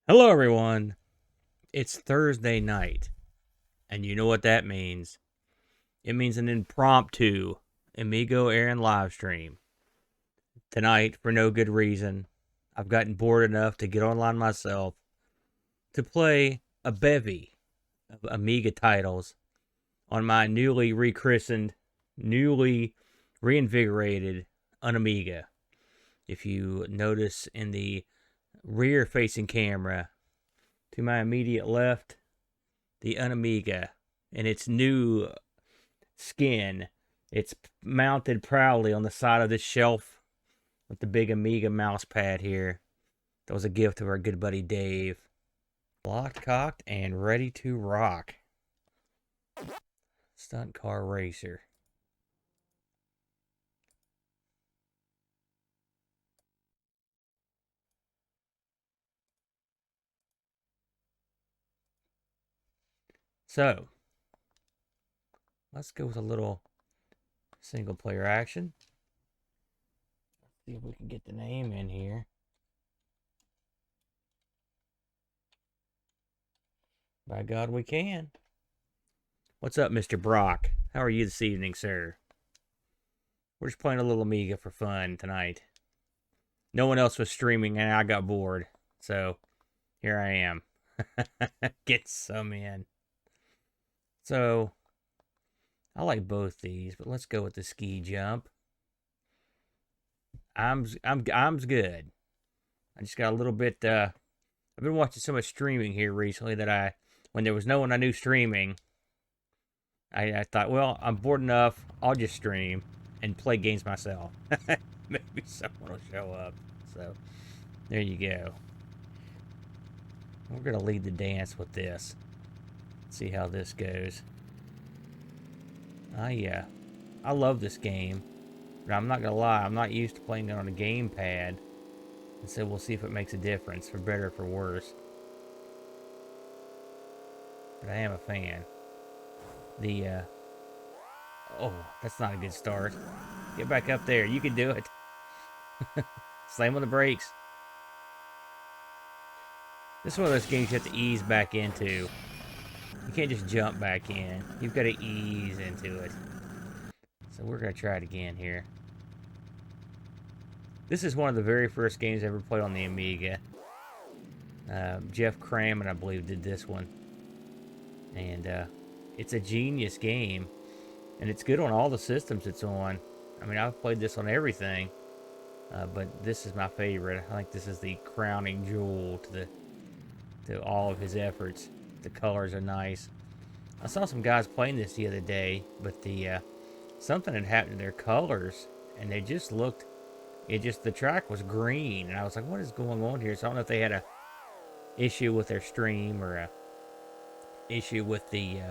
Hello, everyone. It's Thursday night, and you know what that means. It means an impromptu Amigo Aaron live stream. Tonight, for no good reason, I've gotten bored enough to get online myself to play a bevy of Amiga titles on my newly rechristened, newly reinvigorated UnAmiga. If you notice in the rear-facing camera, to my immediate left, the UnAmiga in its new skin. It's mounted proudly on the side of this shelf with the big Amiga mouse pad here. That was a gift of our good buddy Dave. Locked, cocked, and ready to rock. Stunt Car Racer. So, let's go with a little single player action. Let's see if we can get the name in here. By God, we can. What's up, Mr. Brock? How are you this evening, sir? We're just playing a little Amiga for fun tonight. No one else was streaming, and I got bored. So, here I am. Get some in. So, I like both these, but let's go with the ski jump. I'm good. I just got a little bit. I've been watching so much streaming here recently that when there was no one I knew streaming, I thought, well, I'm bored enough. I'll just stream and play games myself. Maybe someone will show up. So, there you go. We're gonna lead the dance with this. See how this goes. I love this game, but I'm not gonna lie, I'm not used to playing it on a gamepad, and so we'll see if it makes a difference, for better or for worse. But I am a fan. Oh, that's not a good start. Get back up there, you can do it. Slam on the brakes. This is one of those games you have to ease back into. You can't just jump back in. You've got to ease into it. So we're going to try it again here. This is one of the very first games I ever played on the Amiga. Jeff Crammon, I believe, did this one. And it's a genius game. And it's good on all the systems it's on. I mean, I've played this on everything. But this is my favorite. I think this is the crowning jewel to all of his efforts. The colors are nice. I saw some guys playing this the other day, but something had happened to their colors, and they just looked. The track was green, and I was like, "What is going on here?" So I don't know if they had a issue with their stream or a issue with the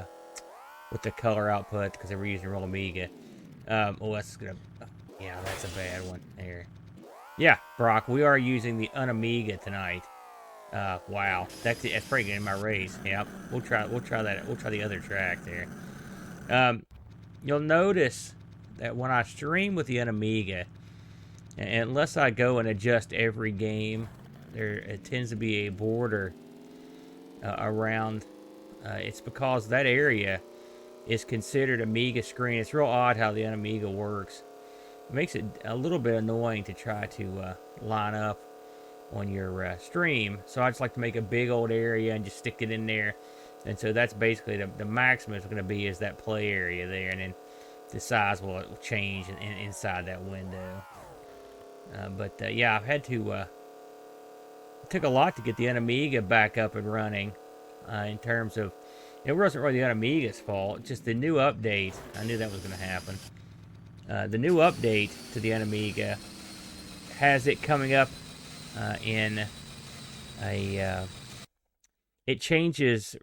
color output because they were using real Amiga. Oh, that's gonna. Yeah, that's a bad one there. Yeah, Brock, we are using the UnAmiga tonight. Wow, that's pretty good in my race. Yep, we'll try that. We'll try the other track there. You'll notice that when I stream with the UnAmiga, and unless I go and adjust every game, it tends to be a border around. It's because that area is considered Amiga screen. It's real odd how the UnAmiga works. It makes it a little bit annoying to try to line up on your stream, so I just like to make a big old area and just stick it in there, and so that's basically the maximum it's going to be is that play area there, and then the size will change inside that window. But yeah, I've had to it took a lot to get the UnAmiga back up and running, in terms of it wasn't really the UnAmiga's fault, just the new update. I knew that was going to happen. The new update to the UnAmiga has it coming up in a it changes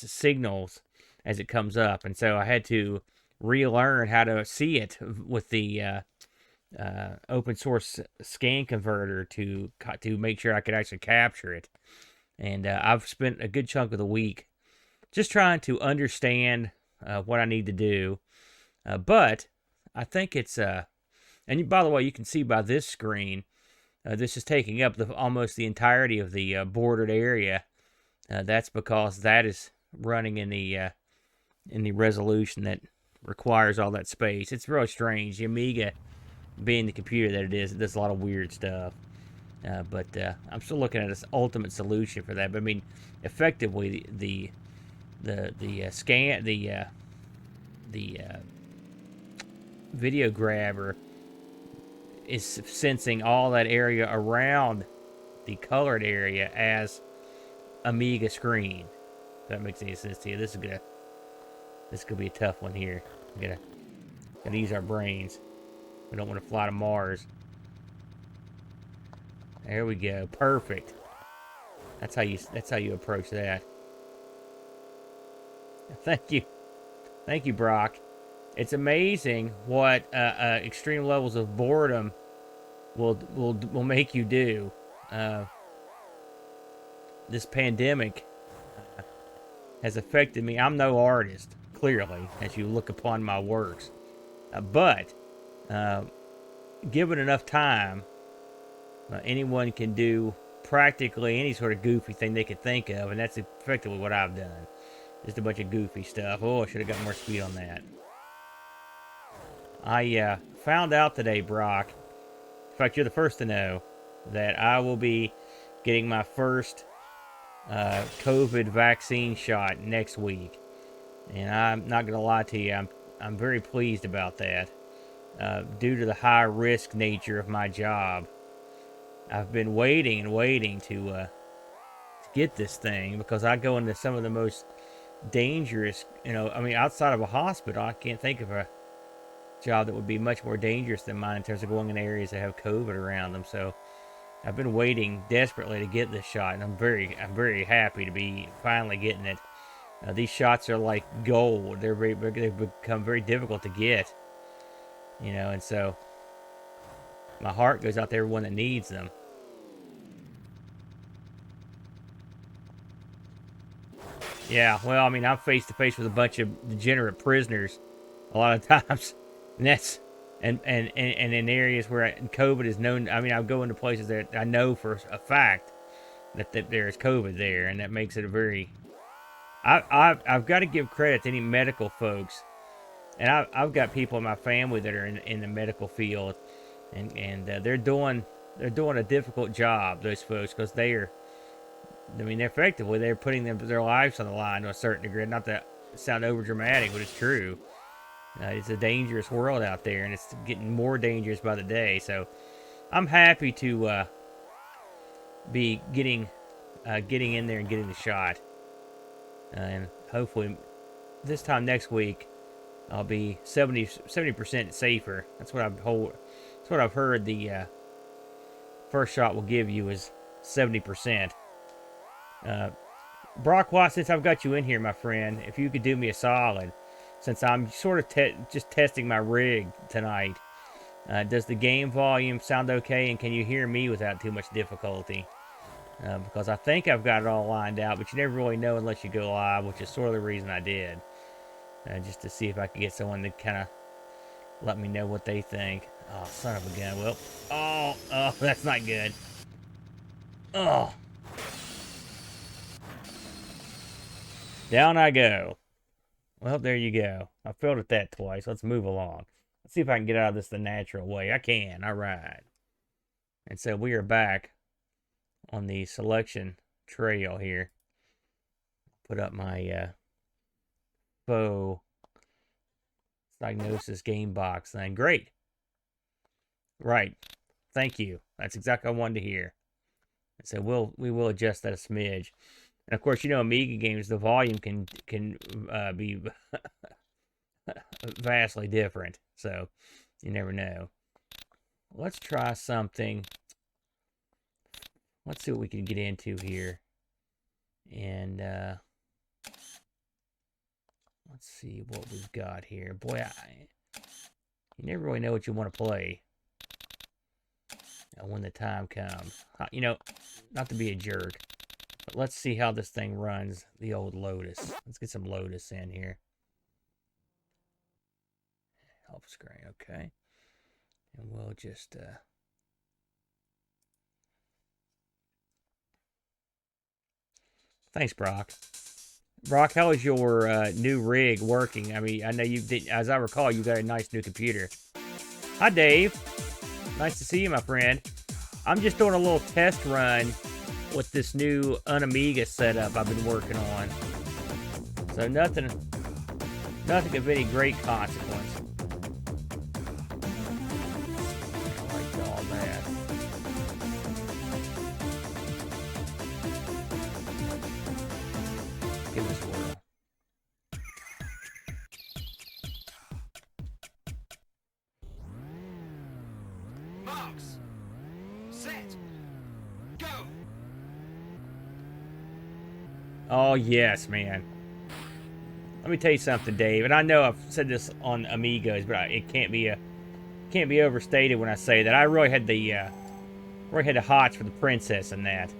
signals as it comes up, and so I had to relearn how to see it with the open source scan converter to make sure I could actually capture it. And I've spent a good chunk of the week just trying to understand what I need to do, but I think it's and by the way, you can see by this screen, this is taking up almost the entirety of the bordered area. That's because that is running in the resolution that requires all that space. It's really strange. The Amiga, being the computer that it is, it does a lot of weird stuff. But I'm still looking at this ultimate solution for that. But I mean, effectively, the video grabber is sensing all that area around the colored area as Amiga screen. If that makes any sense to you. This could be a tough one here. We gotta use our brains. We don't want to fly to Mars. There we go. Perfect. That's how you approach that. Thank you, Brock. It's amazing what extreme levels of boredom will make you do. This pandemic has affected me. I'm no artist, clearly, as you look upon my works. But given enough time, anyone can do practically any sort of goofy thing they could think of, and that's effectively what I've done. Just a bunch of goofy stuff. Oh, I should have got more speed on that. I found out today, Brock, in fact, you're the first to know, that I will be getting my first COVID vaccine shot next week. And I'm not going to lie to you, I'm very pleased about that. Due to the high-risk nature of my job, I've been waiting and waiting to get this thing, because I go into some of the most dangerous, I mean, outside of a hospital, I can't think of a job that would be much more dangerous than mine in terms of going in areas that have COVID around them. So I've been waiting desperately to get this shot, and I'm very happy to be finally getting it. These shots are like gold. They've become very difficult to get, and so my heart goes out to everyone that needs them. Yeah, well, I mean, I'm face to face with a bunch of degenerate prisoners a lot of times, and that's and in areas where COVID is known. I mean, I go into places that I know for a fact that there is COVID there, and that makes it a very. I've got to give credit to any medical folks, and I've got people in my family that are in the medical field, and they're doing a difficult job. Those folks, because they're putting their lives on the line to a certain degree. Not to sound over dramatic, but it's true. It's a dangerous world out there, and it's getting more dangerous by the day. So I'm happy to be getting in there and getting the shot, and hopefully this time next week I'll be 70% safer. That's what I've heard. The first shot will give you is 70%. Brock Watts, since I've got you in here, my friend, if you could do me a solid, since I'm sort of just testing my rig tonight, does the game volume sound okay, and can you hear me without too much difficulty? Because I think I've got it all lined out, but you never really know unless you go live, which is sort of the reason I did. Just to see if I could get someone to kind of let me know what they think. Oh, son of a gun. Well, oh, that's not good. Oh. Down I go. Well, there you go. I failed at that twice. Let's move along. Let's see if I can get out of this the natural way. I can. All right. And so we are back on the selection trail here. Put up my faux diagnosis game box thing. Great. Right. Thank you. That's exactly what I wanted to hear. And so we will adjust that a smidge. And of course, Amiga games, the volume can be vastly different. So you never know. Let's try something. Let's see what we can get into here. And let's see what we've got here. Boy, you never really know what you want to play when the time comes. Not to be a jerk, but let's see how this thing runs, the old Lotus. Let's get some Lotus in here. Help screen, okay. And we'll just Thanks, Brock. Brock, how is your new rig working? I mean, I know you did, as I recall, you got a nice new computer. Hi, Dave. Nice to see you, my friend. I'm just doing a little test run with this new UnAmiga setup I've been working on. So nothing of any great consequence. I like all that. Give this a whirl. Marks. Set. Go. Oh yes, man. Let me tell you something, Dave. And I know I've said this on Amigos, but it can't be overstated when I say that I really had the hots for the princess in that.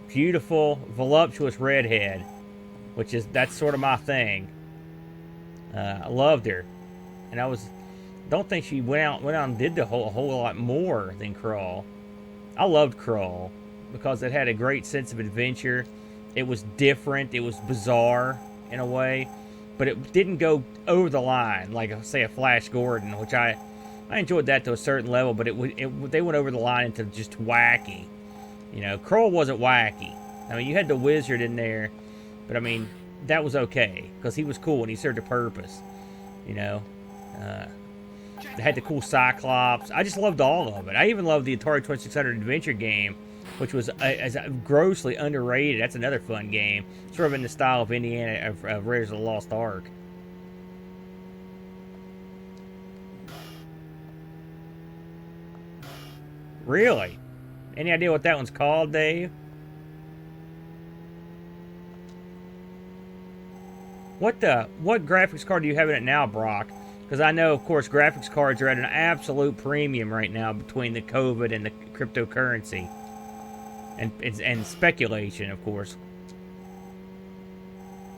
Beautiful, voluptuous redhead, that's sort of my thing. I loved her, and don't think she went out and did a whole lot more than Crawl. I loved Crawl because it had a great sense of adventure. It was different. It was bizarre in a way, but it didn't go over the line like, say, a Flash Gordon, which I enjoyed that to a certain level, but they went over the line into just wacky. You know, Crawl wasn't wacky. I mean, you had the wizard in there, but I mean, that was okay because he was cool and he served a purpose. You know, they had the cool Cyclops. I just loved all of it. I even loved the Atari 2600 adventure game, which was grossly underrated. That's another fun game, sort of in the style of Indiana of Raiders of the Lost Ark. Really? Any idea what that one's called, Dave? What graphics card do you have in it now, Brock? Because I know, of course, graphics cards are at an absolute premium right now between the COVID and the cryptocurrency. And speculation, of course.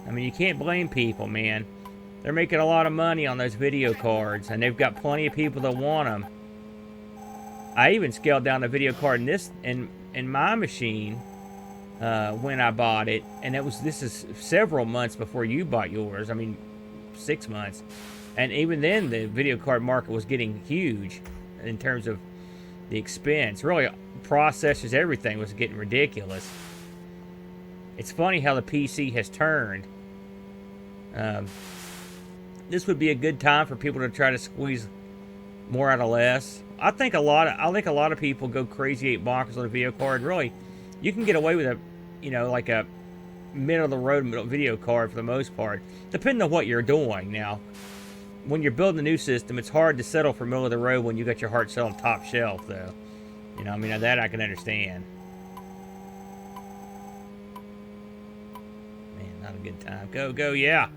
I mean, you can't blame people, man. They're making a lot of money on those video cards, and they've got plenty of people that want them. I even scaled down the video card in my machine when I bought it, and this is several months before you bought yours. I mean, 6 months, and even then, the video card market was getting huge in terms of the expense. Really, processors, everything was getting ridiculous. It's funny how the PC has turned. This would be a good time for people to try to squeeze more out of less. I think a lot of people go crazy 8 bonkers on a video card. Really, you can get away with like a middle of the road video card for the most part, depending on what you're doing. Now, when you're building a new system, it's hard to settle for middle of the road when you got your heart set on top shelf, though. You know, I mean, that I can understand. Man, not a good time. Go, yeah.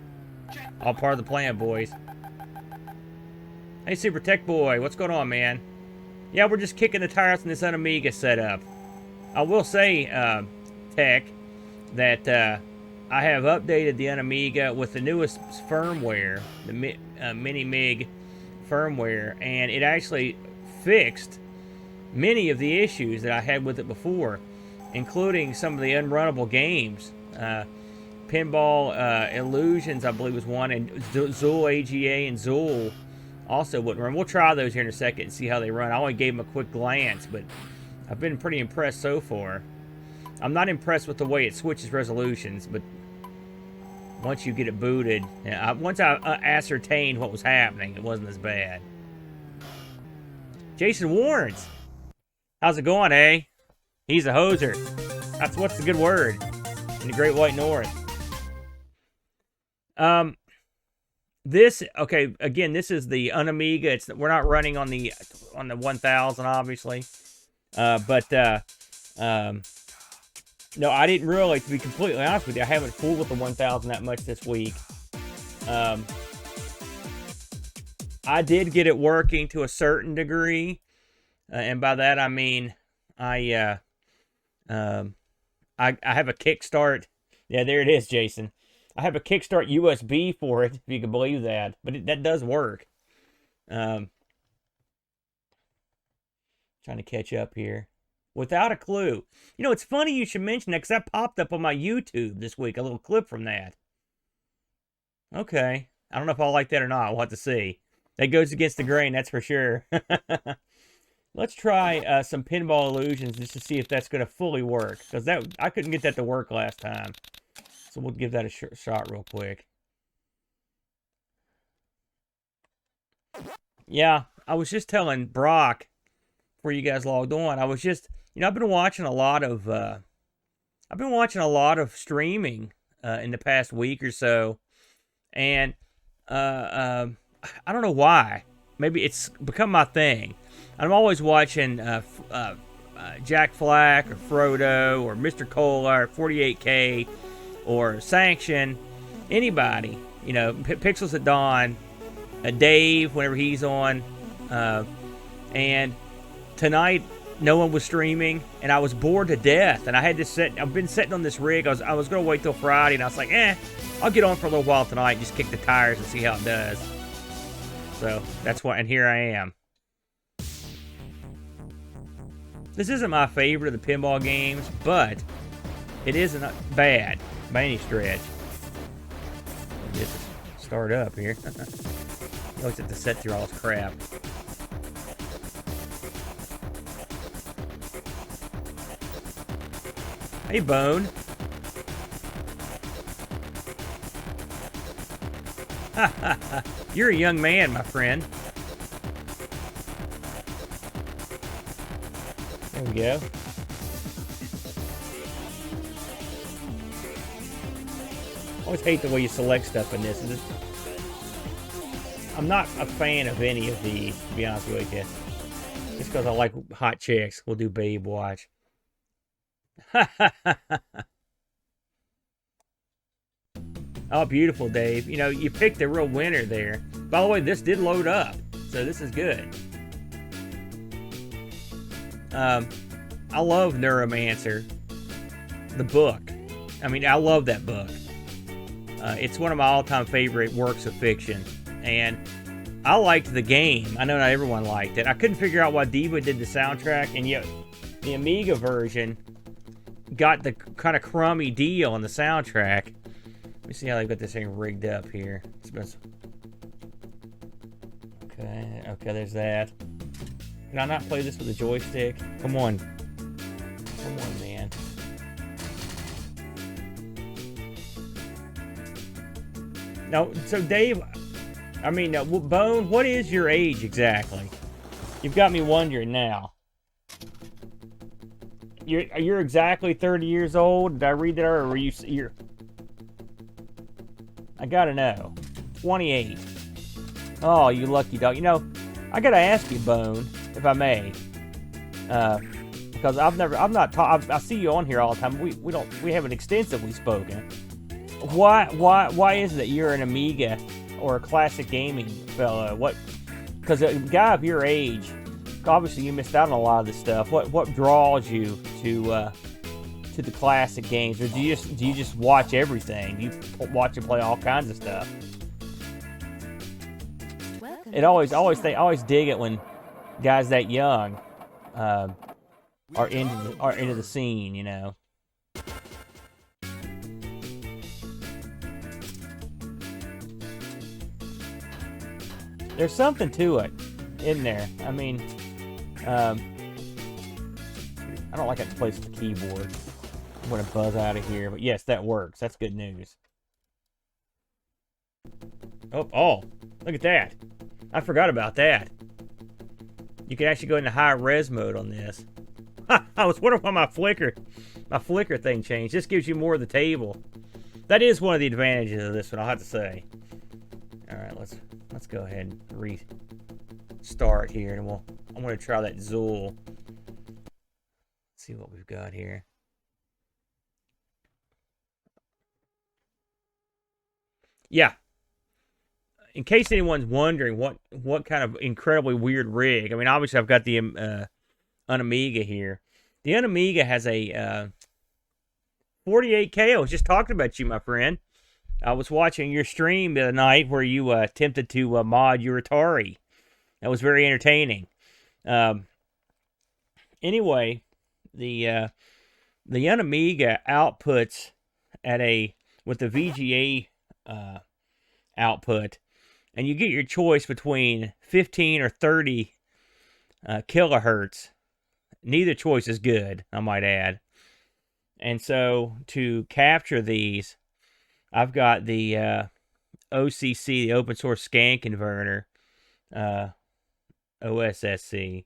All part of the plan, boys. Hey, Super Tech Boy, what's going on, man? Yeah, we're just kicking the tires on this UnAmiga setup. I will say, Tech, that I have updated the UnAmiga with the newest firmware, the Mini-Mig firmware, and it actually fixed many of the issues that I had with it before, including some of the unrunnable games. Pinball Illusions, I believe, was one, and Zool AGA and Zool also wouldn't run. We'll try those here in a second and see how they run. I only gave them a quick glance, but I've been pretty impressed so far. I'm not impressed with the way it switches resolutions, but once you get it booted, once I ascertained what was happening, it wasn't as bad. Jason Warrens, how's it going, eh? He's a hoser. What's the good word in the Great White North? Again, this is the UnAmiga. We're not running on the 1000, obviously. No, I didn't really, to be completely honest with you, I haven't fooled with the 1000 that much this week. I did get it working to a certain degree, and by that I mean I have a kickstart. Yeah, there it is, Jason. I have a kickstart USB for it, if you can believe that. But that does work. Trying to catch up here. Without a clue. You know, it's funny you should mention that because that popped up on my YouTube this week, a little clip from that. Okay. I don't know if I'll like that or not. We'll have to see. That goes against the grain, that's for sure. Let's try some Pinball Illusions just to see if that's going to fully work. Because I couldn't get that to work last time. So we'll give that a shot real quick. Yeah, I was just telling Brock before you guys logged on. I was just, you know, I've been watching a lot of streaming in the past week or so, and I don't know why. Maybe it's become my thing. I'm always watching Jack Flack or Frodo or Mr. Cola or 48K or Sanction, anybody. You know, Pixels at Dawn, Dave whenever he's on, and tonight no one was streaming, and I was bored to death, and I had to sit. I've been sitting on this rig. I was going to wait till Friday, and I was like, I'll get on for a little while tonight and just kick the tires and see how it does. So that's what, and here I am. This isn't my favorite of the pinball games, but it isn't bad by any stretch. Get this start up here. I always have to set through all this crap. Hey, Bone. You're a young man, my friend. There we go. I always hate the way you select stuff in this. I'm not a fan of any of these, to be honest with you. Just because I like hot chicks. We'll do Babe Watch. Oh, beautiful, Dave. You know, you picked a real winner there. By the way, this did load up, so this is good. I love Neuromancer, the book. I mean, I love that book. It's one of my all-time favorite works of fiction, and I liked the game. I know not everyone liked it. I couldn't figure out why Diva did the soundtrack, and yet the Amiga version got the kind of crummy deal on the soundtrack. Let me see how they've got this thing rigged up here. Okay, there's that. Can I not play this with a joystick? Come on. Come on, man. No, so Dave, I mean, Bone, what is your age exactly? You've got me wondering now. You're exactly 30 years old? Did I read that, or were you're... I gotta know. 28. Oh, you lucky dog. You know, I gotta ask you, Bone, if I may, because I see you on here all the time. We haven't extensively spoken. Why is it that you're an Amiga or a classic gaming fellow? Because a guy of your age, obviously you missed out on a lot of this stuff. What draws you to the classic games, or do you just watch everything? You watch and play all kinds of stuff. I always dig it when guys that young are into the scene, you know. There's something to it, isn't there? I mean, I don't like it to place the keyboard. I'm gonna buzz out of here, but yes, that works. That's good news. Oh, look at that. I forgot about that. You can actually go into high res mode on this. I was wondering why my flicker thing changed. This gives you more of the table. That is one of the advantages of this one, I'll have to say. All right, let's go ahead and restart here, and I'm going to try that Zool. Let's see what we've got here. Yeah. In case anyone's wondering what kind of incredibly weird rig. I mean, obviously I've got the UnAmiga here. The UnAmiga has a 48K. I was just talking about you, my friend. I was watching your stream the other night where you attempted to mod your Atari. That was very entertaining. Anyway, the UnAmiga outputs at with the VGA output, and you get your choice between 15 or 30 kilohertz. Neither choice is good, I might add. And so to capture these, I've got the OCC, the Open Source Scan Converter, OSSC.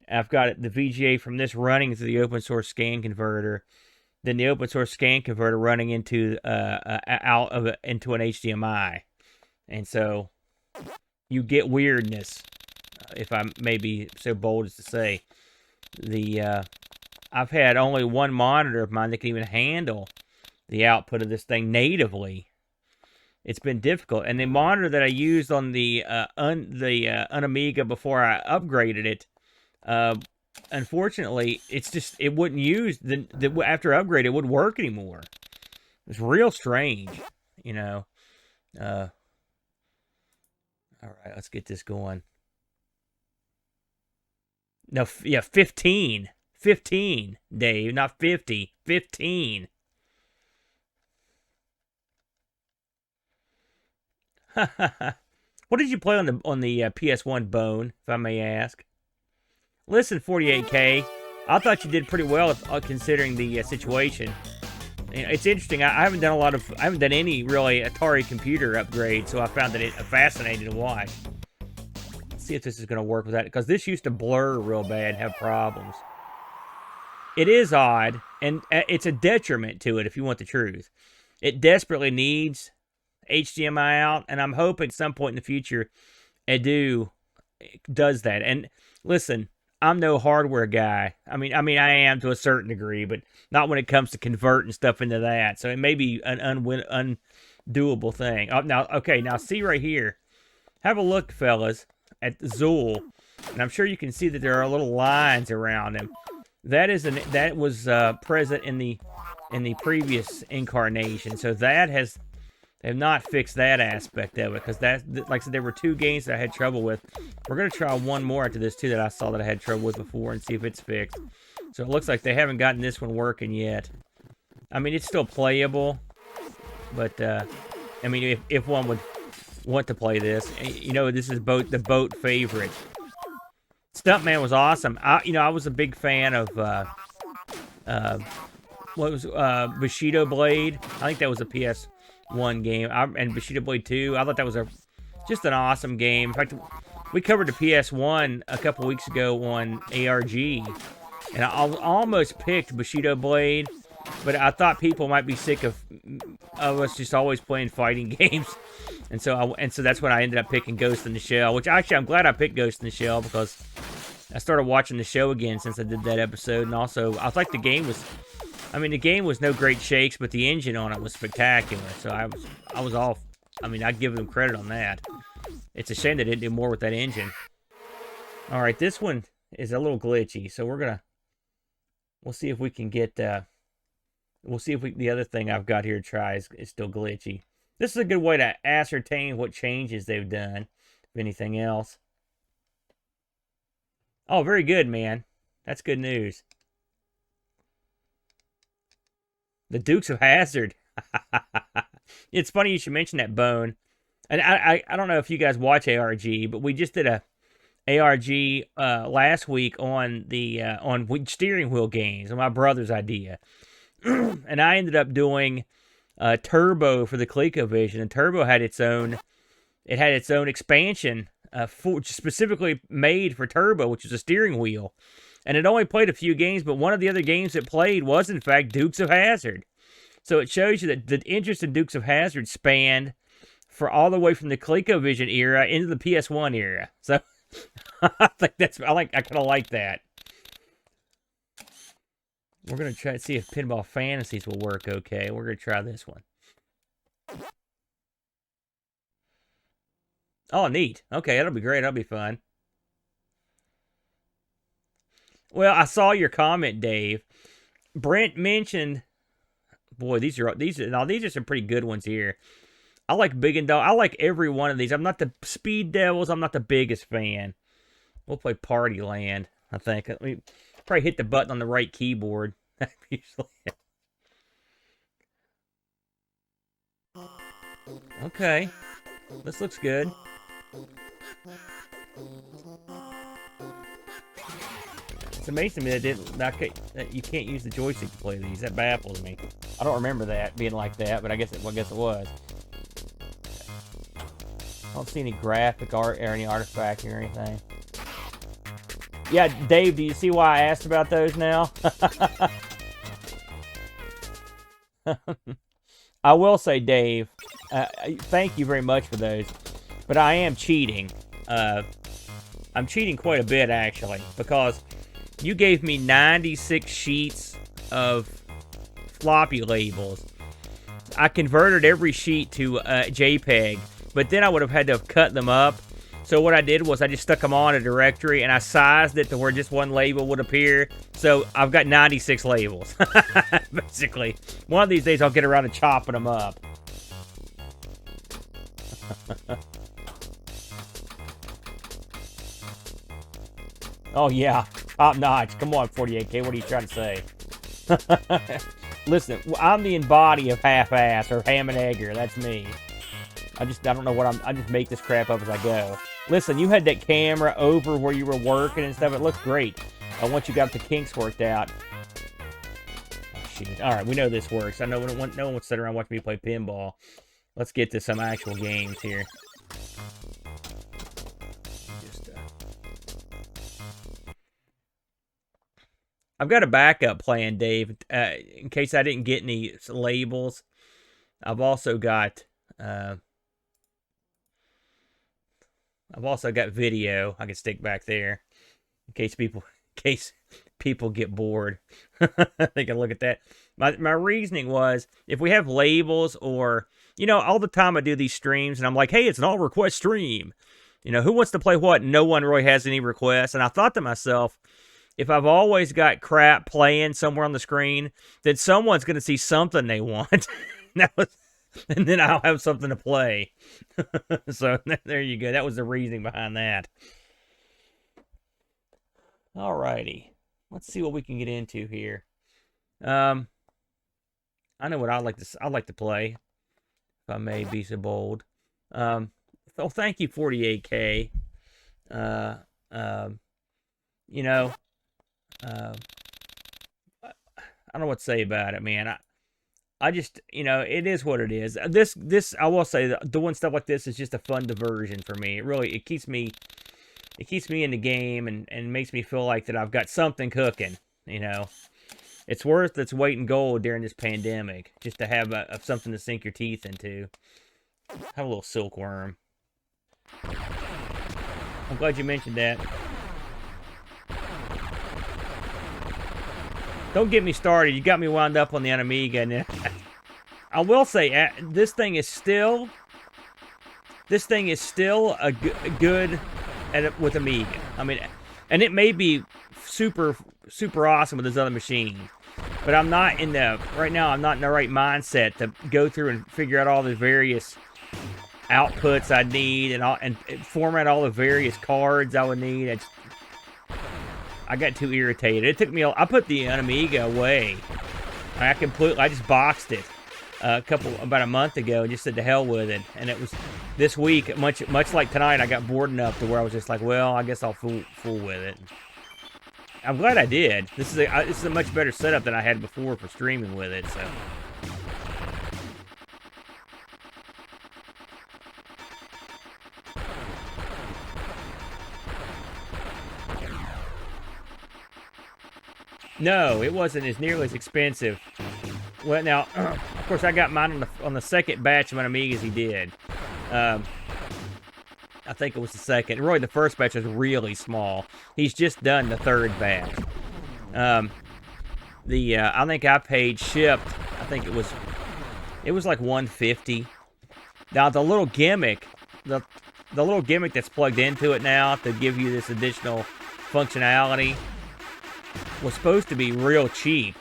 I've got the VGA from this running through the Open Source Scan Converter, then the Open Source Scan Converter running into into an HDMI, and so you get weirdness, if I may be so bold as to say. I've had only one monitor of mine that can even handle the output of this thing natively. It's been difficult, and the monitor that I used on the UnAmiga before I upgraded it, unfortunately, it wouldn't use after upgrade. It wouldn't work anymore. It's real strange, you know. All right, let's get this going. No, yeah, 15, Dave, not 50, 15. What did you play on the PS1 Bone, if I may ask? Listen, 48K, I thought you did pretty well considering the situation. You know, it's interesting. I haven't done any really Atari computer upgrades, so I found it fascinating to watch. Let's see if this is going to work with that, because this used to blur real bad and have problems. It is odd, and it's a detriment to it, if you want the truth. It desperately needs HDMI out, and I'm hoping at some point in the future Edu does that. And listen, I'm no hardware guy. I mean I am to a certain degree, but not when it comes to converting stuff into that. So it may be an undoable thing. Now see right here. Have a look, fellas, at Zool, and I'm sure you can see that there are little lines around him. That was present in the previous incarnation. So they have not fixed that aspect of it, because like I said, there were 2 games that I had trouble with. We're going to try one more after this, too, that I saw that I had trouble with before, and see if it's fixed. So it looks like they haven't gotten this one working yet. I mean, it's still playable, but, I mean, if one would want to play this, you know, this is the boat favorite. Stuntman was awesome. I was a big fan of, Bushido Blade. I think that was a PS1 game, and Bushido Blade 2. I thought that was just an awesome game. In fact, we covered the PS1 a couple weeks ago on ARG, and I almost picked Bushido Blade, but I thought people might be sick of us just always playing fighting games, and so that's when I ended up picking Ghost in the Shell. Which actually, I'm glad I picked Ghost in the Shell, because I started watching the show again since I did that episode, and also I thought the game was no great shakes, but the engine on it was spectacular. So I was off. I mean, I'd give them credit on that. It's a shame they didn't do more with that engine. All right, this one is a little glitchy, so we'll see if we can get. We'll see if the other thing I've got here to try is still glitchy. This is a good way to ascertain what changes they've done, if anything else. Oh, very good, man. That's good news. The Dukes of Hazzard. It's funny you should mention that, Bone. And I don't know if you guys watch ARG, but we just did a ARG last week on the on steering wheel games, on my brother's idea. And I ended up doing Turbo for the ColecoVision, and Turbo had its own expansion specifically made for Turbo, which is a steering wheel. And it only played a few games, but one of the other games it played was, in fact, Dukes of Hazzard. So it shows you that the interest in Dukes of Hazzard spanned for all the way from the ColecoVision era into the PS1 era. So I think I kind of like that. We're going to try to see if Pinball Fantasies will work okay. We're going to try this one. Oh, neat. Okay, that'll be great. That'll be fun. Well, I saw your comment, Dave. Brent mentioned, boy, these are some pretty good ones here. I like Big and Dog. I like every one of these. I'm not the Speed Devils. I'm not the biggest fan. We'll play Party Land, I think. Probably hit the button on the right keyboard. Usually. Okay. This looks good. It's amazing to me that you can't use the joystick to play these. That baffles me. I don't remember that being like that, but I guess it was. I don't see any graphic art or any artifact or anything. Yeah, Dave, do you see why I asked about those now? I will say, Dave, thank you very much for those, but I am cheating. I'm cheating quite a bit, actually, because you gave me 96 sheets of floppy labels. I converted every sheet to JPEG, but then I would have had to have cut them up. So what I did was I just stuck them on a directory, and I sized it to where just one label would appear. So I've got 96 labels, basically. One of these days I'll get around to chopping them up. Oh, yeah. Top notch. Come on, 48K. What are you trying to say? Listen, I'm the embody of half-ass or ham and egger. That's me. I don't know what I just make this crap up as I go. Listen, you had that camera over where you were working and stuff. It looked great. Once you got the kinks worked out. Oh, shoot. All right, we know this works. I know no one wants to sit around watching me play pinball. Let's get to some actual games here. I've got a backup plan, Dave, in case I didn't get any labels. I've also got video I can stick back there in case people get bored. They can look at that. My reasoning was, if we have labels, or all the time I do these streams and I'm like, hey, it's an all request stream. Who wants to play what? No one really has any requests. And I thought to myself, if I've always got crap playing somewhere on the screen, then someone's going to see something they want. And then I'll have something to play. So there you go. That was the reasoning behind that. Alrighty. Let's see what we can get into here. I know what I'd like to play, if I may be so bold. Oh, thank you, 48K. I don't know what to say about it, man. I just, it is what it is. This, I will say, doing stuff like this is just a fun diversion for me. It keeps me in the game and makes me feel like that I've got something cooking, It's worth its weight in gold during this pandemic, just to have something to sink your teeth into. Have a little silkworm. I'm glad you mentioned that. Don't get me started. You got me wound up on the UnAmiga. And I will say, this thing is still a good with Amiga. I mean, and it may be super awesome with this other machine, but I'm not in the right right mindset to go through and figure out all the various outputs I need and format all the various cards I would need. I got too irritated. It took me. I put the UnAmiga away. I just boxed it about a month ago and just said to hell with it. And it was this week, much like tonight, I got bored enough to where I was just like, well, I guess I'll fool with it. I'm glad I did. This is a much better setup than I had before for streaming with it. So. No, it wasn't as nearly as expensive. Well, now, of course, I got mine on the second batch of Amigas he did. I think it was the second. Really, the first batch was really small. He's just done the third batch. I think I paid shipped. I think it was like $150. Now the little gimmick, the little gimmick that's plugged into it now to give you this additional functionality, was supposed to be real cheap,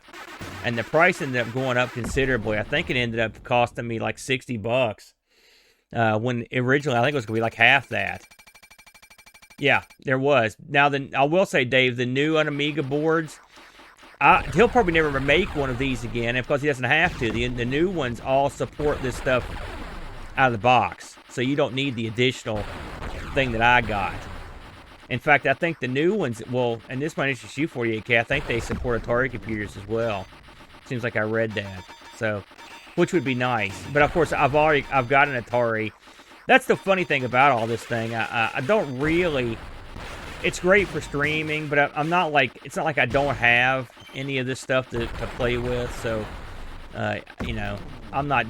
and the price ended up going up considerably. I think it ended up costing me like $60, when originally I think it was gonna be like half that. Yeah, there was. Now, I will say, Dave, the new UnAmiga boards, he'll probably never make one of these again, and because he doesn't have to. The new ones all support this stuff out of the box, so you don't need the additional thing that I got. In fact, I think the new ones, well, and this might interest you, 48K, I think they support Atari computers as well. Seems like I read that, so, which would be nice. But of course, I've got an Atari. That's the funny thing about all this thing. I don't really. It's great for streaming, but I'm not like. It's not like I don't have any of this stuff to play with. So, you know, I'm not.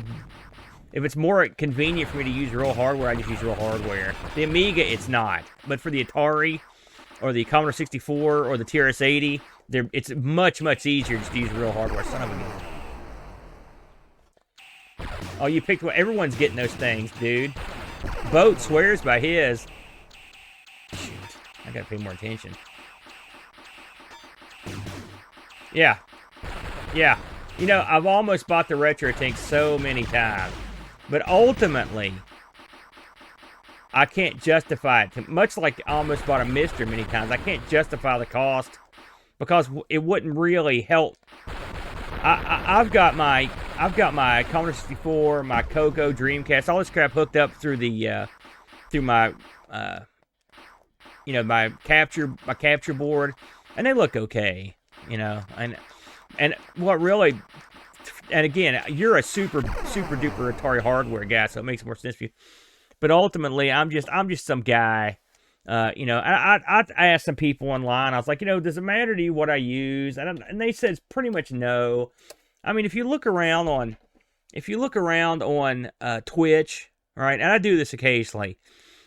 If it's more convenient for me to use real hardware, I just use real hardware. The Amiga, it's not. But for the Atari, or the Commodore 64, or the TRS-80, it's much easier just to use real hardware. Son of a gun. Oh, you picked one. Everyone's getting those things, dude. Boat swears by his. Shoot, I gotta pay more attention. Yeah. Yeah. You know, I've almost bought the retro tank so many times. But ultimately, I can't justify it. Much like I almost bought a Mister many times, I can't justify the cost because it wouldn't really help. I've got my Commodore 64, my Coco, Dreamcast, all this crap hooked up through the through my you know, my capture board, and they look okay, you know. And what really, and again, you're a super duper Atari hardware guy, so it makes more sense for you. But ultimately, I'm just some guy. You know, I asked some people online. I was like, you know, does it matter to you what I use? And they said pretty much no. I mean, if you look around on Twitch, right? And I do this occasionally.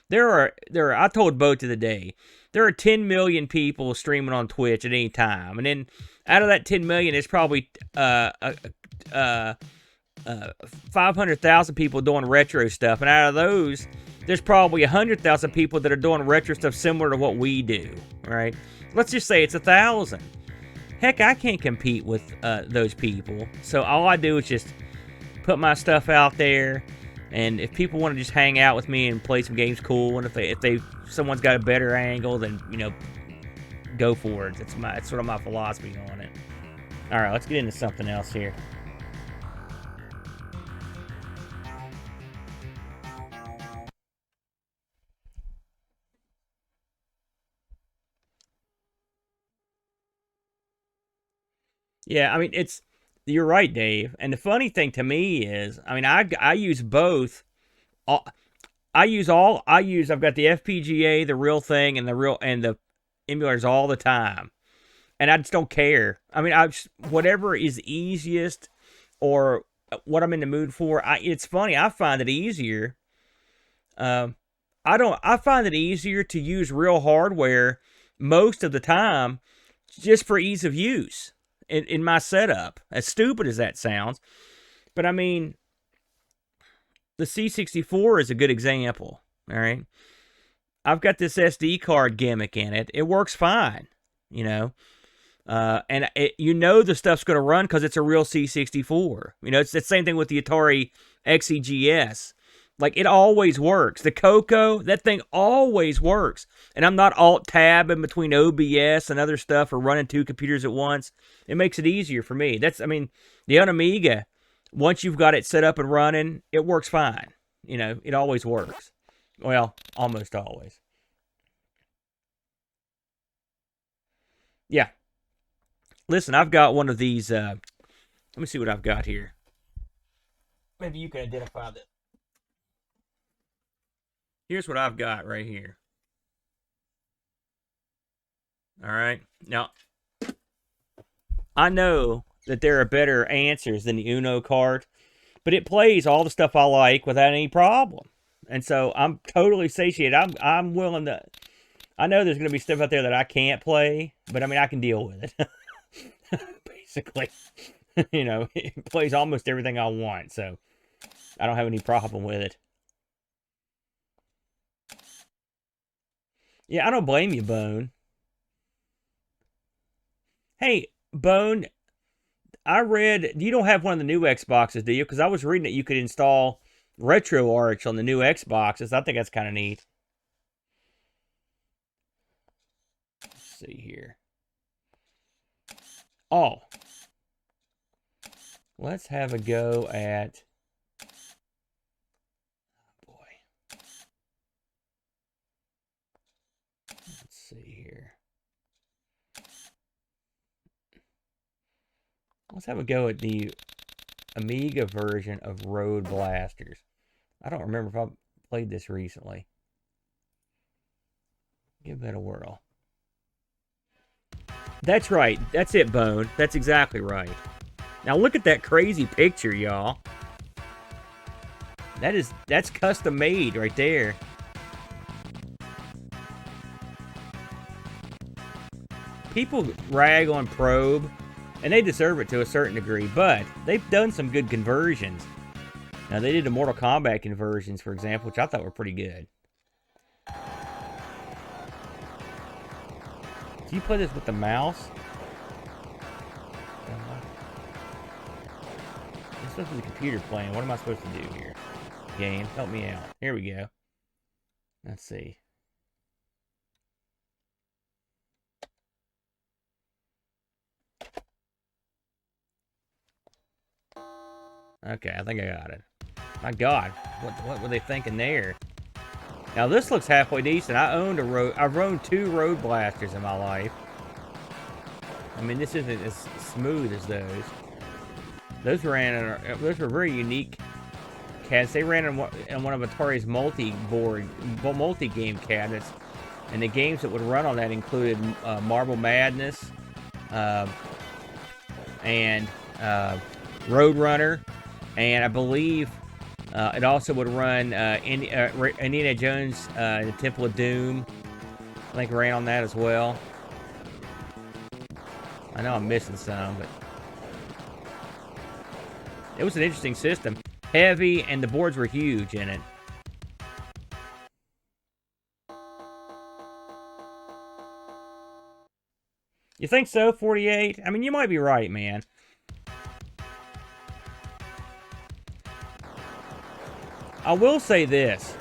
There are. I told Bo to the day, there are 10 million people streaming on Twitch at any time, and then out of that 10 million, there's probably 500,000 people doing retro stuff, and out of those, there's probably 100,000 people that are doing retro stuff similar to what we do, right? Let's just say it's 1,000. Heck, I can't compete with those people. So all I do is just put my stuff out there, and if people want to just hang out with me and play some games, cool. And if someone's got a better angle, then, you know, go for it. It's sort of my philosophy on it. All right, let's get into something else here. Yeah, I mean, you're right, Dave. And the funny thing to me is, I mean, I use both. I've got the FPGA, the real thing, and the emulators all the time. And I just don't care. I mean, whatever is easiest or what I'm in the mood for. It's funny, I find it easier. I find it easier to use real hardware most of the time just for ease of use. In my setup, as stupid as that sounds, but I mean, the C64 is a good example. All right, I've got this SD card gimmick in it. It works fine, you know, and you know the stuff's going to run because it's a real C64. You know, it's the same thing with the Atari XEGS. Like, it always works. The Coco, that thing always works. And I'm not alt-tab in between OBS and other stuff or running two computers at once. It makes it easier for me. I mean, the UnAmiga, once you've got it set up and running, it works fine. You know, it always works. Well, almost always. Yeah. Listen, I've got one of these. Let me see what I've got here. Maybe you can identify this. Here's what I've got right here. All right. Now, I know that there are better answers than the Uno cart, but it plays all the stuff I like without any problem. And so I'm totally satiated. I'm willing to. I know there's going to be stuff out there that I can't play, but I mean, I can deal with it. Basically, you know, it plays almost everything I want, so I don't have any problem with it. Yeah, I don't blame you, Bone. Hey, Bone, I read you don't have one of the new Xboxes, do you? Because I was reading that you could install RetroArch on the new Xboxes. I think that's kind of neat. see here. Oh. Let's have a go at... Oh, boy. Let's see here. Let's have a go at the Amiga version of Road Blasters. I don't remember if I played this recently. Give that a whirl. That's right. That's it, Bone. That's exactly right. Now look at that crazy picture, y'all. That's custom made right there. People rag on Probe, and they deserve it to a certain degree, but they've done some good conversions. Now they did the Mortal Kombat conversions, for example, which I thought were pretty good. Do you play this with the mouse? It's supposed to be the computer playing. What am I supposed to do here? Game, help me out. Here we go. Let's see. Okay, I think I got it. My God, what were they thinking there? Now this looks halfway decent. I've owned 2 Road Blasters in my life. I mean, this isn't as smooth as those. Those were very unique cabinets. They ran in one of Atari's multi-game cabinets, and the games that would run on that included Marble Madness, and Roadrunner, and I believe it also would run Indiana Jones, the Temple of Doom. I think ran on that as well. I know I'm missing some, but it was an interesting system. Heavy, and the boards were huge in it. You think so, 48? I mean, you might be right, man. I will say this.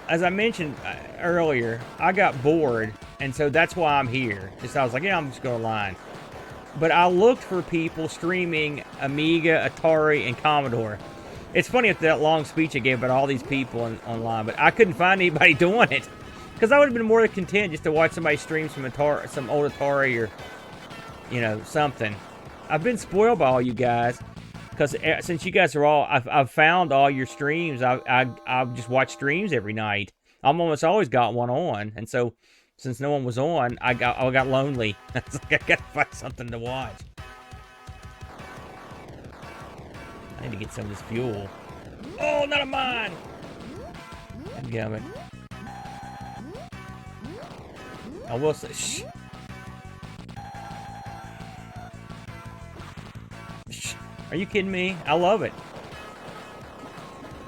As I mentioned earlier, I got bored, and so that's why I'm here. Just I was like, yeah, I'm just going online. But I looked for people streaming Amiga, Atari, and Commodore. It's funny at that long speech I gave about all these people online, but I couldn't find anybody doing it. Because I would have been more than content just to watch somebody stream some Atari, some old Atari, or, you know, something. I've been spoiled by all you guys. Because since you guys are all, I've found all your streams. I've just watched streams every night. I'm almost always got one on, and so since no one was on, I got lonely. I was like, I gotta find something to watch. I need to get some of this fuel. Oh, not of mine! Dadgummit. I will say, shh. Are you kidding me? I love it.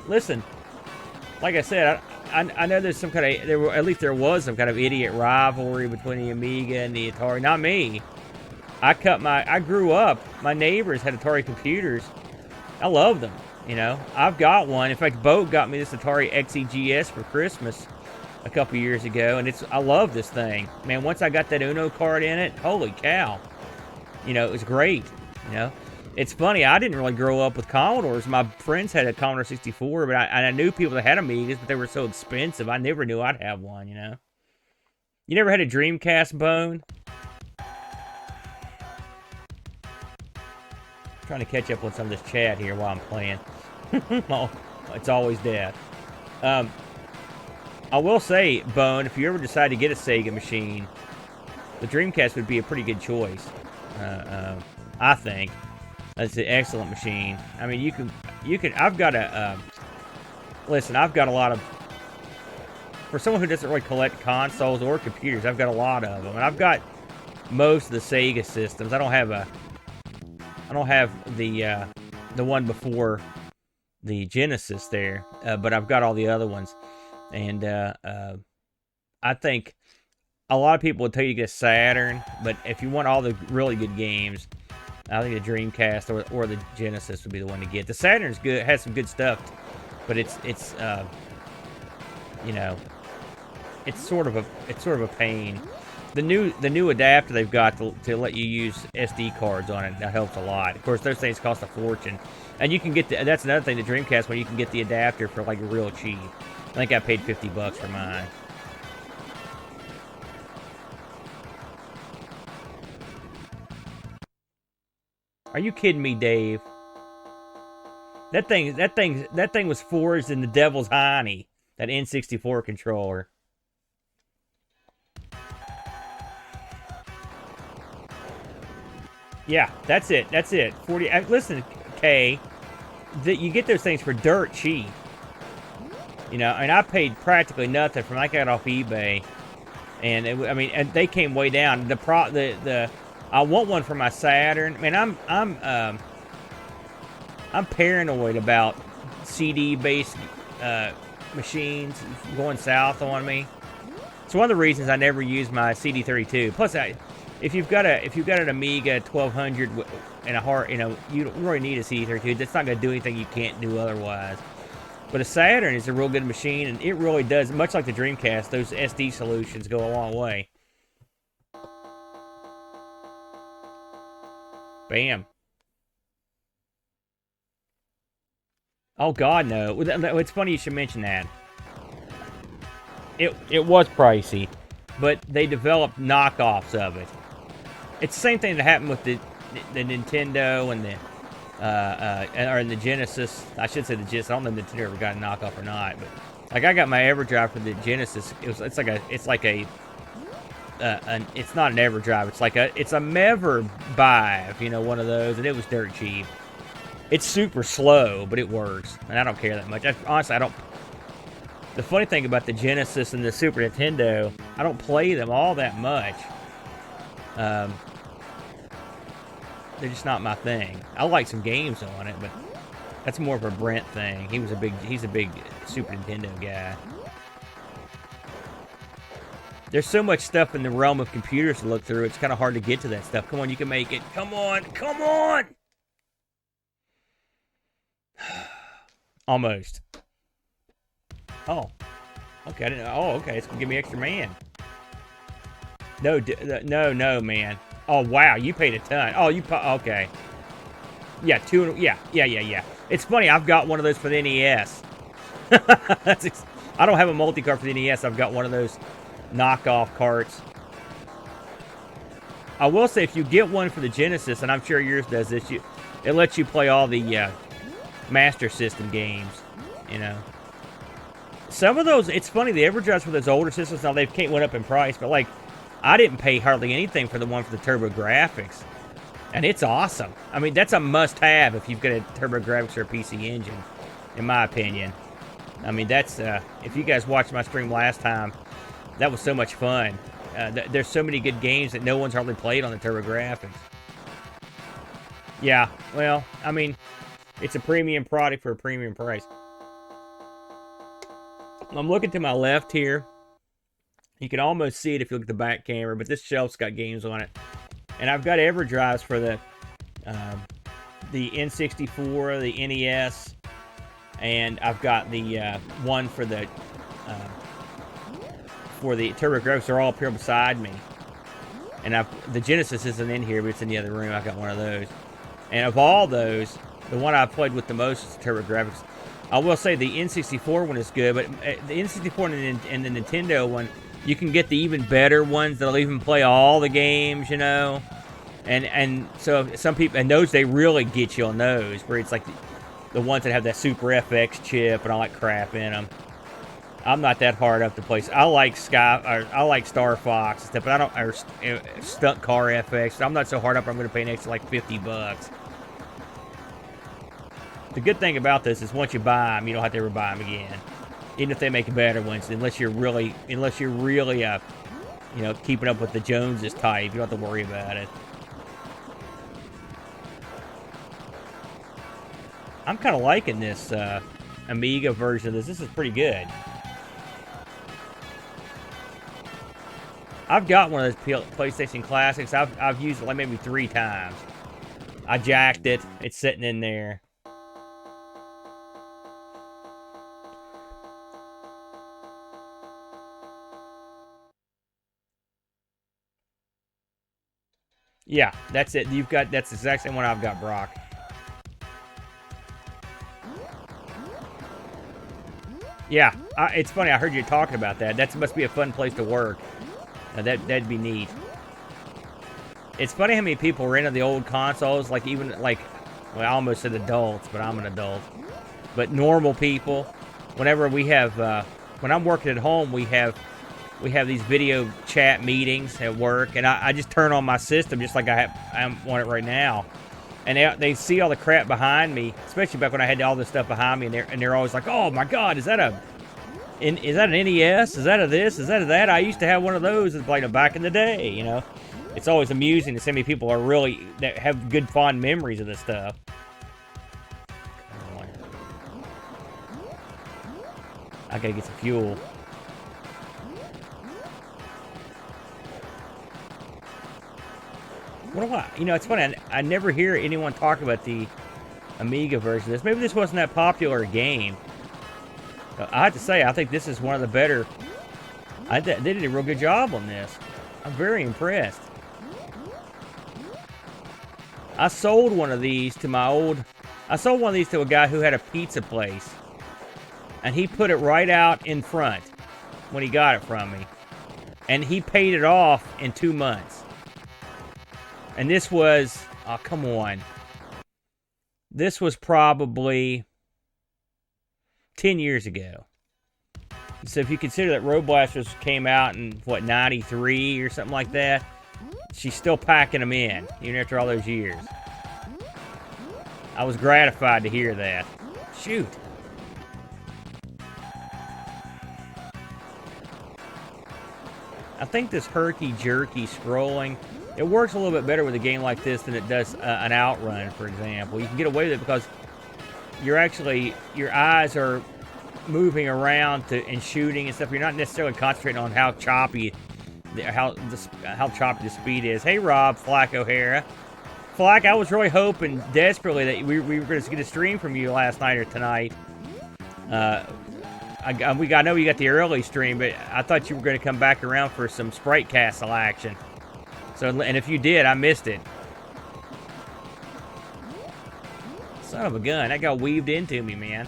Listen, like I said, I know there's some kind of, there was some kind of idiot rivalry between the Amiga and the Atari. Not me. I grew up, my neighbors had Atari computers. I love them, you know. I've got one. In fact, Bo got me this Atari XEGS for Christmas a couple years ago, and I love this thing. Man, once I got that Uno card in it, holy cow. You know, it was great, you know. It's funny, I didn't really grow up with Commodores. My friends had a Commodore 64, but I knew people that had Amigas, but they were so expensive, I never knew I'd have one, you know? You never had a Dreamcast, Bone? I'm trying to catch up on some of this chat here while I'm playing. Oh, it's always death. I will say, Bone, if you ever decide to get a Sega machine, the Dreamcast would be a pretty good choice, I think. That's an excellent machine. I mean, you can, I've got listen, I've got a lot of, for someone who doesn't really collect consoles or computers, I've got a lot of them. And I've got most of the Sega systems. I don't have the one before the Genesis there, but I've got all the other ones. And I think a lot of people would tell you to get Saturn, but if you want all the really good games, I think the Dreamcast or the Genesis would be the one to get. The Saturn's good, has some good stuff, but it's you know, it's sort of a pain. The new adapter they've got to let you use SD cards on it, that helps a lot. Of course, those things cost a fortune. And you can get that's another thing, the Dreamcast, when you can get the adapter for like real cheap. I think I paid $50 for mine. Are you kidding me, Dave? That thing was forged in the devil's hiney. That N64 controller. Yeah, that's it. That's it. 40. Listen, Kay, you get those things for dirt cheap. You know, and I paid practically nothing from I got off eBay, and and they came way down. I want one for my Saturn. Man, I'm paranoid about CD-based machines going south on me. It's one of the reasons I never use my CD32. Plus, if you've got an Amiga 1200 and a heart, you know, you don't really need a CD32. That's not going to do anything you can't do otherwise. But a Saturn is a real good machine, and it really does, much like the Dreamcast, those SD solutions go a long way. Bam. Oh, God, no. It's funny you should mention that. It was pricey, but they developed knockoffs of it. It's the same thing that happened with the Nintendo and the Genesis. I should say the Genesis. I don't know if Nintendo ever got a knockoff or not, but like I got my EverDrive for the Genesis. It's not an EverDrive. It's a Meverbive, you know, one of those, and it was dirt cheap. It's super slow, but it works, and I don't care that much. Honestly, I don't. The funny thing about the Genesis and the Super Nintendo, I don't play them all that much. They're just not my thing. I like some games on it, but that's more of a Brent thing. He's a big Super Nintendo guy. There's so much stuff in the realm of computers to look through, it's kind of hard to get to that stuff. Come on, you can make it. Come on, come on! Almost. Oh. Okay, I didn't know. Oh, okay, it's gonna give me extra man. No, no, man. Oh, wow, you paid a ton. Oh, okay. Yeah, yeah. It's funny, I've got one of those for the NES. I don't have a multi-cart for the NES. I've got one of those knockoff carts. I will say, if you get one for the Genesis, and I'm sure yours does this, it lets you play all the Master System games, you know. Some of those, it's funny, the EverDrives for those older systems, now they've went up in price, but like, I didn't pay hardly anything for the one for the TurboGrafx. And it's awesome. I mean, that's a must-have if you've got a TurboGrafx or a PC Engine, in my opinion. I mean, that's, if you guys watched my stream last time, that was so much fun. There's so many good games that no one's hardly played on the TurboGrafx. Yeah, well, I mean, it's a premium product for a premium price. I'm looking to my left here. You can almost see it if you look at the back camera, but this shelf's got games on it. And I've got EverDrives for the N64, the NES, and I've got the one for the TurboGrafx. They're all up here beside me. And the Genesis isn't in here, but it's in the other room. I've got one of those. And of all those, the one I've played with the most is the TurboGrafx. I will say the N64 one is good, but the N64 and the Nintendo one, you can get the even better ones that'll even play all the games, you know. And so some people, and those, they really get you on those, where it's like the ones that have that Super FX chip and all that crap in them. I'm not that hard up to play. I like Star Fox and stuff, but I don't, or Stunt Car FX. I'm not so hard up. I'm going to pay an extra like $50. The good thing about this is once you buy them, you don't have to ever buy them again, even if they make better ones. Unless you're really, you know, keeping up with the Joneses type, you don't have to worry about it. I'm kind of liking this Amiga version of this. This is pretty good. I've got one of those PlayStation Classics. I've used it like maybe 3 times. I jacked it. It's sitting in there. Yeah, that's it. That's the exact same one I've got, Brock. Yeah, it's funny. I heard you talking about that. That must be a fun place to work. That'd be neat. It's funny how many people rent the old consoles. Like even like, well, I almost said adults, but I'm an adult. But normal people. Whenever we have, when I'm working at home, we have these video chat meetings at work, and I just turn on my system just like I'm on it right now. And they see all the crap behind me, especially back when I had all this stuff behind me, and they're always like, "Oh my God, is that an NES? Is that a this? Is that a that? I used to have one of those like back in the day." You know, it's always amusing to see how many people are really that have good fond memories of this stuff. I gotta get some fuel. What do I? You know, it's funny. I never hear anyone talk about the Amiga version of this. Maybe this wasn't that popular a game. I have to say, I think this is one of the better. They did a real good job on this. I'm very impressed. I sold one of these to a guy who had a pizza place. And he put it right out in front when he got it from me. And he paid it off in 2 months. And this was, oh, come on. This was probably 10 years ago. So if you consider that Road Blasters came out in, what, 93 or something like that, she's still packing them in, even after all those years. I was gratified to hear that. Shoot. I think this herky-jerky scrolling, it works a little bit better with a game like this than it does an Outrun, for example. You can get away with it because your eyes are moving around and shooting and stuff. You're not necessarily concentrating on how choppy the speed is. Hey, Rob Flack O'Hara. Flack, I was really hoping desperately that we were going to get a stream from you last night or tonight. I know you got the early stream, but I thought you were going to come back around for some Sprite Castle action. So, and if you did, I missed it. Son of a gun, that got weaved into me, man.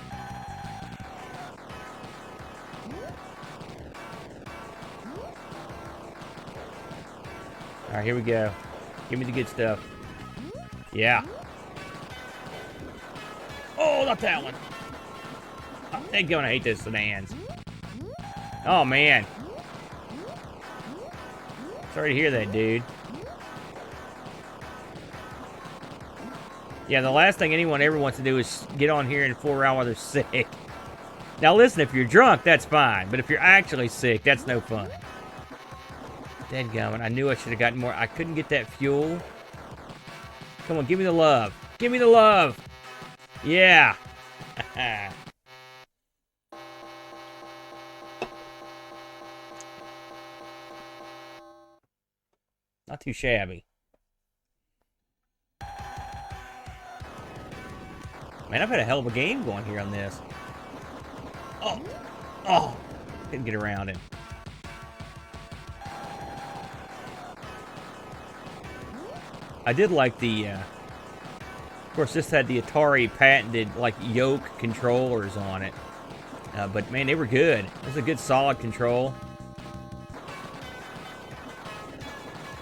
All right, here we go. Give me the good stuff. Yeah. Oh, not that one. Oh, they're gonna hate those sedans. Oh, man. Sorry to hear that, dude. Yeah, the last thing anyone ever wants to do is get on here and fool around while they're sick. Now, listen, if you're drunk, that's fine. But if you're actually sick, that's no fun. Deadgummit. I knew I should have gotten more. I couldn't get that fuel. Come on, give me the love. Give me the love. Yeah. Not too shabby. Man, I've had a hell of a game going here on this. Oh, couldn't get around it. I did like the, of course, this had the Atari patented, like, yoke controllers on it. But, man, they were good. It was a good, solid control.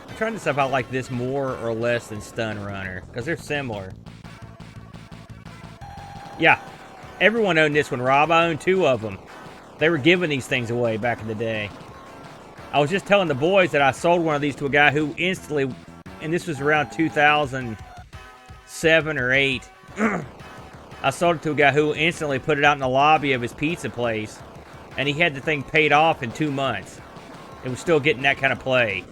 I'm trying to decide if I like this more or less than Stun Runner, because they're similar. Yeah, everyone owned this one, Rob. I owned 2 of them. They were giving these things away back in the day. I was just telling the boys that I sold one of these to a guy who instantly, and this was around 2007 or 8. I sold it to a guy who instantly put it out in the lobby of his pizza place, and he had the thing paid off in 2 months. It was still getting that kind of play.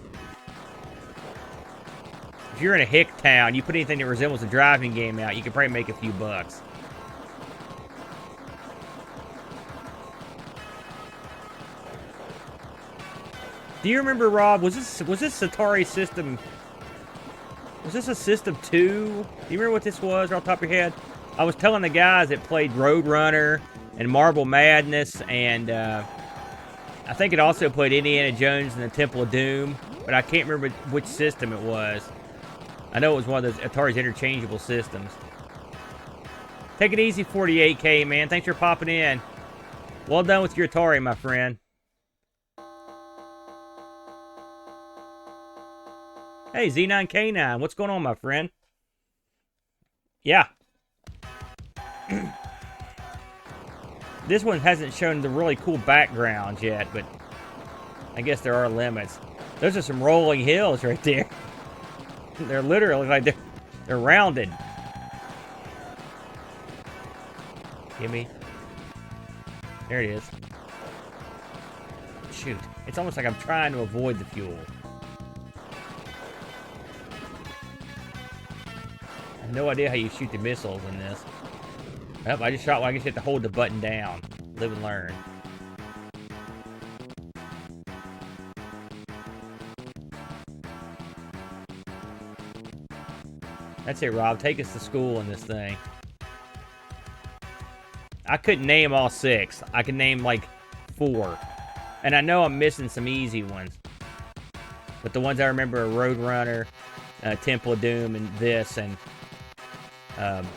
If you're in a hick town, you put anything that resembles a driving game out, you can probably make a few bucks. Do you remember, Rob? Was this Atari system? Was this a System 2? Do you remember what this was off the top of your head? I was telling the guys that played Roadrunner and Marble Madness, and I think it also played Indiana Jones and the Temple of Doom, but I can't remember which system it was. I know it was one of those Atari's interchangeable systems. Take it easy, 48K, man. Thanks for popping in. Well done with your Atari, my friend. Hey, Z9K9, what's going on, my friend? Yeah. This one hasn't shown the really cool backgrounds yet, but I guess there are limits. Those are some rolling hills right there. They're literally like they're rounded. Gimme. There it is. Shoot. It's almost like I'm trying to avoid the fuel. I have no idea how you shoot the missiles in this. Yep, I just shot one. I just have to hold the button down. Live and learn. That's it, Rob. Take us to school in this thing. I couldn't name all 6. I could name like 4. And I know I'm missing some easy ones. But the ones I remember are Roadrunner, Temple of Doom, and this, and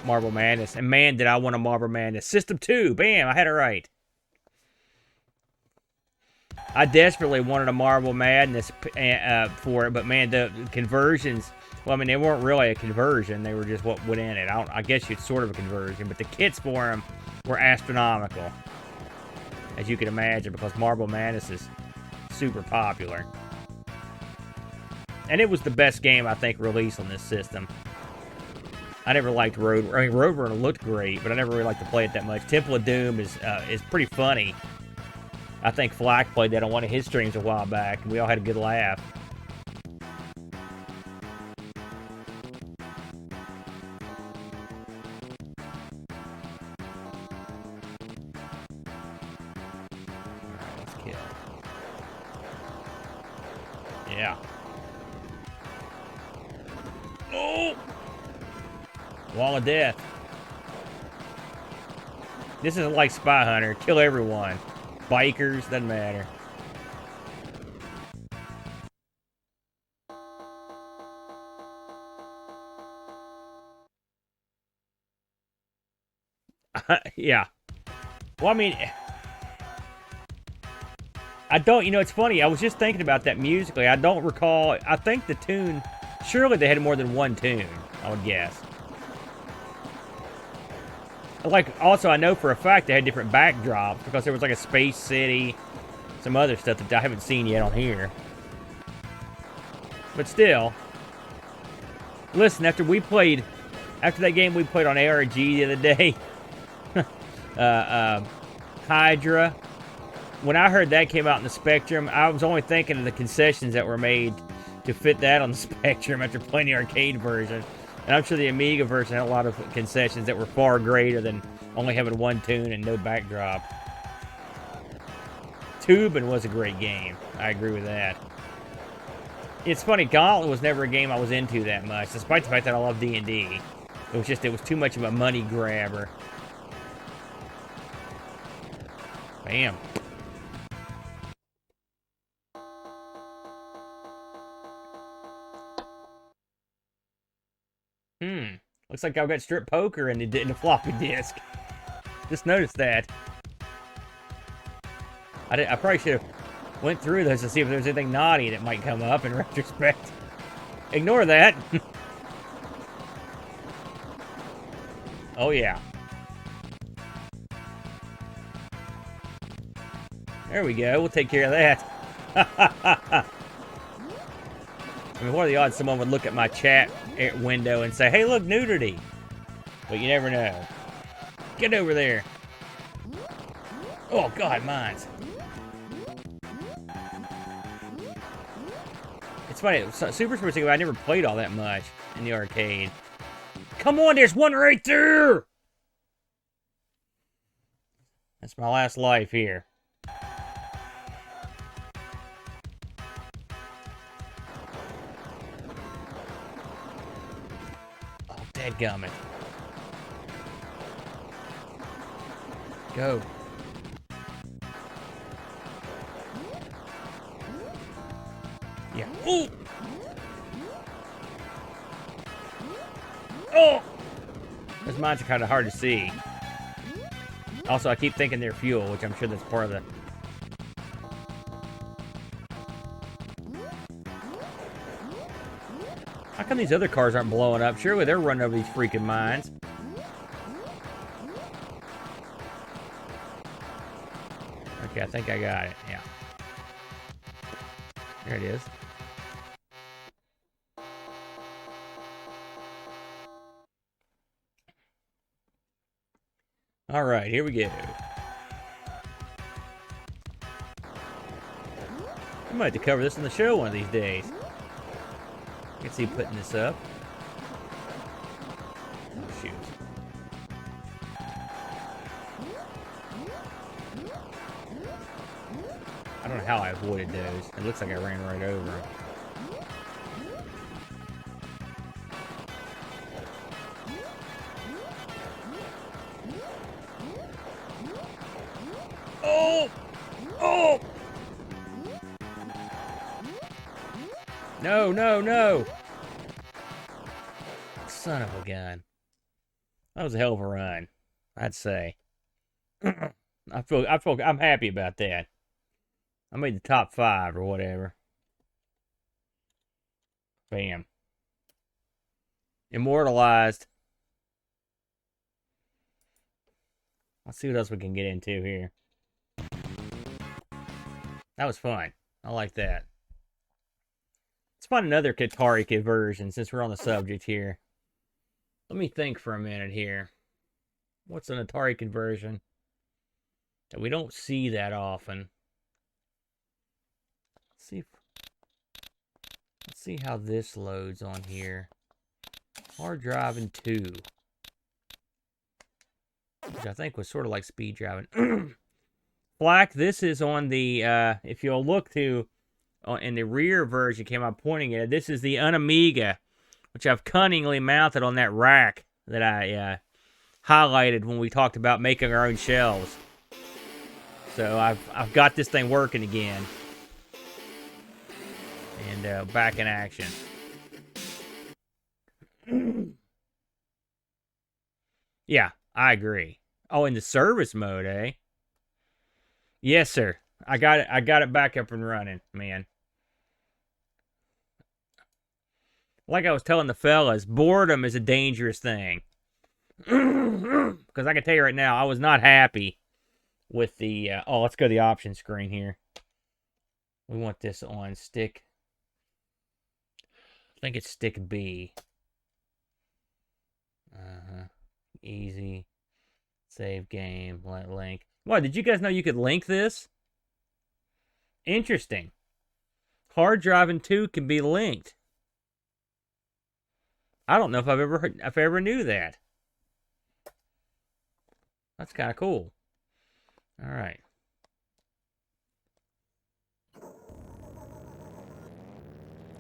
Marble Madness. And man, did I want a Marble Madness. System 2. Bam, I had it right. I desperately wanted a Marble Madness for it, but man, the conversions... Well, I mean, they weren't really a conversion. They were just what went in it. I guess it's sort of a conversion, but the kits for them were astronomical, as you can imagine, because Marble Madness is super popular. And it was the best game, I think, released on this system. I never liked Roadrunner looked great, but I never really liked to play it that much. Temple of Doom is pretty funny. I think Flack played that on one of his streams a while back, and we all had a good laugh. Yeah. Oh! Wall of Death. This isn't like Spy Hunter. Kill everyone. Bikers, doesn't matter. Yeah. Well, I mean... I don't, you know, it's funny. I was just thinking about that musically. I don't recall. I think the tune, surely they had more than one tune, I would guess. Like, also, I know for a fact they had different backdrops because there was like a Space City, some other stuff that I haven't seen yet on here. But still, listen, after that game we played on ARG the other day, Hydra. When I heard that came out in the Spectrum, I was only thinking of the concessions that were made to fit that on the Spectrum after playing the arcade version. And I'm sure the Amiga version had a lot of concessions that were far greater than only having one tune and no backdrop. Tubin was a great game. I agree with that. It's funny, Gauntlet was never a game I was into that much, despite the fact that I love D&D. It was too much of a money grabber. Bam. Looks like I've got strip poker in the floppy disk. Just noticed that. I probably should have went through those to see if there's anything naughty that might come up in retrospect. Ignore that. Oh, yeah. There we go. We'll take care of that. I mean, what are the odds someone would look at my chat window and say, hey, look, nudity. But you never know. Get over there. Oh, God, mines. It's funny, Super Super Single, I never played all that much in the arcade. Come on, there's one right there! That's my last life here. Dadgummit. Go. Yeah. Ooh! Oh! Those mines are kind of hard to see. Also, I keep thinking they're fuel, which I'm sure that's part of the... How come these other cars aren't blowing up? Surely they're running over these freaking mines. Okay, I think I got it. Yeah. There it is. All right, here we go. I might have to cover this on the show one of these days. I can see putting this up. Oh, shoot. I don't know how I avoided those. It looks like I ran right over them. Oh! Oh! No, no, no! Son of a gun. That was a hell of a run, I'd say. I'm happy about that. I made the top 5 or whatever. Bam. Immortalized. Let's see what else we can get into here. That was fun. I like that. Let's find another Atari conversion since we're on the subject here. Let me think for a minute here. What's an Atari conversion that we don't see that often? Let's see how this loads on here. Hard driving 2. Which I think was sort of like speed driving. Black, this is on the, if you'll look to, in the rear version came out pointing at it, this is the UnAmiga, which I've cunningly mounted on that rack that I highlighted when we talked about making our own shelves. So I've got this thing working again. And back in action. Yeah, I agree. Oh, in the service mode, eh? Yes, sir. I got it back up and running, man. Like I was telling the fellas, boredom is a dangerous thing. Because I can tell you right now, I was not happy with the... oh, let's go to the option screen here. We want this on stick... I think it's stick B. Easy. Save game. Let link. What, did you guys know you could link this? Interesting. Hard driving 2 can be linked. I don't know if I ever knew that. That's kind of cool. All right.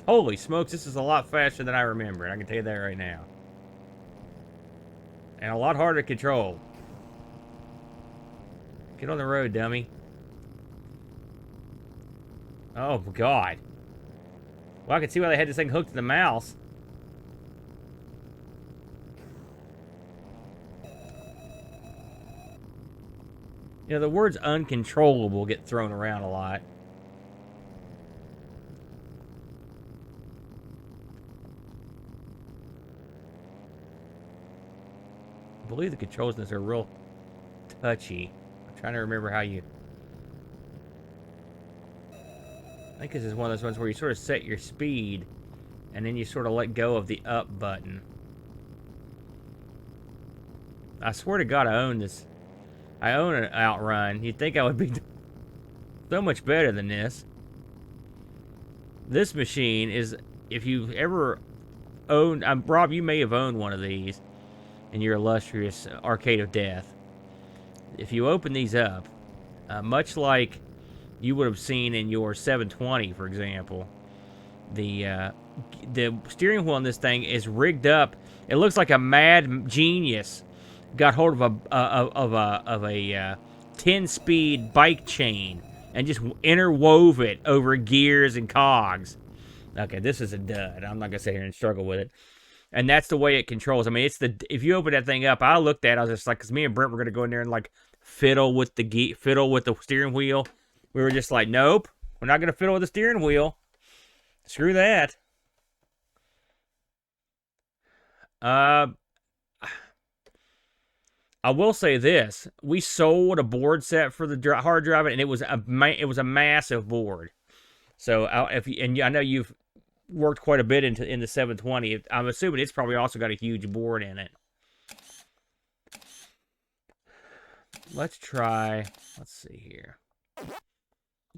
Holy smokes, this is a lot faster than I remember. I can tell you that right now. And a lot harder to control. Get on the road, dummy. Oh, God. Well, I can see why they had this thing hooked to the mouse. You know, the words uncontrollable get thrown around a lot. I believe the controls in this are real touchy. I'm trying to remember how you... I think this is one of those ones where you sort of set your speed and then you sort of let go of the up button. I swear to God I own this. I own an Outrun. You'd think I would be so much better than this. This machine is, if you've ever owned... Rob, you may have owned one of these in your illustrious Arcade of Death. If you open these up, much like you would have seen in your 720, for example, the steering wheel on this thing is rigged up. It looks like a mad genius got hold of a 10-speed bike chain and just interwove it over gears and cogs. Okay, this is a dud. I'm not gonna sit here and struggle with it. And that's the way it controls. I mean, it's the if you open that thing up, I looked at it, I was just like, because me and Brent were gonna go in there and like fiddle with the steering wheel. We were just like, nope, we're not gonna fiddle with the steering wheel. Screw that. Uh, I will say this: we sold a board set for the hard drive, and it was a massive board. So I know you've worked quite a bit in the 720. I'm assuming it's probably also got a huge board in it. Let's try. Let's see here.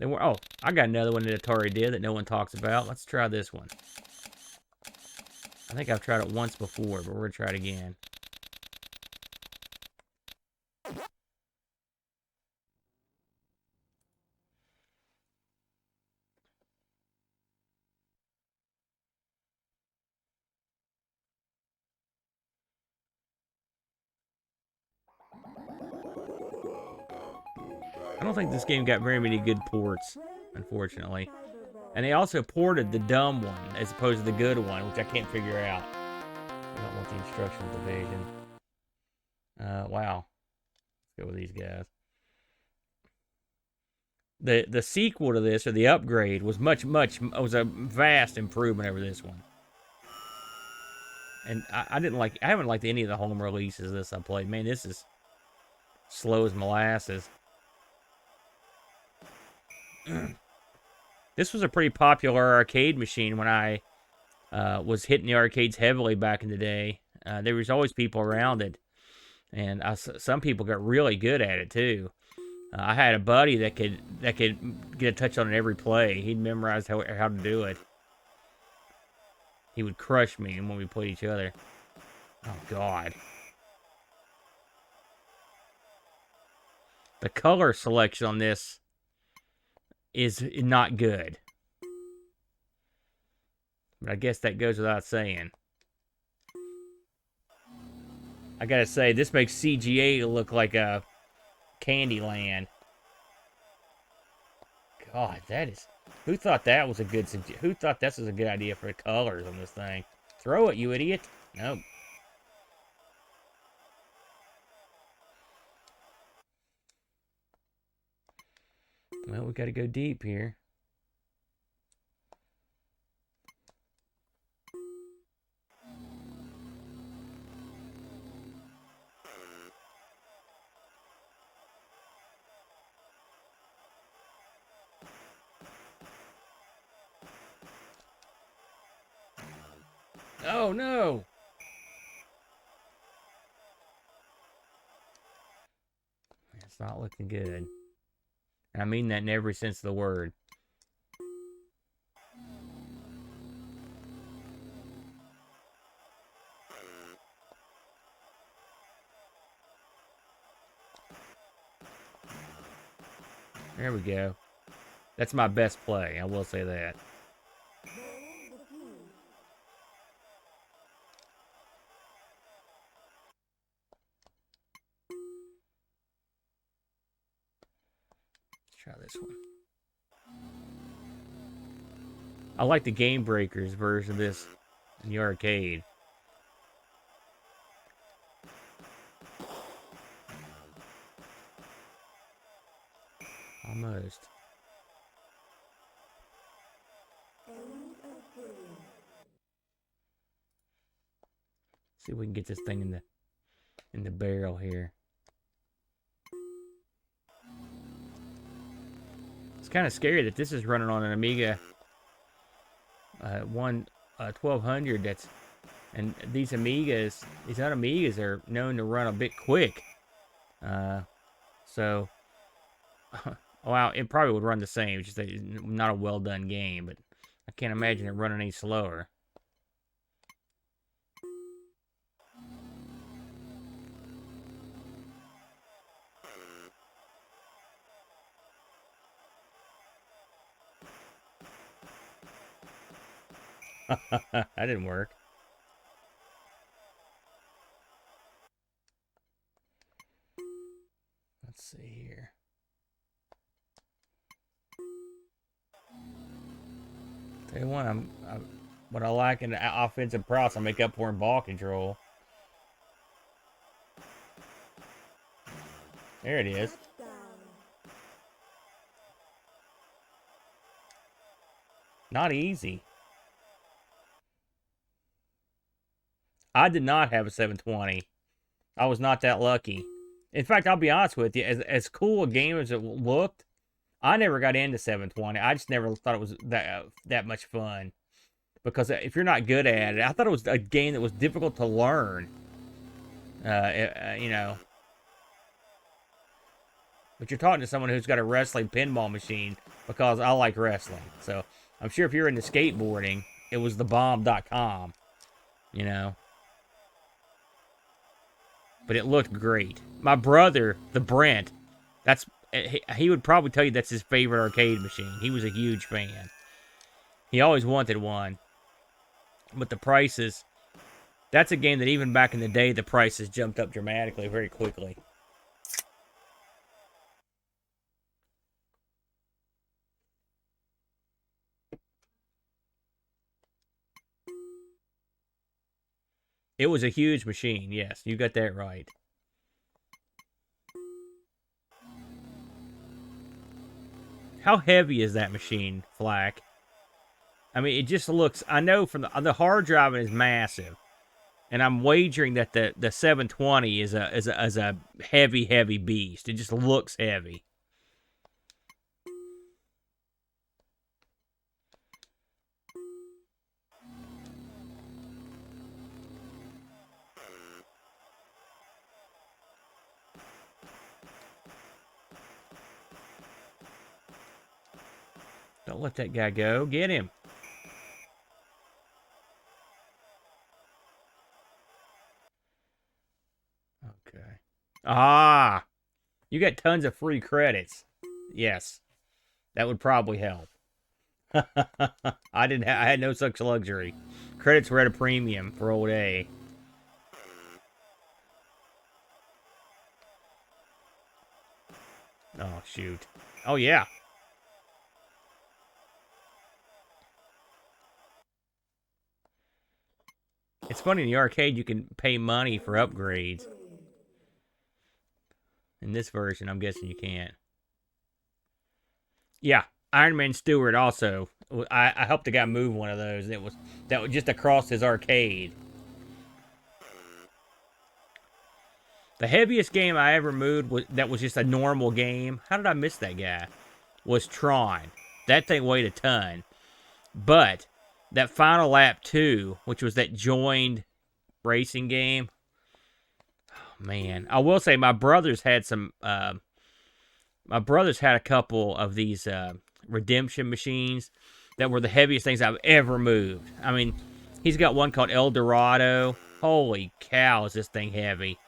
I got another one that Atari did that no one talks about. Let's try this one. I think I've tried it once before, but we're gonna try it again. I don't think this game got very many good ports, unfortunately. And they also ported the dumb one as opposed to the good one, which I can't figure out. I don't want the instructional division. Wow. Let's go with these guys. The sequel to this, or the upgrade, was was a vast improvement over this one. And I haven't liked any of the home releases of this I played. Man, this is slow as molasses. This was a pretty popular arcade machine when I was hitting the arcades heavily back in the day. There was always people around it, and some people got really good at it too. I had a buddy that could get a touch on it every play. He'd memorize how to do it. He would crush me when we played each other. Oh God. The color selection on this is not good. But I guess that goes without saying. I gotta say, this makes CGA look like a Candyland. God, that is... Who thought that was a good... Who thought this was a good idea for the colors on this thing? Throw it, you idiot. Nope. Well, we gotta go deep here. Oh, no! It's not looking good. And I mean that in every sense of the word. There we go. That's my best play, I will say that. Let's try this one. I like the Game Breakers version of this in the arcade. Almost. See if we can get this thing in the barrel here. It's kind of scary that this is running on an Amiga 1200. And these UnAmigas are known to run a bit quick. So wow, it probably would run the same. It's just not a well done game, but I can't imagine it running any slower. That didn't work. Let's see here. Tell you what, What I lack in offensive prowess, I make up for in ball control. There it is. Not easy. I did not have a 720. I was not that lucky. In fact, I'll be honest with you, as cool a game as it looked, I never got into 720. I just never thought it was that much fun. Because if you're not good at it, I thought it was a game that was difficult to learn. You know. But you're talking to someone who's got a wrestling pinball machine because I like wrestling. So I'm sure if you're into skateboarding, it was thebomb.com. You know. But it looked great. My brother, the Brent, he would probably tell you that's his favorite arcade machine. He was a huge fan. He always wanted one. But the prices, that's a game that even back in the day, the prices jumped up dramatically very quickly. It was a huge machine, yes. You got that right. How heavy is that machine, Flack? I mean, it just looks... I know from the hard driving is massive. And I'm wagering that the 720 is a heavy, heavy beast. It just looks heavy. Don't let that guy go. Get him. Okay. Ah! You got tons of free credits. Yes. That would probably help. I had no such luxury. Credits were at a premium for old A. Oh, shoot. Oh, yeah. It's funny, in the arcade, you can pay money for upgrades. In this version, I'm guessing you can't. Yeah, Iron Man Stewart also. I helped a guy move one of those. That was just across his arcade. The heaviest game I ever moved that was just a normal game. How did I miss that guy? Was Tron. That thing weighed a ton. But that Final Lap 2, which was that joined racing game. Oh, man, I will say my brothers had some. My brothers had a couple of these redemption machines that were the heaviest things I've ever moved. I mean, he's got one called El Dorado. Holy cow, is this thing heavy?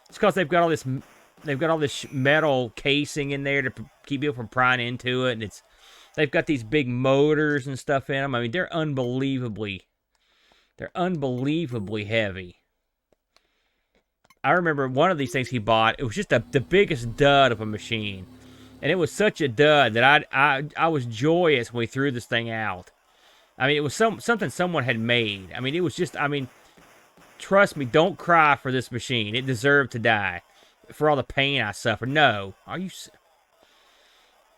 It's because they've got all this metal casing in there to keep people from prying into it, and they've got these big motors and stuff in them. I mean, they're unbelievably heavy. I remember one of these things he bought. It was just the biggest dud of a machine, and it was such a dud that I was joyous when we threw this thing out. I mean, it was something someone had made. I mean, it was just. I mean, trust me, don't cry for this machine. It deserved to die for all the pain I suffered. No, are you?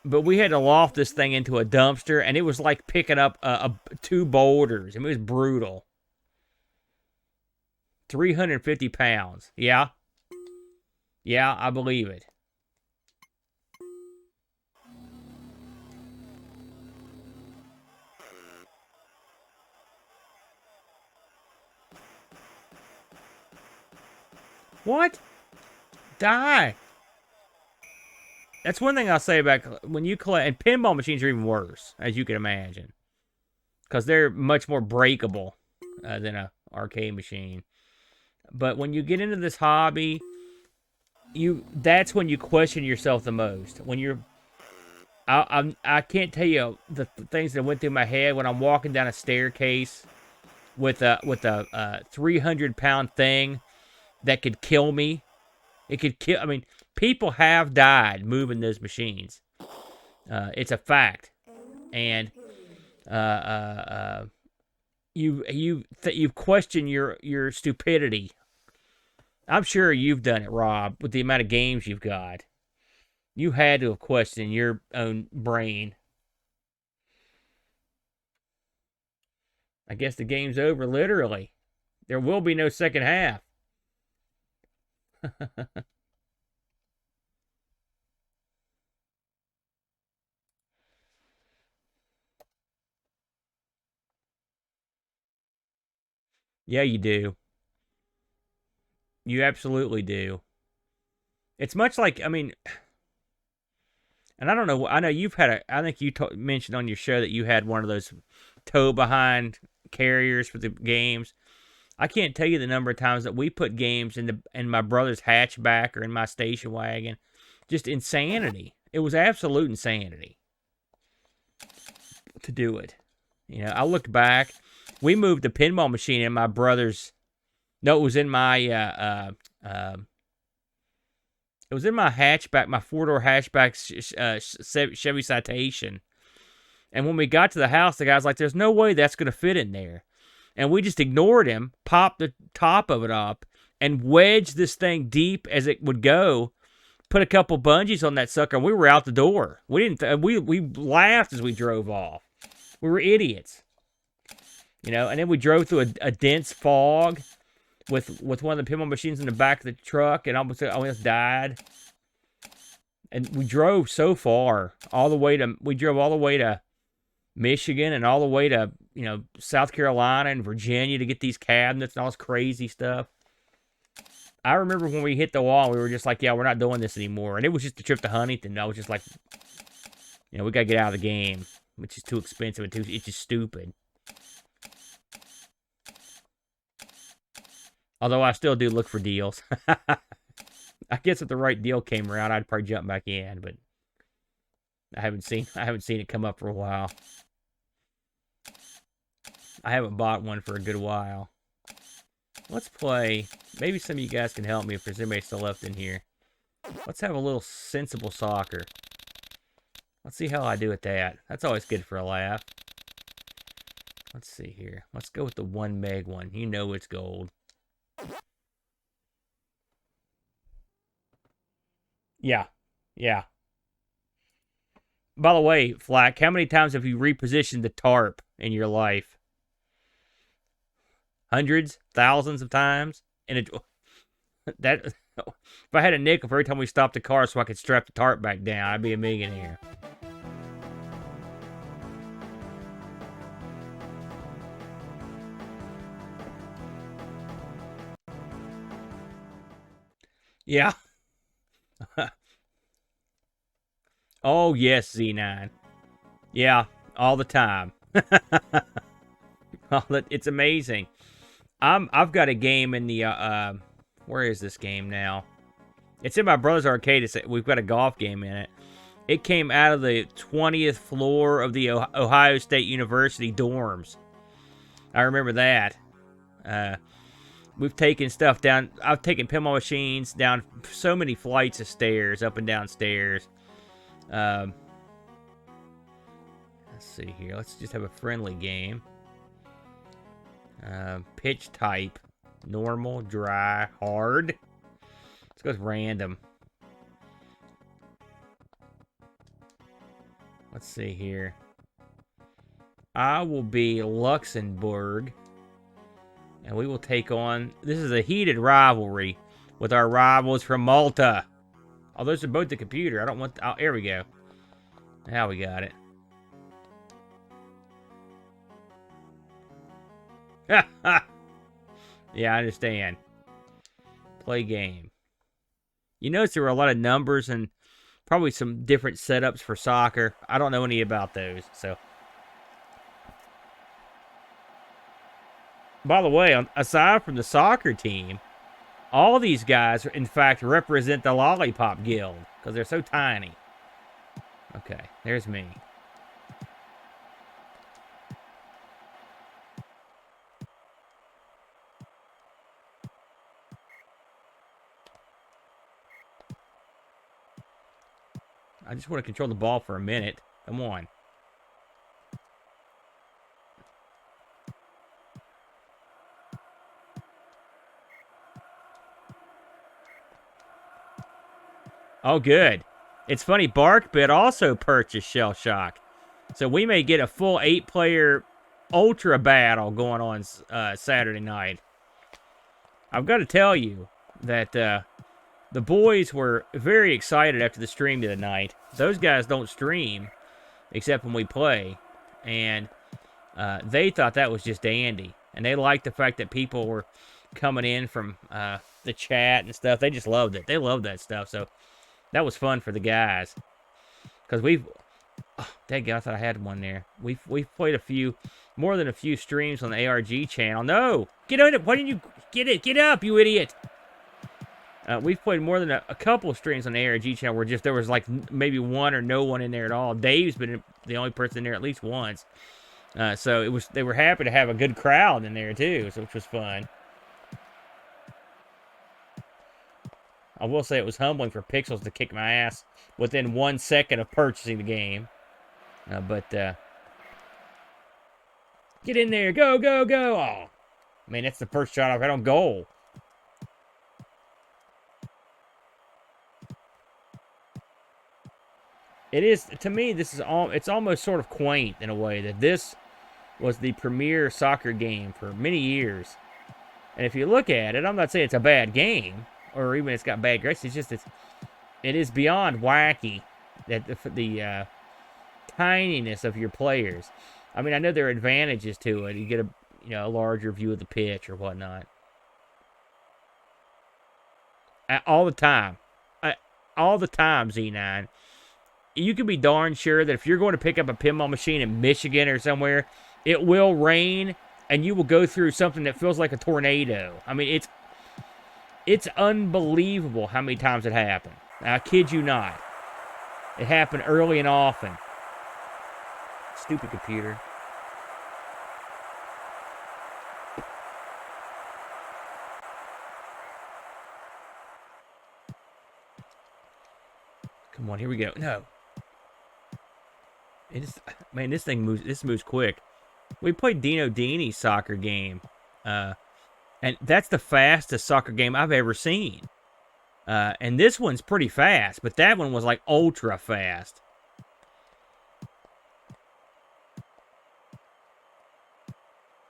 But we had to loft this thing into a dumpster, and it was like picking up 2 boulders. I mean, it was brutal. 350 pounds. Yeah. Yeah, I believe it. What? Die. That's one thing I'll say about when you collect, and pinball machines are even worse, as you can imagine, because they're much more breakable than an arcade machine. But when you get into this hobby, that's when you question yourself the most. When you're, I can't tell you the things that went through my head when I'm walking down a staircase with a 300-pound thing that could kill me. It could kill. I mean, people have died moving those machines. It's a fact, and you've questioned your stupidity. I'm sure you've done it, Rob, with the amount of games you've got. You had to have questioned your own brain. I guess the game's over, literally. There will be no second half. Yeah, you do. You absolutely do. It's much like, I mean, and I don't know, I know you've had I think you mentioned on your show that you had one of those tow behind carriers for the games. I can't tell you the number of times that we put games in my brother's hatchback or in my station wagon. Just insanity. It was absolute insanity to do it. You know, I looked back. We moved the pinball machine in my brother's. No, it was in my. It was in my hatchback, my 4-door hatchback Chevy Citation. And when we got to the house, the guy's like, "There's no way that's going to fit in there." And we just ignored him, popped the top of it up, and wedged this thing deep as it would go. Put a couple bungees on that sucker, and we were out the door. We didn't. We laughed as we drove off. We were idiots, you know. And then we drove through a dense fog with one of the pinball machines in the back of the truck, and I almost died. And we drove so far, we drove all the way to Michigan and all the way to, you know, South Carolina and Virginia to get these cabinets and all this crazy stuff. I remember when we hit the wall, we were just like, yeah, we're not doing this anymore. And it was just a trip to Huntington. I was just like, you know, we got to get out of the game, which is too expensive and it's just stupid. Although I still do look for deals. I guess if the right deal came around, I'd probably jump back in, but I haven't seen it come up for a while. I haven't bought one for a good while. Let's play. Maybe some of you guys can help me if there's anybody still left in here. Let's have a little sensible soccer. Let's see how I do at that. That's always good for a laugh. Let's see here. Let's go with the 1 meg one. You know it's gold. Yeah. Yeah. By the way, Flack, how many times have you repositioned the tarp in your life? Hundreds, thousands of times? And that if I had a nickel for every time we stopped the car so I could strap the tarp back down, I'd be a millionaire. Yeah. Oh, yes, Z9. Yeah, all the time. It's amazing. I've got a game in the where is this game now? It's in my brother's arcade. We've got a golf game in it. It came out of the 20th floor of the Ohio State University dorms. I remember that. We've taken stuff down. I've taken pinball machines down so many flights of stairs, up and down stairs. Let's see here. Let's just have a friendly game. Pitch type. Normal, dry, hard. Let's go with random. Let's see here. I will be Luxembourg. And we will take on... This is a heated rivalry with our rivals from Malta. Oh, those are both the computer. I don't want... Oh, here we go. Now we got it. Yeah, I understand. Play game. You notice there were a lot of numbers and probably some different setups for soccer. I don't know any about those, so... By the way, aside from the soccer team, all these guys, in fact, represent the Lollipop Guild because they're so tiny. Okay, there's me. I just want to control the ball for a minute. Come on. Oh, good. It's funny, BarkBit also purchased Shell Shock. So we may get a full 8-player Ultra battle going on Saturday night. I've got to tell you that the boys were very excited after the stream the other night. Those guys don't stream except when we play. And they thought that was just dandy. And they liked the fact that people were coming in from the chat and stuff. They just loved it. They loved that stuff. So that was fun for the guys. Because we've... Oh, dang, I thought I had one there. We've played more than a few streams on the ARG channel. No! Get on it! Why didn't you get it? Get up, you idiot! We've played more than a couple of streams on the ARG channel where just there was like maybe one or no one in there at all. Dave's been the only person in there at least once. So they were happy to have a good crowd in there too, which was fun. I will say it was humbling for Pixels to kick my ass within 1 second of purchasing the game. But get in there, go, go, go! Oh, man, that's the first shot I've had on goal. It is, to me, it's almost sort of quaint in a way that this was the premier soccer game for many years. And if you look at it, I'm not saying it's a bad game, or even it's got bad graphics. It's just it is beyond wacky that the tininess of your players. I mean, I know there are advantages to it. You get a larger view of the pitch or whatnot. All the time, Z9. You can be darn sure that if you're going to pick up a pinball machine in Michigan or somewhere, it will rain and you will go through something that feels like a tornado. I mean, it's unbelievable how many times it happened. I kid you not. It happened early and often. Stupid computer. Come on, here we go. No. Man, this thing moves. This moves quick. We played Dino Dini's soccer game, and that's the fastest soccer game I've ever seen. And this one's pretty fast, but that one was like ultra fast.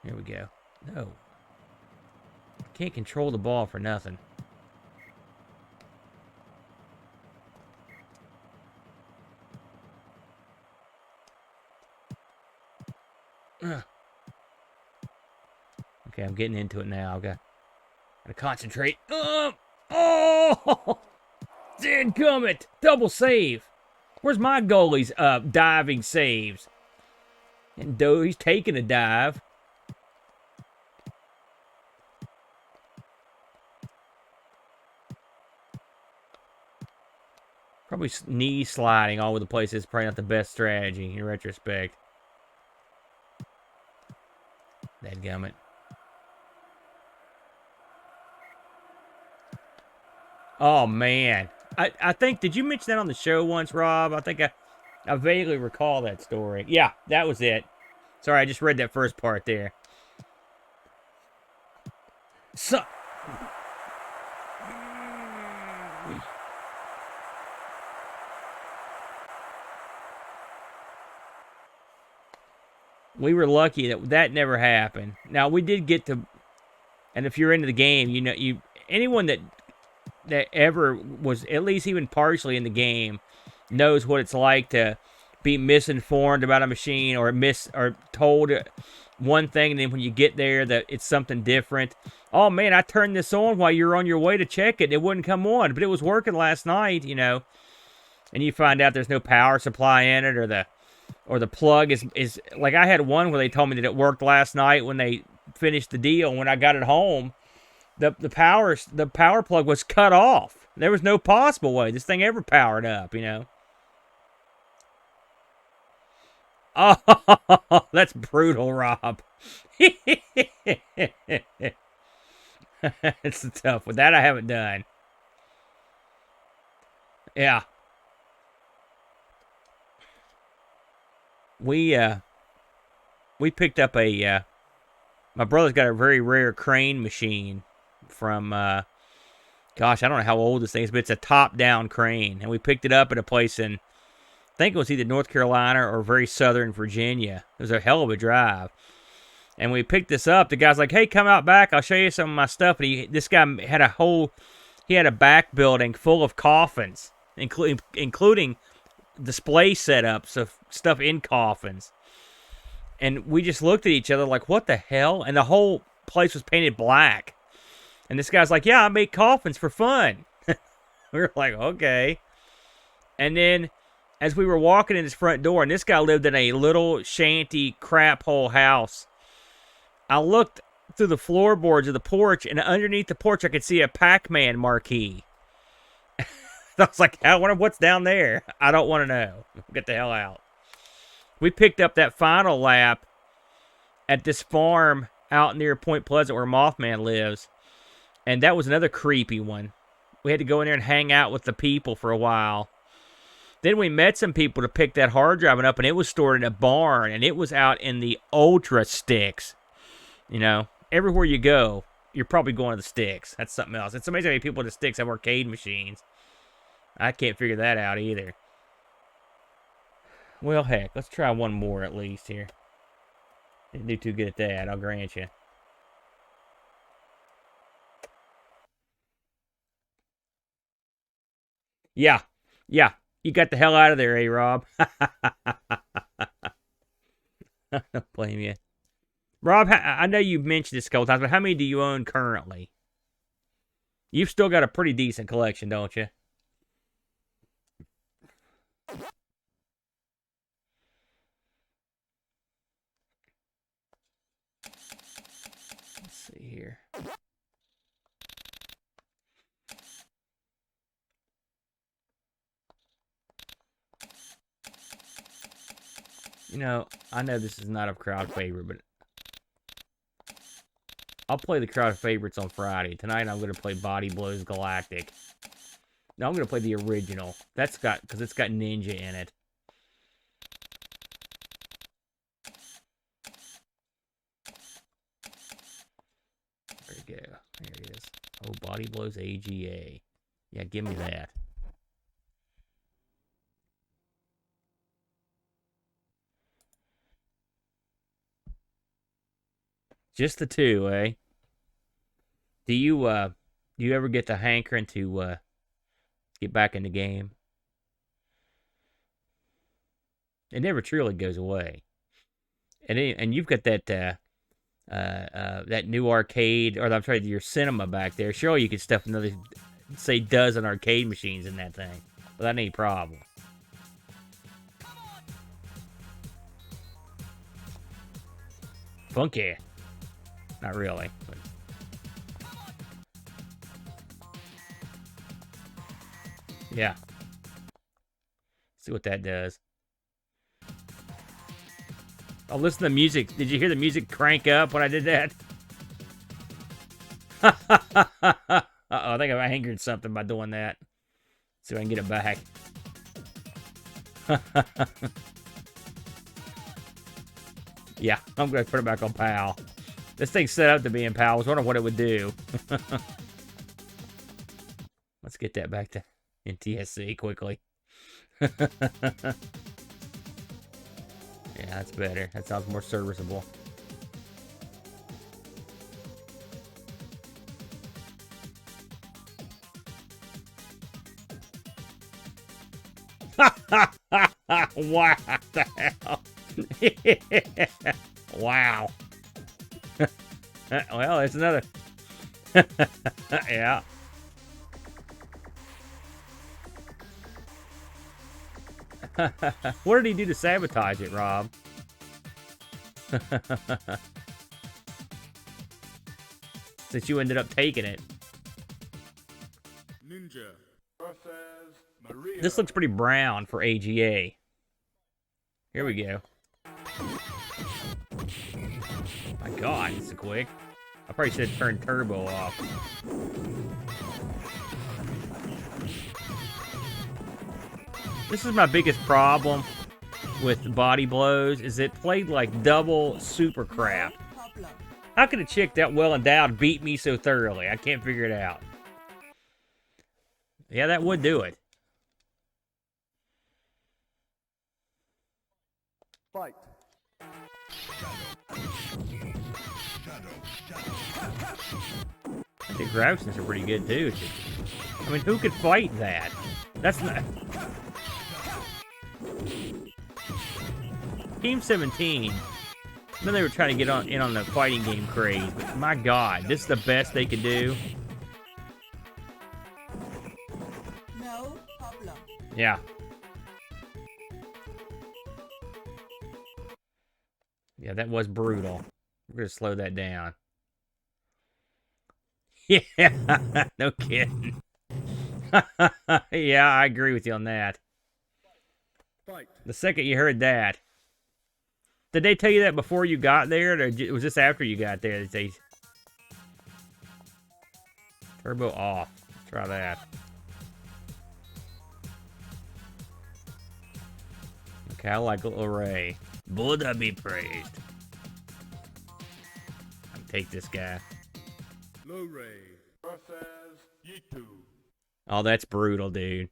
Here we go. No. Can't control the ball for nothing. Okay, I'm getting into it now. I've got to concentrate. Oh! Dadgummit! Double save. Where's my goalie's diving saves? And he's taking a dive. Probably knee sliding all over the place is probably not the best strategy in retrospect. Dadgummit. Oh, man. I think, did you mention that on the show once, Rob? I think I vaguely recall that story. Yeah, that was it. Sorry, I just read that first part there. So... We were lucky that never happened. Now, we did get to... And if you're into the game, you know, anyone that ever was at least even partially in the game knows what it's like to be misinformed about a machine or told one thing, and then when you get there that it's something different. Oh man, I turned this on while you were on your way to check it and it wouldn't come on, but it was working last night, you know. And you find out there's no power supply in it, or the plug is like, I had one where they told me that it worked last night when they finished the deal. When I got it home, the power plug was cut off. There was no possible way this thing ever powered up, you know. Oh, that's brutal, Rob. It's a tough one. That I haven't done. Yeah. We picked up my brother's got a very rare crane machine from Gosh, I don't know how old this thing is, but it's a top-down crane. And we picked it up at a place in, I think it was either North Carolina or very southern Virginia. It was a hell of a drive. And we picked this up. The guy's like, hey, come out back. I'll show you some of my stuff. And this guy had he had a back building full of coffins, including display setups of stuff in coffins. And we just looked at each other like, what the hell? And the whole place was painted black. And this guy's like, yeah, I make coffins for fun. We were like, okay. And then as we were walking in his front door, and this guy lived in a little shanty crap hole house, I looked through the floorboards of the porch, and underneath the porch I could see a Pac-Man marquee. I was like, I wonder what's down there. I don't want to know. Get the hell out. We picked up that final lap at this farm out near Point Pleasant where Mothman lives. And that was another creepy one. We had to go in there and hang out with the people for a while. Then we met some people to pick that hard drive up, and it was stored in a barn, and it was out in the ultra sticks. You know, everywhere you go, you're probably going to the sticks. That's something else. It's amazing how many people at the sticks have arcade machines. I can't figure that out either. Well, heck, let's try one more at least here. Didn't do too good at that, I'll grant you. Yeah, you got the hell out of there, Rob. I don't blame you. Rob, I know you've mentioned this a couple times, but how many do you own currently? You've still got a pretty decent collection, don't you? Let's see here. You know, I know this is not a crowd favorite, but I'll play the crowd favorites on Friday. Tonight I'm going to play Body Blows Galactic. No, I'm going to play the original. Because it's got Ninja in it. There we go. There it is. Oh, Body Blows AGA. Yeah, give me that. Just the two, eh? Do you ever get the hankering to get back in the game? It never truly goes away. And you've got that that new arcade, or I'm sorry, your cinema back there. Sure, you could stuff another, say, dozen arcade machines in that thing without any problem. Funky. Not really. But... yeah. See what that does. Oh, listen to the music. Did you hear the music crank up when I did that? Uh-oh, I think I angered something by doing that. See if I can get it back. Yeah, I'm going to put it back on PAL. This thing's set up to be in PAL. I was wondering what it would do. Let's get that back to NTSC quickly. Yeah, that's better. That sounds more serviceable. Wow, the hell. Wow. Well, it's another. Yeah. What did he do to sabotage it, Rob? Since you ended up taking it. Ninja versus Maria. This looks pretty brown for AGA. Here we go. My God, this is quick. I probably should have turned turbo off. This is my biggest problem with Body Blows, is it played like double super crap. How could a chick that well endowed beat me so thoroughly? I can't figure it out. Yeah, that would do it. Fight. The graphics are pretty good too. I mean, who could fight that? That's not. Team 17. I know they were trying to get in on the fighting game craze, but my God, this is the best they could do. No problem. Yeah. Yeah, that was brutal. We're gonna slow that down. Yeah, no kidding. Yeah, I agree with you on that. Fight. The second you heard that. Did they tell you that before you got there, or was this after you got there? They turbo off. Let's try that. Okay, I like little Ray. Buddha be praised. I'll take this guy. Low Ray versus Yitu. Oh, that's brutal, dude.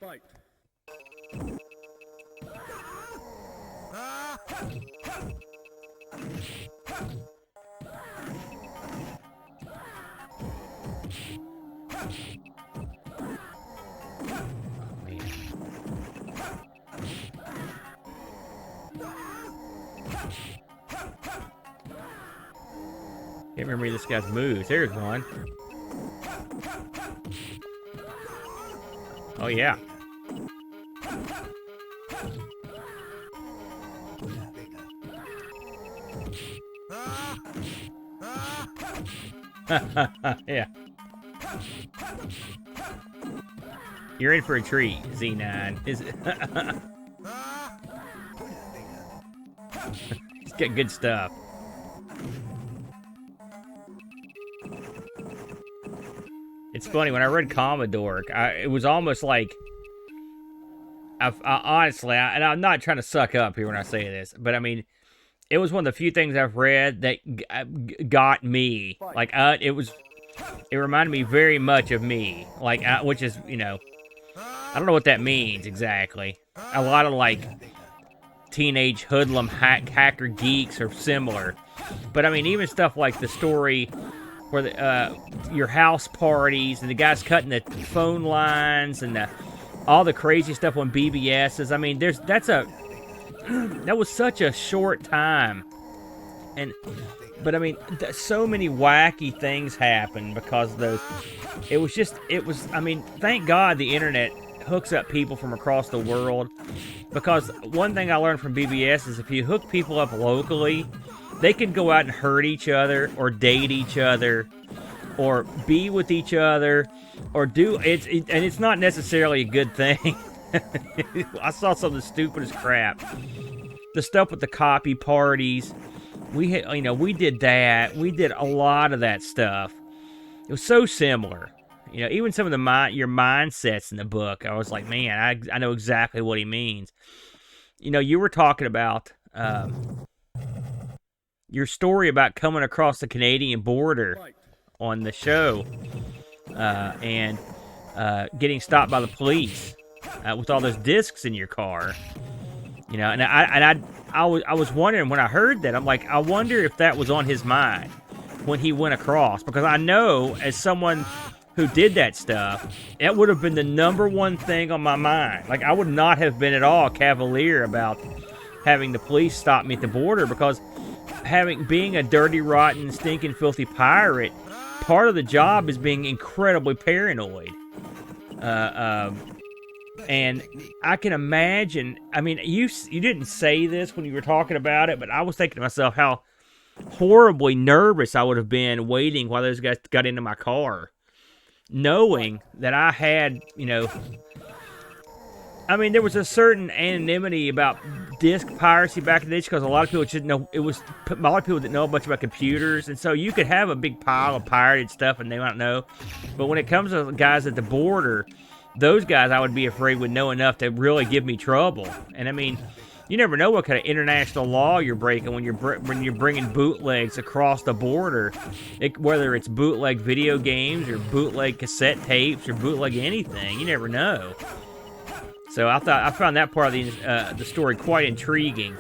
Fight. Can't remember this guy's moves. There's one. Oh, yeah. Yeah. You're in for a treat, Z9. Is it? He's got good stuff. It's funny, when I read Commodore, it was almost like, honestly, and I'm not trying to suck up here when I say this, but I mean, it was one of the few things I've read that got me. Like, it reminded me very much of me. Like, which is, you know, I don't know what that means exactly. A lot of, like, teenage hoodlum hacker geeks are similar. But, I mean, even stuff like the story where your house parties and the guys cutting the phone lines and all the crazy stuff on BBSs. I mean, that was such a short time, but I mean, so many wacky things happened because of those. I mean, thank God the internet hooks up people from across the world, because one thing I learned from BBS is if you hook people up locally, they can go out and hurt each other, or date each other, or be with each other, or and it's not necessarily a good thing. I saw some of the stupidest crap. The stuff with the copy parties, we did that. We did a lot of that stuff. It was so similar. You know, even some of your mindsets in the book, I was like, man, I know exactly what he means. You know, you were talking about your story about coming across the Canadian border on the show and getting stopped by the police with all those discs in your car. You know, and I was wondering when I heard that, I'm like, I wonder if that was on his mind when he went across, because I know as someone who did that stuff, that would have been the #1 thing on my mind. Like, I would not have been at all cavalier about having the police stop me at the border, because being a dirty, rotten, stinking, filthy pirate, part of the job is being incredibly paranoid. And I can imagine, I mean, you didn't say this when you were talking about it, but I was thinking to myself how horribly nervous I would have been waiting while those guys got into my car, knowing that I had, you know, I mean, there was a certain anonymity about disc piracy back in the day, because a lot of people didn't know a lot of people didn't know much about computers, and so you could have a big pile of pirated stuff and they might know. But when it comes to guys at the border, those guys I would be afraid would know enough to really give me trouble. And I mean, You never know what kind of international law you're breaking when you're bringing bootlegs across the border, whether it's bootleg video games or bootleg cassette tapes or bootleg anything. You never know. So I found that part of the story quite intriguing.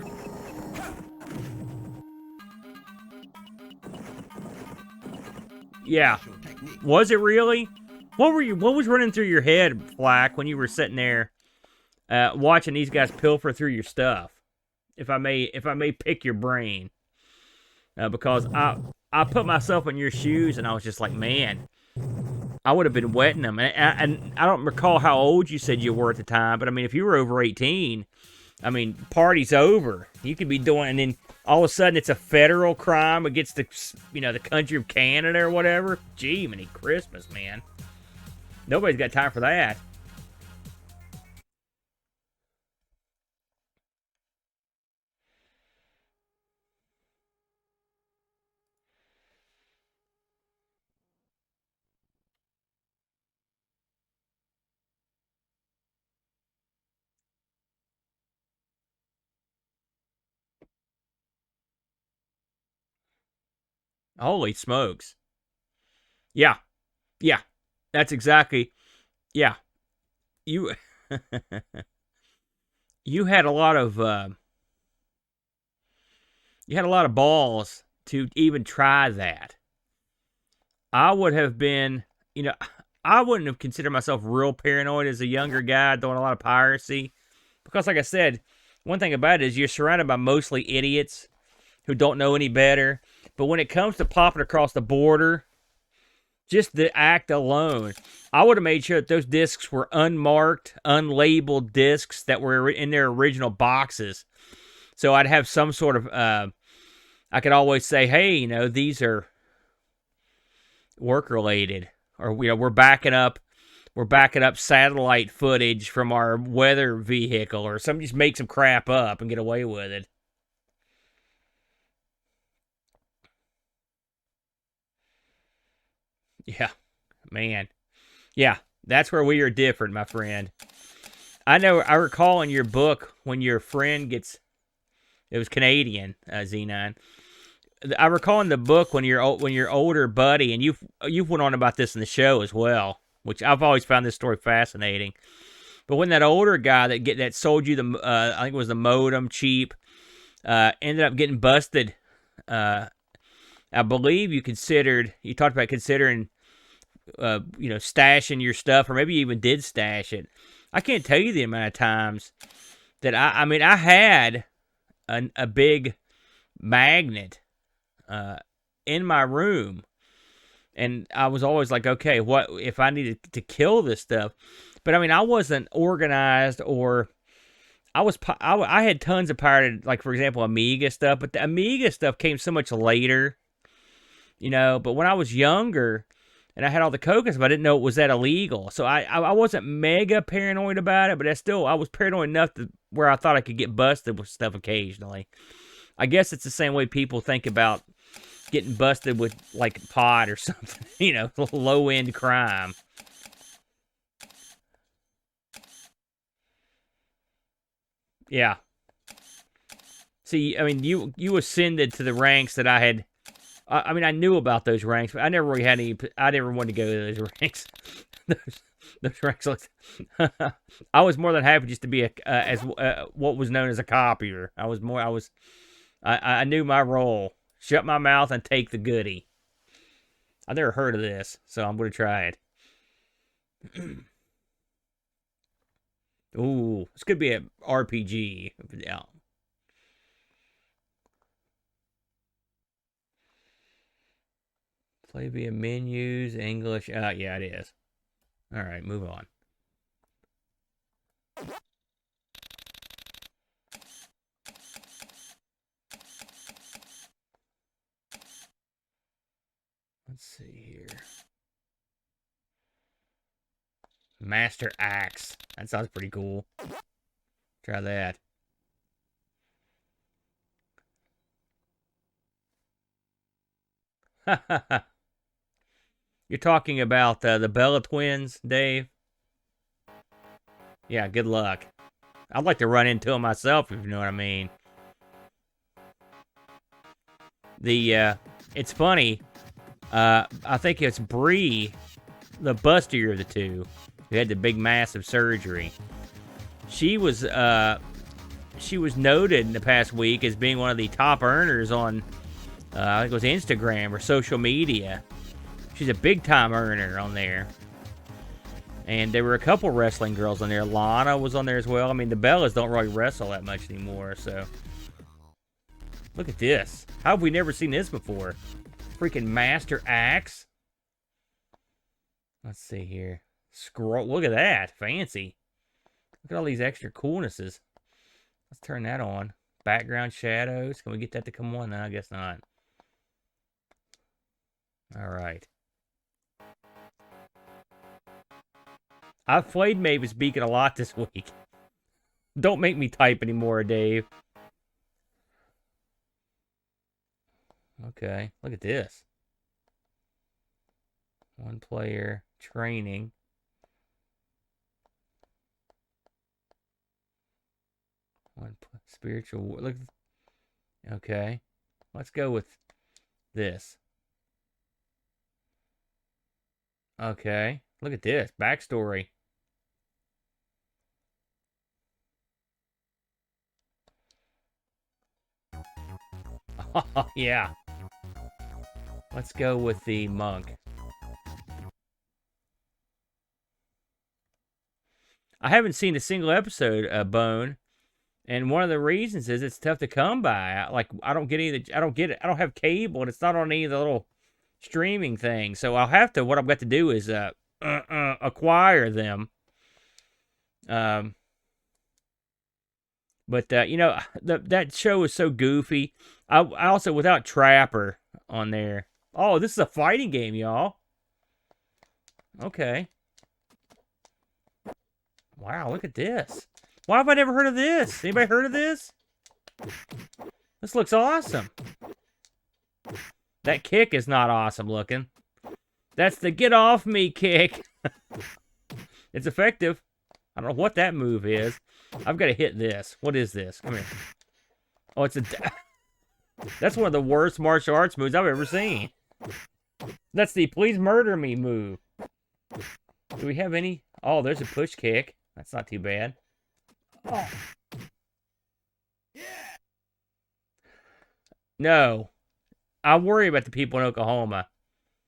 Yeah, was it really? What was running through your head, Flack, when you were sitting there watching these guys pilfer through your stuff? If I may pick your brain, because I put myself in your shoes and I was just like, man, I would have been wetting them. And I don't recall how old you said you were at the time, but I mean, if you were over 18, I mean, party's over. You could be doing, and then all of a sudden it's a federal crime against the country of Canada or whatever. Gee, many Christmas, man. Nobody's got time for that. Holy smokes. Yeah. Yeah. That's exactly. Yeah. You you had a lot of balls to even try that. I would have been, I wouldn't have considered myself real paranoid as a younger guy doing a lot of piracy. Because like I said, one thing about it is you're surrounded by mostly idiots who don't know any better. But when it comes to popping across the border, just the act alone, I would have made sure that those discs were unmarked, unlabeled discs that were in their original boxes. So I'd have some sort of, I could always say, hey, these are work-related. Or, we're backing up satellite footage from our weather vehicle, or somebody just make some crap up and get away with it. Yeah, man. Yeah, that's where we are different, my friend. I recall in your book when your friend it was Canadian, Z9. I recall in the book when your older buddy, and you've went on about this in the show as well, which I've always found this story fascinating. But when that older guy that sold you the I think it was the modem cheap, ended up getting busted. I believe you talked about considering, stashing your stuff, or maybe you even did stash it. I can't tell you the amount of times that I had a big magnet in my room, and I was always like, okay, what if I needed to kill this stuff? But I wasn't organized, or I had tons of pirated, like for example, Amiga stuff, but the Amiga stuff came so much later, But when I was younger, and I had all the coca, but I didn't know it was that illegal. So I wasn't mega paranoid about it, but I was paranoid enough where I thought I could get busted with stuff occasionally. I guess it's the same way people think about getting busted with, like, pot or something, low-end crime. Yeah. See, you ascended to the ranks that I had. I knew about those ranks, but I never really had any. I never wanted to go to those ranks. those ranks. I was more than happy just to be what was known as a copier. I knew my role. Shut my mouth and take the goodie. I never heard of this, so I'm going to try it. Ooh, this could be an RPG. Yeah. Play via menus, English. Yeah, it is. All right, move on. Let's see here. Master Axe. That sounds pretty cool. Try that. You're talking about the Bella twins, Dave? Yeah, good luck. I'd like to run into them myself, if you know what I mean. It's funny. I think it's Bree, the bustier of the two, who had the big massive surgery. She was noted in the past week as being one of the top earners on, I think it was Instagram or social media. She's a big time earner on there. And there were a couple wrestling girls on there. Lana was on there as well. I mean, the Bellas don't really wrestle that much anymore, so. Look at this. How have we never seen this before? Freaking Master Axe. Let's see here. Scroll. Look at that. Fancy. Look at all these extra coolnesses. Let's turn that on. Background shadows. Can we get that to come on? No, I guess not. All right. I've played Mavis Beacon a lot this week. Don't make me type anymore, Dave. Okay, look at this. One player training. One spiritual. Look. Okay, let's go with this. Okay, look at this backstory. Yeah. Let's go with the monk. I haven't seen a single episode, Bone, and one of the reasons is it's tough to come by. Like I don't get any. I don't get it. I don't have cable, and it's not on any of the little streaming things. So I'll have to. What I've got to do is acquire them. But you know, that show is so goofy. I also without Trapper on there. Oh, this is a fighting game, y'all. Okay. Wow, look at this. Why have I never heard of this? Anybody heard of this? This looks awesome. That kick is not awesome looking. That's the get off me kick. It's effective. I don't know what that move is. I've got to hit this. What is this? Come here. Oh, it's a... That's one of the worst martial arts moves I've ever seen. That's the please murder me move. Do we have any? Oh, there's a push kick. That's not too bad. Oh. No. I worry about the people in Oklahoma.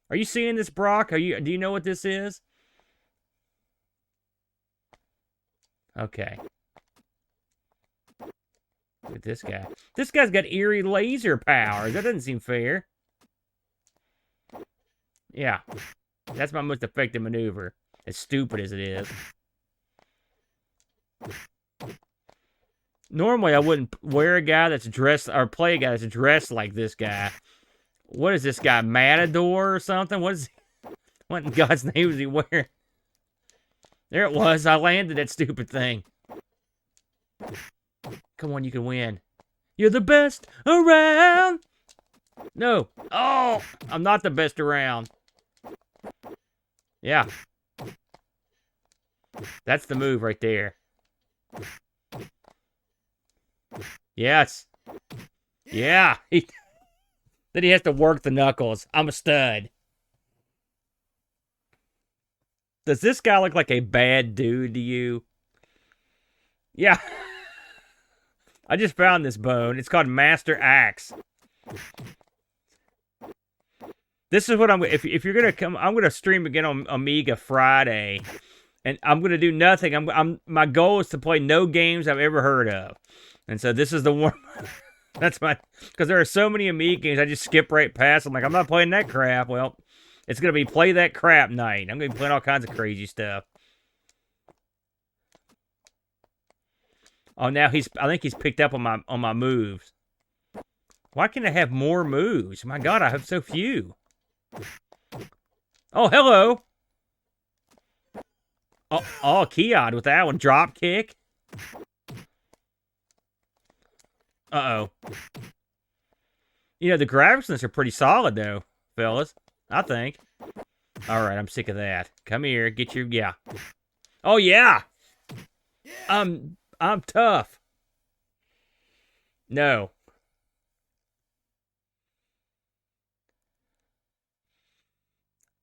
Are you seeing this, Brock? Do you know what this is? Okay. Look at this guy. This guy's got eerie laser powers. That doesn't seem fair. Yeah. That's my most effective maneuver. As stupid as it is. Normally, I wouldn't wear a guy that's dressed, or play a guy that's dressed like this guy. What is this guy, Matador or something? What in God's name is he wearing? There it was. I landed that stupid thing. Come on, you can win. You're the best around. No. Oh, I'm not the best around. Yeah. That's the move right there. Yes. Yeah. Then he has to work the knuckles. I'm a stud. Does this guy look like a bad dude to you? Yeah. I just found this bone. It's called Master Axe. This is what I'm... If you're going to come... I'm going to stream again on Amiga Friday. And I'm going to do nothing. My goal is to play no games I've ever heard of. And so this is the one... That's my... Because there are so many Amiga games I just skip right past. I'm like, I'm not playing that crap. Well, it's going to be play that crap night. I'm going to be playing all kinds of crazy stuff. Oh, now I think he's picked up on my moves. Why can't I have more moves? My God, I have so few. Oh, hello. Oh, Keod with that one. Drop kick. Uh-oh. You know, the graphics in this are pretty solid, though, fellas. I think. All right, I'm sick of that. Come here. Get your... Yeah. Oh, yeah. I'm tough. No.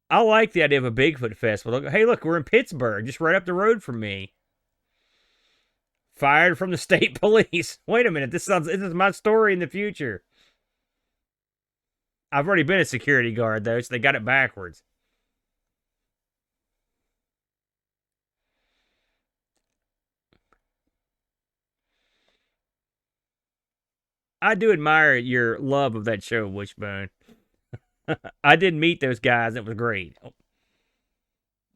I like the idea of a Bigfoot festival. Hey, look, we're in Pittsburgh, just right up the road from me. Fired from the state police. Wait a minute, this is my story in the future. I've already been a security guard, though, so they got it backwards. I do admire your love of that show, Wishbone. I did meet those guys. It was great. Oh,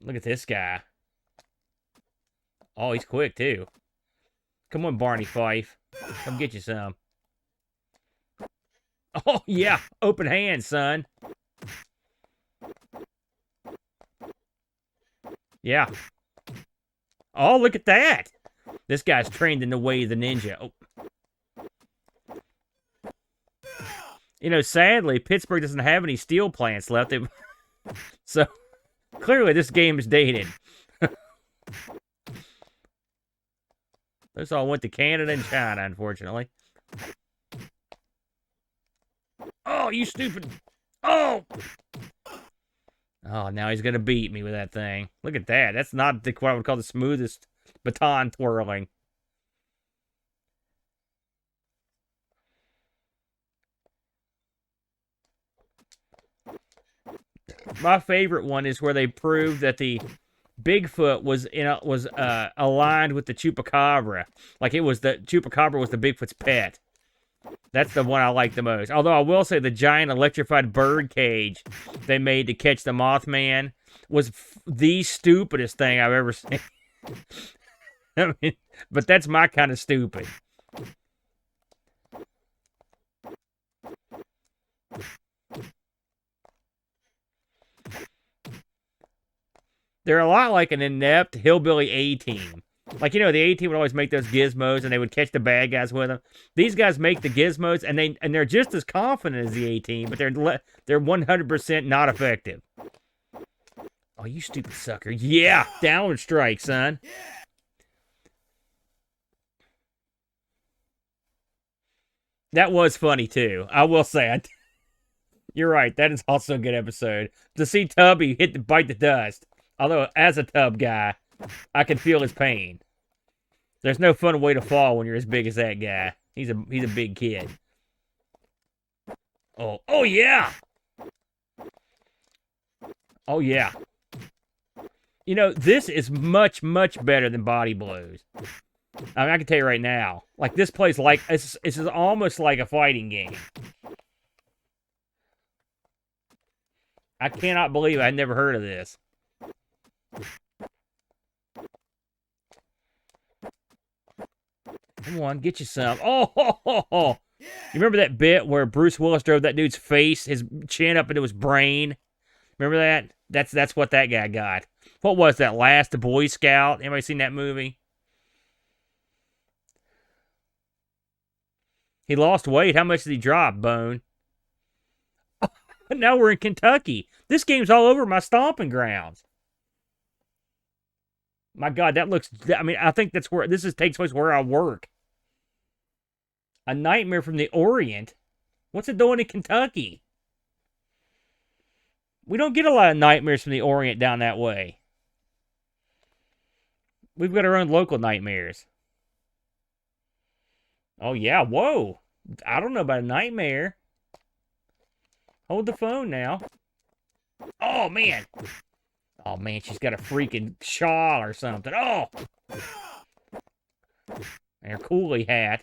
look at this guy. Oh, he's quick, too. Come on, Barney Fife. Come get you some. Oh, yeah. Open hands, son. Yeah. Oh, look at that. This guy's trained in the way of the ninja. Oh. You know, sadly, Pittsburgh doesn't have any steel plants left. So, clearly this game is dated. Those all went to Canada and China, unfortunately. Oh, you stupid. Oh! Oh, now he's going to beat me with that thing. Look at that. That's not what I would call the smoothest baton twirling. My favorite one is where they proved that the Bigfoot was aligned with the chupacabra. Like the chupacabra was the Bigfoot's pet. That's the one I like the most. Although I will say the giant electrified bird cage they made to catch the Mothman was the stupidest thing I've ever seen. I mean, but that's my kind of stupid. They're a lot like an inept hillbilly A-team. Like, you know, the A-team would always make those gizmos, and they would catch the bad guys with them. These guys make the gizmos, and they're just as confident as the A-team, but they're 100% not effective. Oh, you stupid sucker. Yeah, downward strike, son. That was funny, too. I will say, you're right. That is also a good episode. To see Tubby bite the dust. Although, as a Tub guy, I can feel his pain. There's no fun way to fall when you're as big as that guy. He's a big kid. Oh yeah! Oh yeah. You know, this is much, much better than Body Blows. I mean, I can tell you right now. Like, this plays like... This is almost like a fighting game. I cannot believe I'd never heard of this. Come on, get you some. Oh! You remember that bit where Bruce Willis drove that dude's face, his chin up into his brain? Remember that? That's what that guy got. What was that, Last Boy Scout? Anybody seen that movie? He lost weight. How much did he drop, Bone? Now we're in Kentucky. This game's all over my stomping grounds. My God, that looks... I mean, I think that's where... takes place where I work. A Nightmare from the Orient? What's it doing in Kentucky? We don't get a lot of Nightmares from the Orient down that way. We've got our own local nightmares. Oh, yeah. Whoa. I don't know about a nightmare. Hold the phone now. Oh, man. Oh, man, she's got a freaking shawl or something. Oh! And her coolie hat.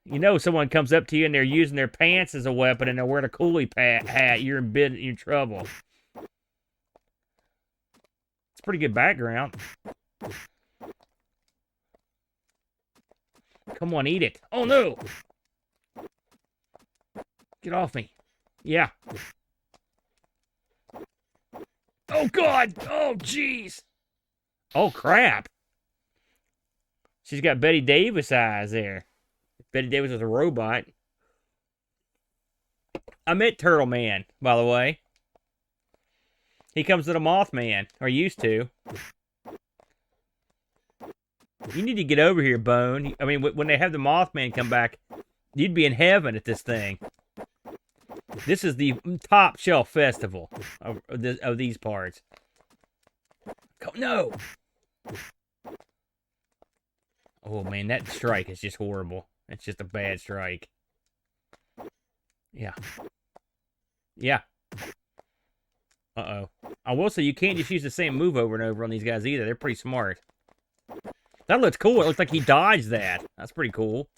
You know, someone comes up to you and they're using their pants as a weapon and they're wearing a coolie hat, you're in trouble. It's a pretty good background. Come on, eat it. Oh, no! Get off me. Yeah. Oh, God! Oh, jeez! Oh, crap! She's got Betty Davis eyes there. Betty Davis was a robot. I met Turtle Man, by the way. He comes to the Mothman, or used to. You need to get over here, Bone. I mean, when they have the Mothman come back, you'd be in heaven at this thing. This is the top shelf festival of these parts. No! Oh, man, that strike is just horrible. It's just a bad strike. Yeah. Yeah. Uh-oh. I will say you can't just use the same move over and over on these guys either. They're pretty smart. That looks cool. It looks like he dodged that. That's pretty cool.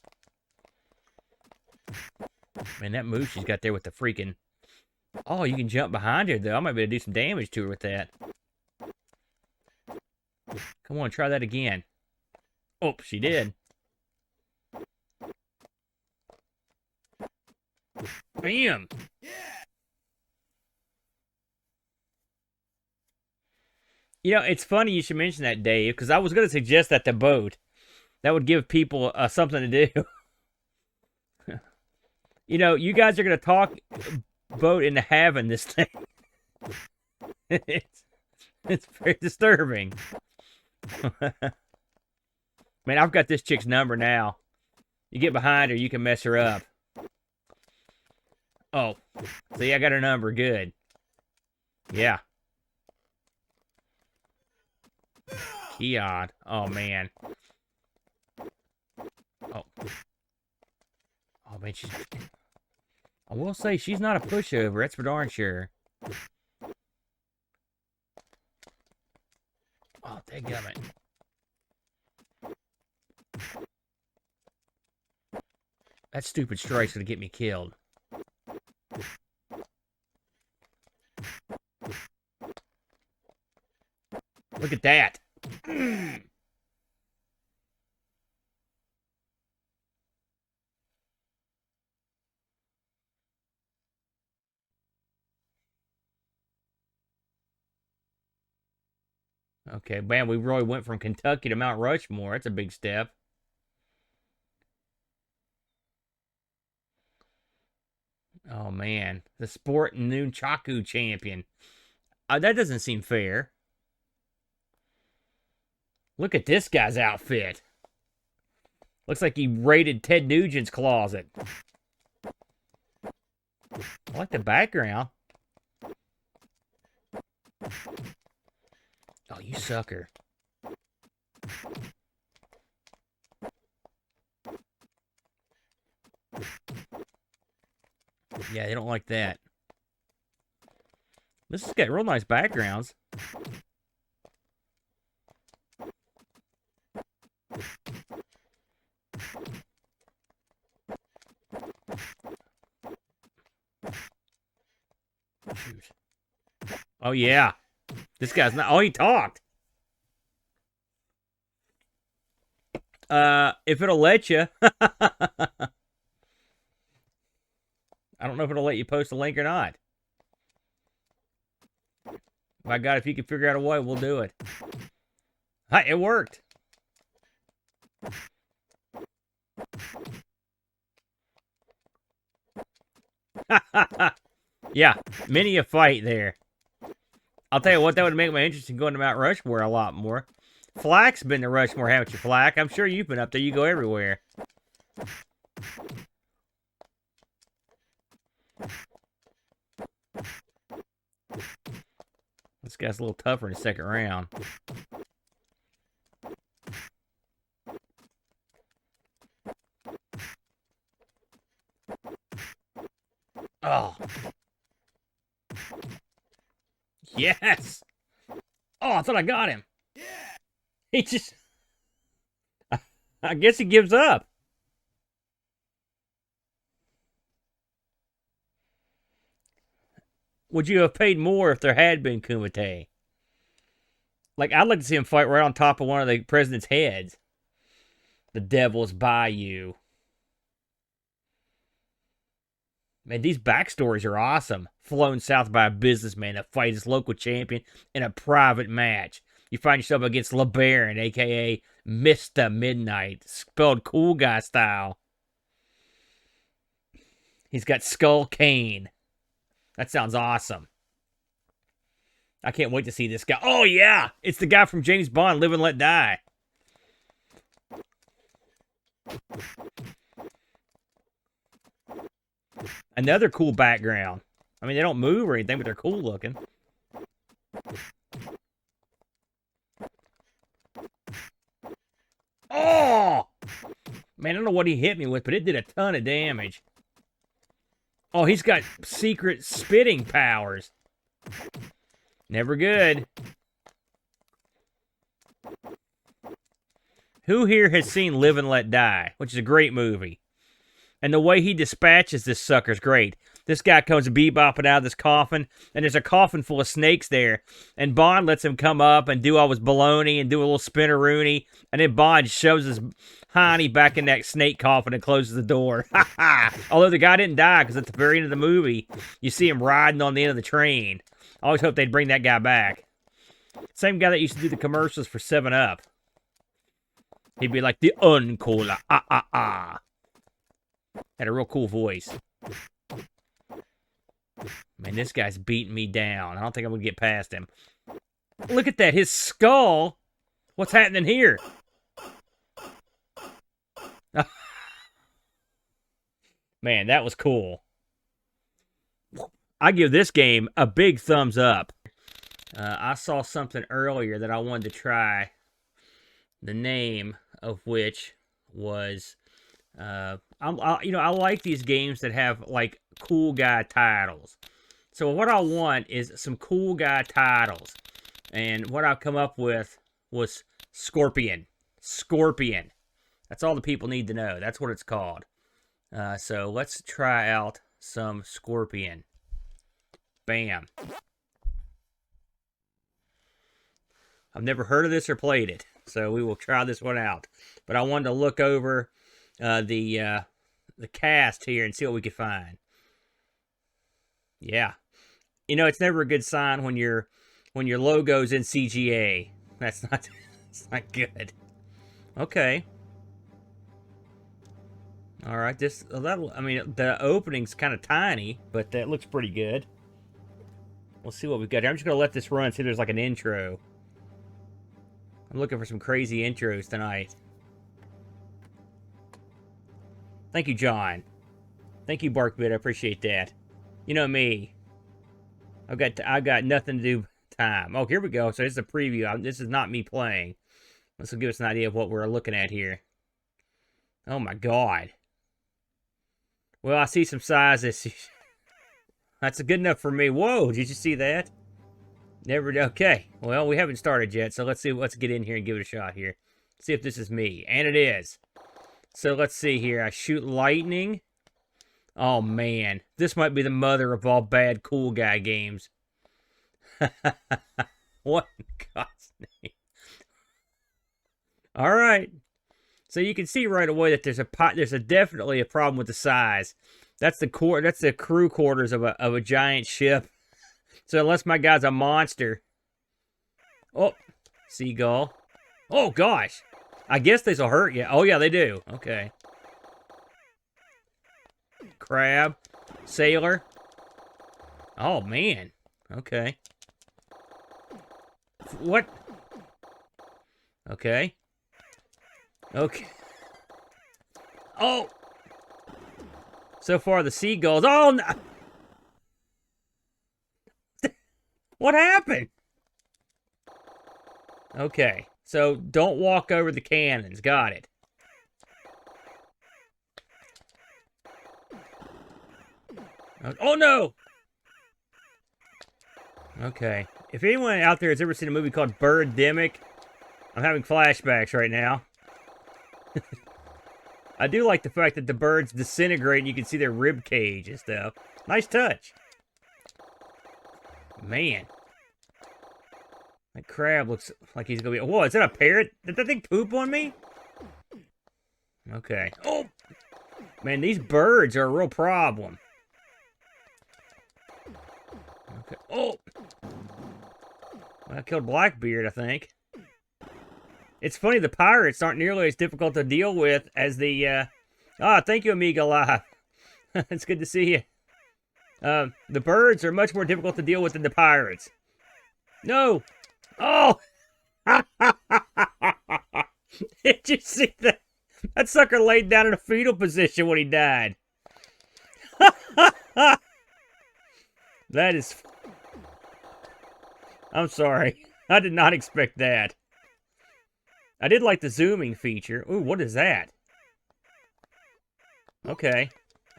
Man, that move she's got there with the freaking... Oh, you can jump behind her, though. I might be able to do some damage to her with that. Come on, try that again. Oh, she did. Bam! You know, it's funny you should mention that, Dave, because I was going to suggest that to boat. That would give people something to do. You know, you guys are going to talk boat into having this thing. It's very disturbing. Man, I've got this chick's number now. You get behind her, you can mess her up. Oh, see, I got her number. Good. Yeah. Keon. Oh, man. Oh. Oh, man, she's... I will say, she's not a pushover. That's for darn sure. Oh, dadgummit. That stupid strike's gonna get me killed. Look at that. Okay, man, we really went from Kentucky to Mount Rushmore. That's a big step. Oh, man. The Sport Nunchaku champion. That doesn't seem fair. Look at this guy's outfit. Looks like he raided Ted Nugent's closet. I like the background. Oh, you sucker. Yeah, they don't like that. This has got real nice backgrounds. Shoot. Oh, yeah. This guy's not... Oh, he talked. If it'll let you. I don't know if it'll let you post a link or not. My God, if you can figure out a way, we'll do it. Hi, it worked. Yeah, many a fight there. I'll tell you what, that would make my interest in going to Mount Rushmore a lot more. Flack's been to Rushmore, haven't you, Flack? I'm sure you've been up there. You go everywhere. This guy's a little tougher in the second round. Oh. Yes! Oh, I thought I got him. Yeah. He just... I guess he gives up. Would you have paid more if there had been Kumite? Like, I'd like to see him fight right on top of one of the president's heads. The Devil's Bayou. Man, these backstories are awesome. Flown south by a businessman to fight his local champion in a private match. You find yourself against LeBaron, a.k.a. Mr. Midnight, spelled cool guy style. He's got Skull Cane. That sounds awesome. I can't wait to see this guy. Oh, yeah! It's the guy from James Bond, Live and Let Die. Another cool background. I mean, they don't move or anything, but they're cool looking. Oh! Man, I don't know what he hit me with, but it did a ton of damage. Oh, he's got secret spitting powers. Never good. Who here has seen Live and Let Die, which is a great movie? And the way he dispatches this sucker's great. This guy comes bebopping out of this coffin, and there's a coffin full of snakes there. And Bond lets him come up and do all his baloney and do a little spinneroony. And then Bond shoves his hiney back in that snake coffin and closes the door. Ha ha! Although the guy didn't die, because at the very end of the movie, you see him riding on the end of the train. I always hope they'd bring that guy back. Same guy that used to do the commercials for 7-Up. He'd be like, the Uncola, Had a real cool voice. Man, this guy's beating me down. I don't think I'm going to get past him. Look at that, his skull. What's happening here? Man, that was cool. I give this game a big thumbs up. I saw something earlier that I wanted to try. The name of which was, I like these games that have like cool guy titles. So what I want is some cool guy titles, and what I've come up with was Scorpion. Scorpion. That's all the people need to know. That's what it's called. So let's try out some Scorpion. Bam. I've never heard of this or played it, so we will try this one out. But I wanted to look over the cast here and see what we could find. Yeah, it's never a good sign when your logo's in CGA. That's not good. Okay. All right. The opening's kind of tiny, but that looks pretty good. We'll see what we've got here. I'm just gonna let this run. See if there's like an intro. I'm looking for some crazy intros tonight. Thank you, John. Thank you, Barkbit. I appreciate that. You know me. I've got nothing to do time. Oh, here we go. So this is a preview. This is not me playing. This will give us an idea of what we're looking at here. Oh my God. Well, I see some sizes. That's good enough for me. Whoa, did you see that? Okay. Well, we haven't started yet, so let's get in here and give it a shot here. See if this is me. And it is. So let's see here. I shoot lightning. Oh, man. This might be the mother of all bad cool guy games. What in God's name? All right. So you can see right away that there's definitely a problem with the size. That's the crew quarters of a giant ship. So unless my guy's a monster. Oh, seagull. Oh gosh. I guess these will hurt you. Oh yeah, they do. Okay. Crab. Sailor. Oh man. Okay. What? Okay. Okay. Oh! So far, the seagulls. Oh, no! What happened? Okay. So, don't walk over the cannons. Got it. Oh, no! Okay. If anyone out there has ever seen a movie called Birdemic, I'm having flashbacks right now. I do like the fact that the birds disintegrate and you can see their rib cage and stuff. Nice touch. Man. That crab looks like he's gonna be... Whoa, is that a parrot? Did that thing poop on me? Okay. Oh! Man, these birds are a real problem. Okay. Oh! Well, I killed Blackbeard, I think. It's funny, the pirates aren't nearly as difficult to deal with as the, thank you, Amiga Live. It's good to see you. The birds are much more difficult to deal with than the pirates. No! Oh! Did you see that? That sucker laid down in a fetal position when he died. That is... I'm sorry. I did not expect that. I did like the zooming feature. Ooh, what is that? Okay.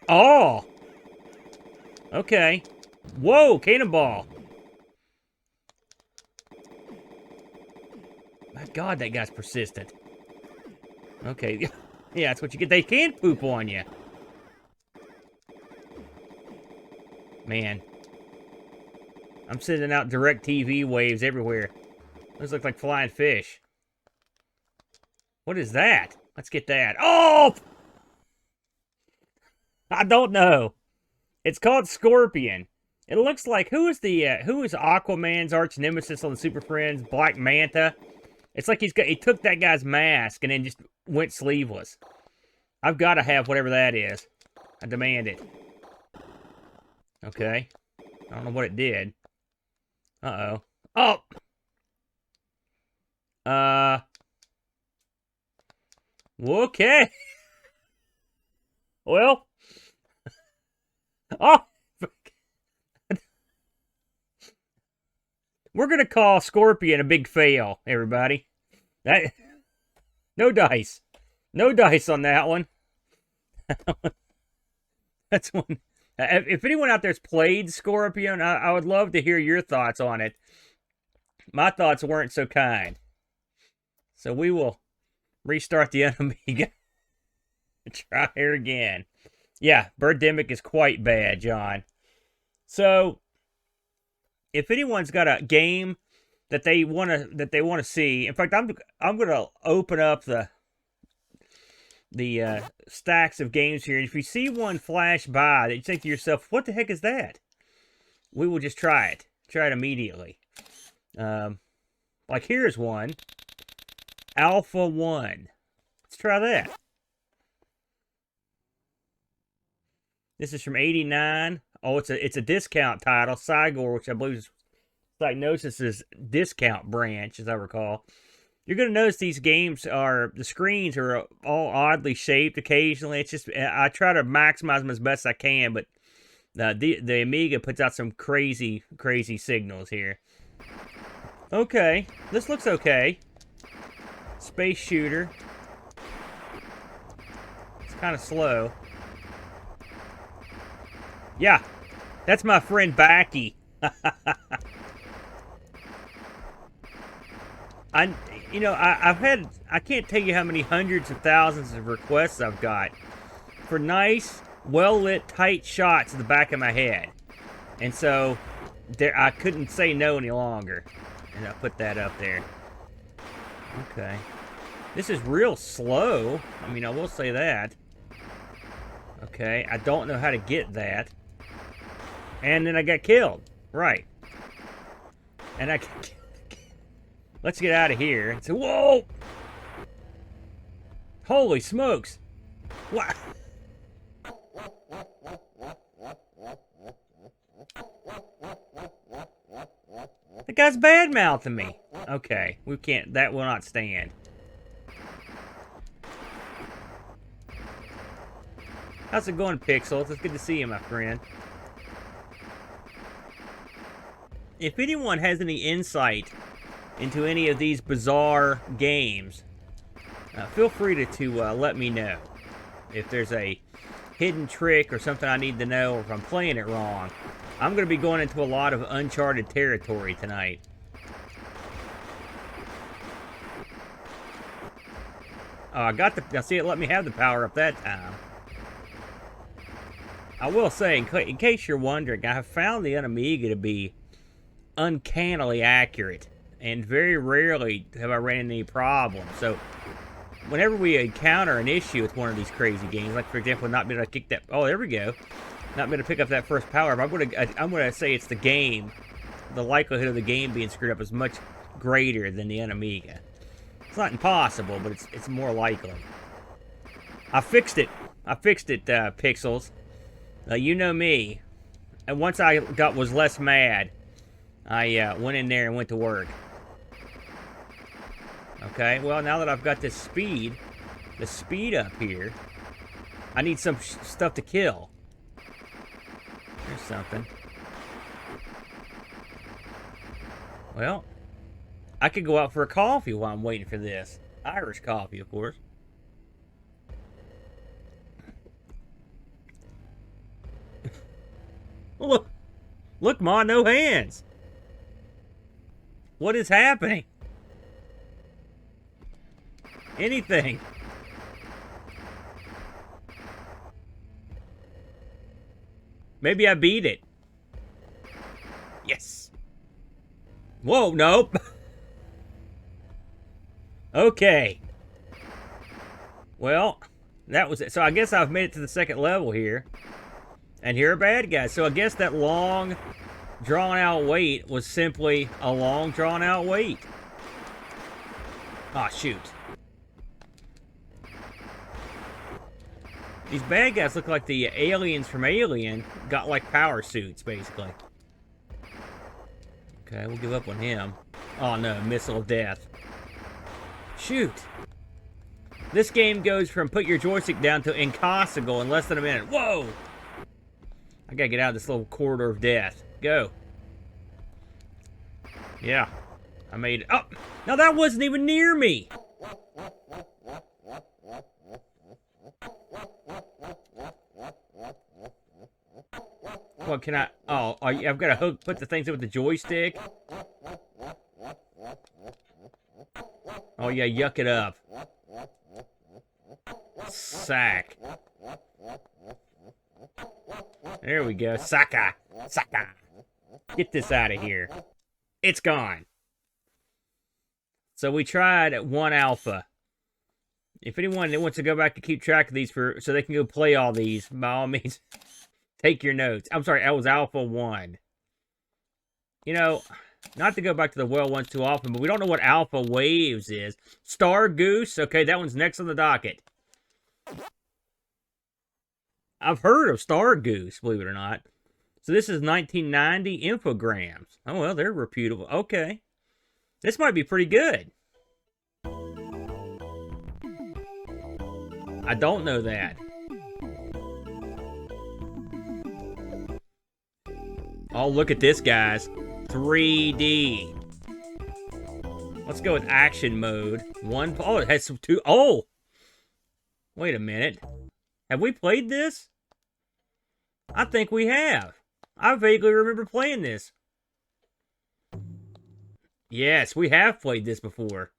Oh! Okay. Whoa, cannonball. My God, that guy's persistent. Okay. Yeah, that's what you get. They can poop on you. Man. I'm sending out direct TV waves everywhere. Those look like flying fish. What is that? Let's get that. Oh! I don't know. It's called Scorpion. It looks like, who is Aquaman's arch nemesis on the Super Friends? Black Manta. It's like he took that guy's mask and then just went sleeveless. I've got to have whatever that is. I demand it. Okay. I don't know what it did. Uh-oh. Oh! Okay. Well. Oh! We're going to call Scorpion a big fail, everybody. No dice. No dice on that one. That's one. If anyone out there's played Scorpion, I would love to hear your thoughts on it. My thoughts weren't so kind. So we will restart the UnAmiga. Try her again. Yeah, Birdemic is quite bad, John. So, if anyone's got a game that they want to see, in fact, I'm going to open up the stacks of games here. And if you see one flash by that you think to yourself, what the heck is that? We will just try it. Try it immediately. Like here's one. Alpha 1. Let's try that. This is from '89. Oh, it's a discount title. Cygor, which I believe is Psygnosis's discount branch, as I recall. You're going to notice these games the screens are all oddly shaped occasionally. It's just, I try to maximize them as best I can, but the Amiga puts out some crazy, crazy signals here. Okay, this looks okay. Space shooter. It's kind of slow. Yeah, that's my friend Backy. I can't tell you how many hundreds of thousands of requests I've got for nice, well-lit, tight shots of the back of my head. And so, I couldn't say no any longer. And I put that up there. Okay. This is real slow. I mean, I will say that. Okay, I don't know how to get that. And then I got killed. Right. And let's get out of here. And say, whoa! Holy smokes! What? The guy's bad-mouthing me. Okay, we can't. That will not stand. How's it going, Pixels? It's good to see you, my friend. If anyone has any insight into any of these bizarre games, feel free to let me know. If there's a hidden trick or something I need to know, or if I'm playing it wrong. I'm going to be going into a lot of uncharted territory tonight. Oh, I got now see, it let me have the power up that time. I will say, in case you're wondering, I have found the UnAmiga to be uncannily accurate, and very rarely have I ran into any problems. So, whenever we encounter an issue with one of these crazy games, like for example, not being able to kick that, oh, there we go, not being able to pick up that first power up, I'm gonna say it's the game. The likelihood of the game being screwed up is much greater than the UnAmiga. It's not impossible, but it's more likely. I fixed it. Pixels. You know me. And once I was less mad, I went in there and went to work. Okay, well, now that I've got this speed, the speed up here. I need some stuff to kill. There's something. Well, I could go out for a coffee while I'm waiting for this. Irish coffee, of course. Look, look, Ma, no hands. What is happening? Anything. Maybe I beat it. Yes. Whoa, nope. Okay. Well, that was it. So I guess I've made it to the second level here. And here are bad guys. So I guess that long, drawn-out wait was simply a long, drawn-out wait. Ah, shoot. These bad guys look like the aliens from Alien got like power suits, basically. Okay, we'll give up on him. Oh no, missile of death. Shoot. This game goes from put your joystick down to impossible in less than a minute. Whoa! I gotta get out of this little corridor of death. Go. Yeah. I made it. Oh! Now that wasn't even near me! What can I... Oh, I've got to put the things in with the joystick. Oh, yeah, yuck it up. Sack. There we go. Saka. Saka. Get this out of here. It's gone. So we tried 1 alpha. If anyone that wants to go back to keep track of these so they can go play all these, by all means, take your notes. I'm sorry, that was Alpha 1. You know, not to go back to the well ones too often, but we don't know what Alpha Waves is. Star Goose, okay, that one's next on the docket. I've heard of Star Goose, believe it or not. So this is 1990 infograms. Oh, well, they're reputable. Okay. This might be pretty good. I don't know that. Oh, look at this, guys. 3D. Let's go with action mode. Oh, it has some two. Oh! Wait a minute. Have we played this? I think we have. I vaguely remember playing this. Yes, we have played this before.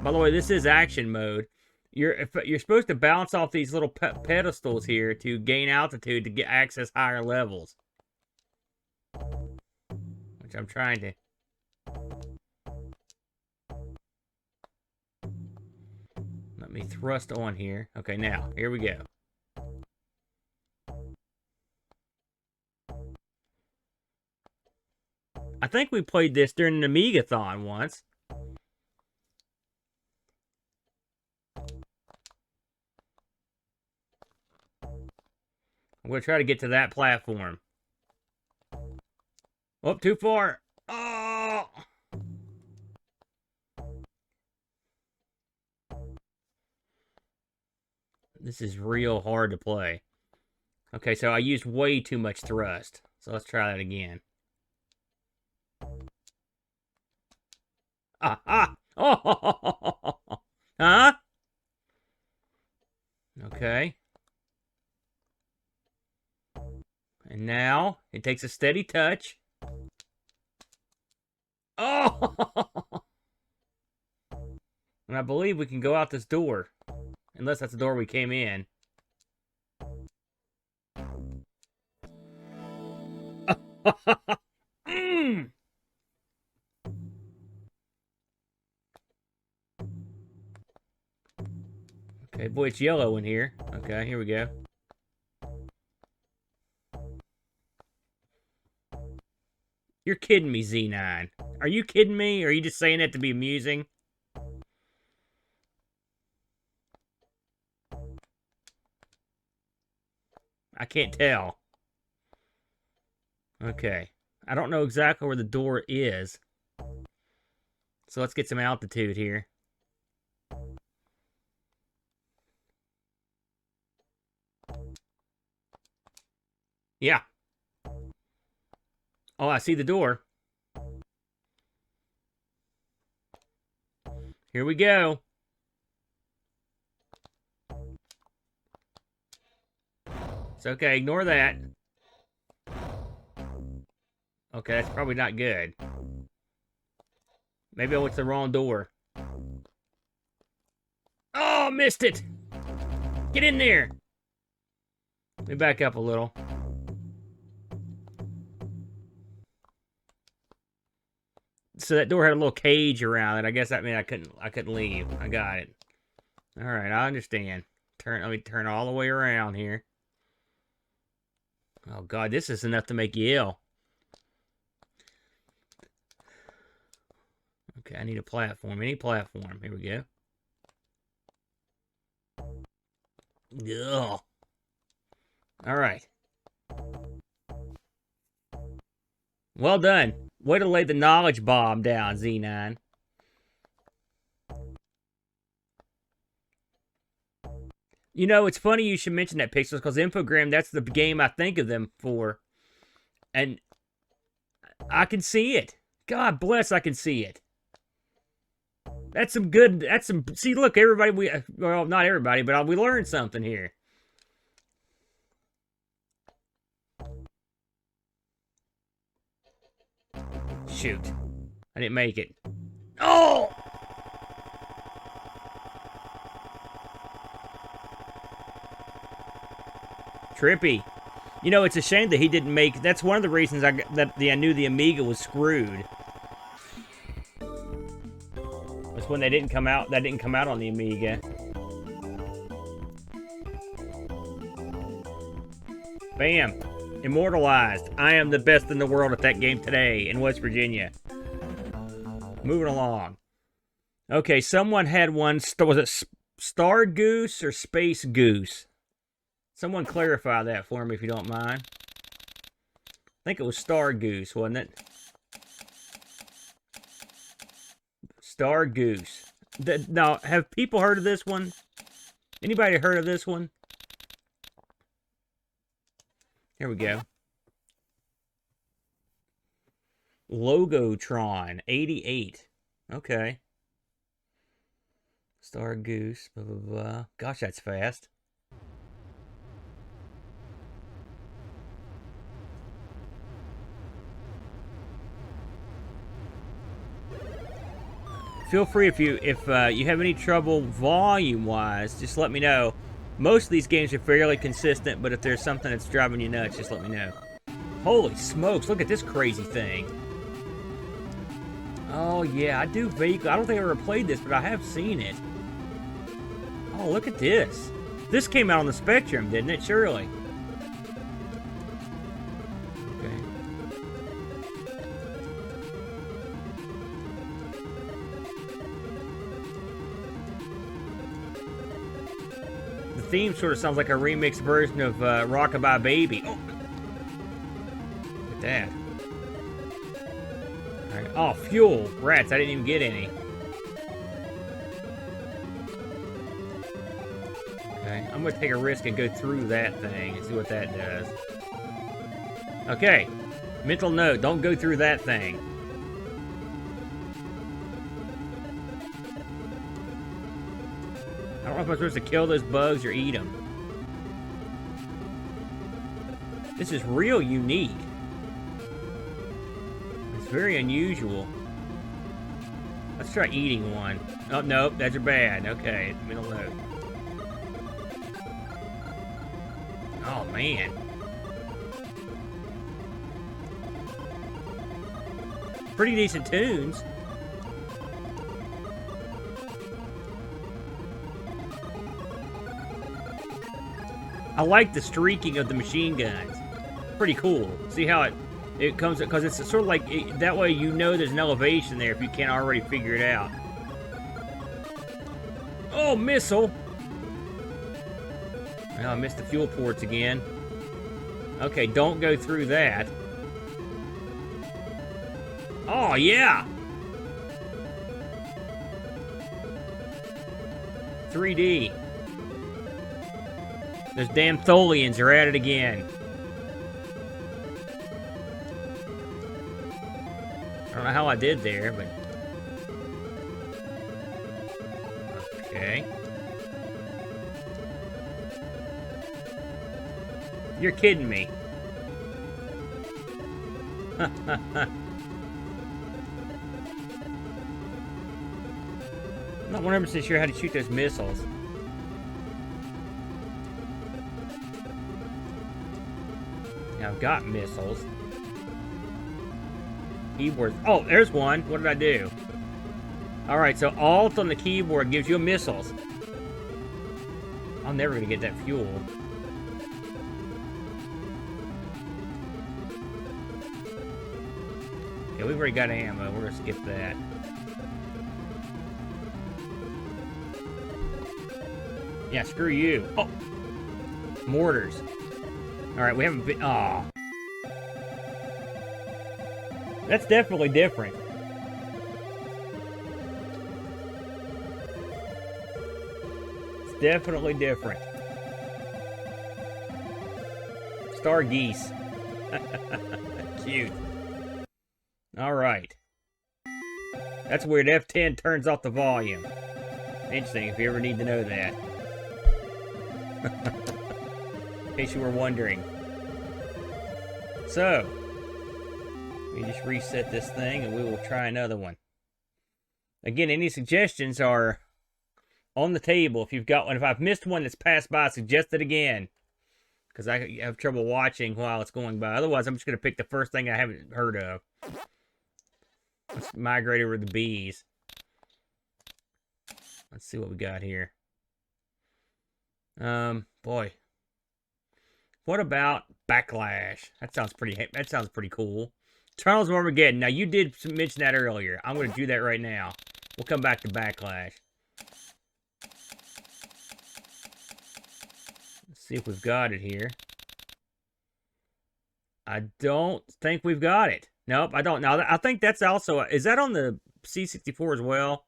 By the way, this is action mode. You're supposed to bounce off these little pedestals here to gain altitude to access higher levels. Which I'm trying to. Let me thrust on here. Okay, now, here we go. I think we played this during an Amiga-thon once. I'm going to try to get to that platform. Oh, too far. Oh! This is real hard to play. Okay, so I used way too much thrust. So let's try that again. Ah, ah! Oh! Huh? Okay. And now, it takes a steady touch. Oh! And I believe we can go out this door. Unless that's the door we came in. Mm. Okay, boy, it's yellow in here. Okay, here we go. You're kidding me, Z9. Are you kidding me? Or are you just saying that to be amusing? I can't tell. Okay. I don't know exactly where the door is. So let's get some altitude here. Yeah. Oh, I see the door. Here we go. It's okay, ignore that. Okay, that's probably not good. Maybe I went to the wrong door. Oh, missed it! Get in there! Let me back up a little. So that door had a little cage around it. I guess that meant I couldn't leave. I got it. All right, I understand. Let me turn all the way around here. Oh God, this is enough to make you ill. Okay, I need a platform. Any platform. Here we go. Ugh. All right. Well done. Way to lay the knowledge bomb down, Z9. You know, it's funny you should mention that, Pixels, because Infogram, that's the game I think of them for. And I can see it. God bless, I can see it. That's some good, see, look, everybody, well, not everybody, but we learned something here. Shoot. I didn't make it. Oh! Trippy. You know, it's a shame that he didn't make... That's one of the reasons I knew the Amiga was screwed. Was when they didn't come out... That didn't come out on the Amiga. Bam. Immortalized. I am the best in the world at that game today in West Virginia. Moving along. Okay, someone had one... Was it Star Goose or Space Goose? Someone clarify that for me if you don't mind. I think it was Star Goose, wasn't it? Star Goose. Now, have people heard of this one? Anybody heard of this one? Here we go. Logotron 88. Okay. Star Goose. Blah, blah, blah. Gosh, that's fast. Feel free if you have any trouble volume-wise, just let me know. Most of these games are fairly consistent, but if there's something that's driving you nuts, just let me know. Holy smokes, look at this crazy thing. Oh yeah, I do vaguely. I don't think I ever played this, but I have seen it. Oh, look at this. This came out on the Spectrum, didn't it? Surely. Okay. The theme sort of sounds like a remixed version of Rockabye Baby. Oh. Look at that. All right. Oh, fuel. Rats, I didn't even get any. Okay, I'm going to take a risk and go through that thing and see what that does. Okay. Mental note, don't go through that thing. I don't know if I'm supposed to kill those bugs or eat them. This is real unique. It's very unusual. Let's try eating one. Oh, nope, those are bad. Okay, middle note. Oh, man. Pretty decent tunes. I like the streaking of the machine guns. Pretty cool. See how it comes, because it's sort of like, that way you know there's an elevation there if you can't already figure it out. Oh, missile! Oh, I missed the fuel ports again. Okay, don't go through that. Oh, yeah! 3D. Those damn Tholians are at it again. I don't know how I did there, but... Okay. You're kidding me. I'm not 100% sure how to shoot those missiles. Now I've got missiles. Keyboard. Oh, there's one. What did I do? Alright, so Alt on the keyboard gives you missiles. I'm never going to get that fuel. Okay, we've already got ammo. We're going to skip that. Yeah, screw you. Oh! Mortars. Alright, we haven't been... Aw. That's definitely different. It's definitely different. Star geese. Cute. Alright. That's weird. F10 turns off the volume. Interesting, if you ever need to know that. In case you were wondering. So, we just reset this thing and we will try another one. Again, any suggestions are on the table. If you've got one, if I've missed one that's passed by, suggest it again. Because I have trouble watching while it's going by. Otherwise, I'm just going to pick the first thing I haven't heard of. Let's migrate over the bees. Let's see what we got here. Boy. What about Backlash? That sounds pretty cool. Trials of Armageddon. Now, you did mention that earlier. I'm going to do that right now. We'll come back to Backlash. Let's see if we've got it here. I don't think we've got it. Nope, I don't. Now, I think that's also... Is that on the C64 as well?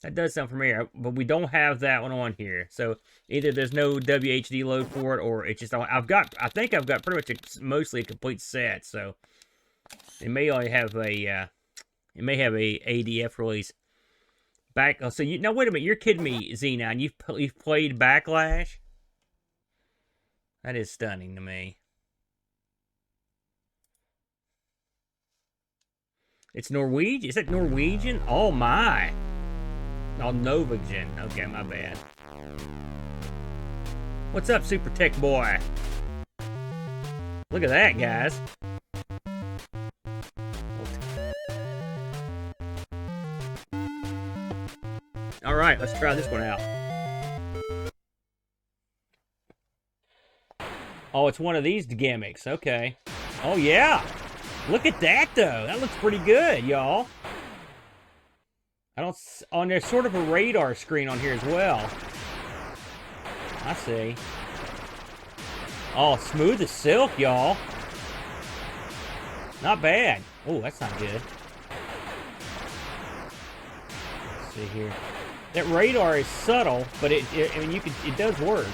That does sound familiar, but we don't have that one on here. So, either there's no WHD load for it, or it's just... I think I've got pretty much mostly a complete set, so... It may only have a... it may have a ADF release. So, now, wait a minute. You're kidding me, Z9. You've played Backlash? That is stunning to me. It's Norwegian? Is that Norwegian? Oh, my. Oh, Norwegian. Okay, my bad. What's up, Super Tech Boy? Look at that, guys. Alright, let's try this one out. Oh, it's one of these gimmicks. Okay. Oh, yeah. Look at that, though. That looks pretty good, y'all. There's sort of a radar screen on here as well. I see. Oh, smooth as silk, y'all. Not bad. Oh, that's not good. Let's see here. That radar is subtle, but it does work.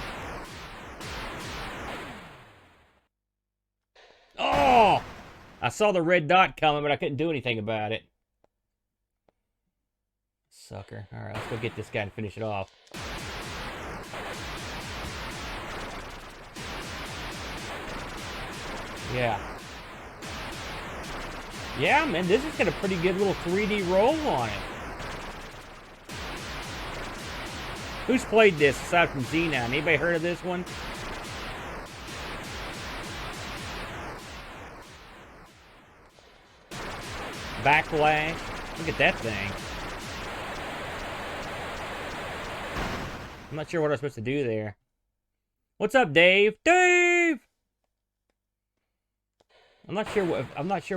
Oh! I saw the red dot coming, but I couldn't do anything about it. Sucker. Alright, let's go get this guy and finish it off. Yeah. Yeah, man, this has got a pretty good little 3D roll on it. Who's played this aside from Z9? Anybody heard of this one? Backlash. Look at that thing. I'm not sure what I'm supposed to do there. What's up, Dave? Dave! I'm not sure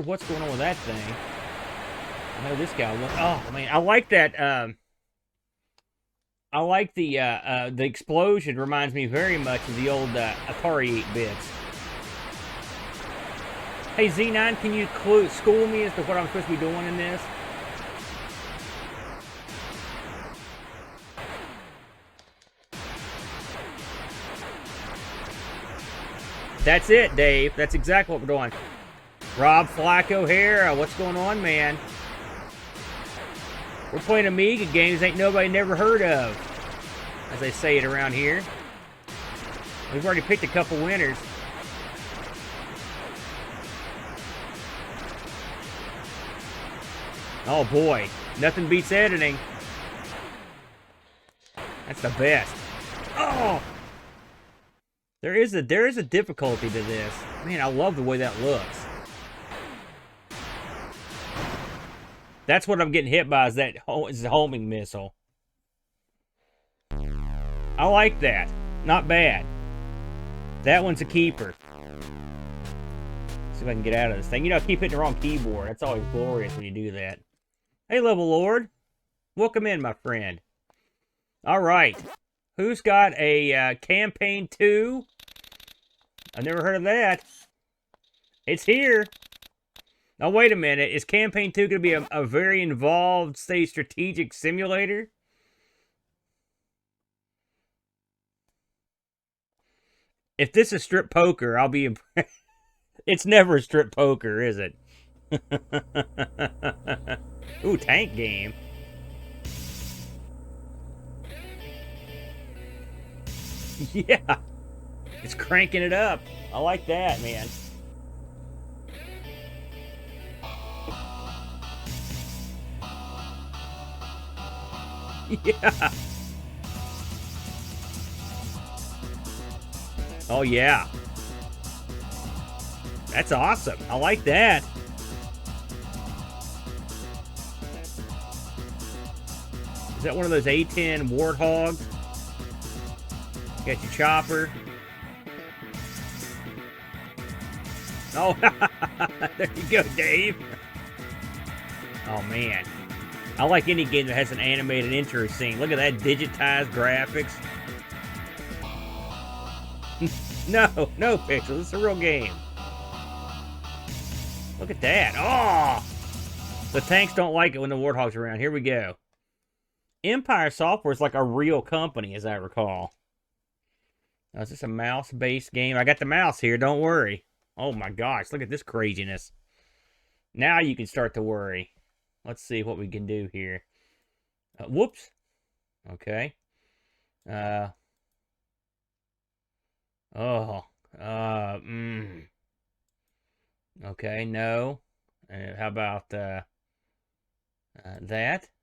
what's going on with that thing. I know this guy. Oh man, I like that. I like the explosion. Reminds me very much of the old Atari 8-bits. Hey, Z9, can you school me as to what I'm supposed to be doing in this? That's it, Dave. That's exactly what we're doing. Rob Flacco here. What's going on, man? We're playing Amiga games ain't nobody never heard of, as they say it around here. We've already picked a couple winners. Oh boy, nothing beats editing. That's the best. Oh! There is a difficulty to this. Man, I love the way that looks. That's what I'm getting hit by, is the homing missile. I like that. Not bad. That one's a keeper. See if I can get out of this thing. You know, I keep hitting the wrong keyboard. That's always glorious when you do that. Hey, Level Lord. Welcome in, my friend. All right. Who's got a Campaign 2? I've never heard of that. It's here. Now, wait a minute. Is Campaign 2 going to be a very involved, say, strategic simulator? If this is strip poker, I'll be impressed. It's never strip poker, is it? Ooh, tank game. Yeah. It's cranking it up. I like that, man. Yeah. Oh, yeah. That's awesome. I like that. Is that one of those A10 Warthogs? Got your chopper. Oh, there you go, Dave. Oh, man. I like any game that has an animated intro scene. Look at that digitized graphics. No pixels. It's a real game. Look at that. Oh! The tanks don't like it when the Warthogs are around. Here we go. Empire Software is like a real company, as I recall. Now, is this a mouse-based game? I got the mouse here. Don't worry. Oh, my gosh. Look at this craziness. Now you can start to worry. Let's see what we can do here. Whoops. Okay. Okay, no. How about that?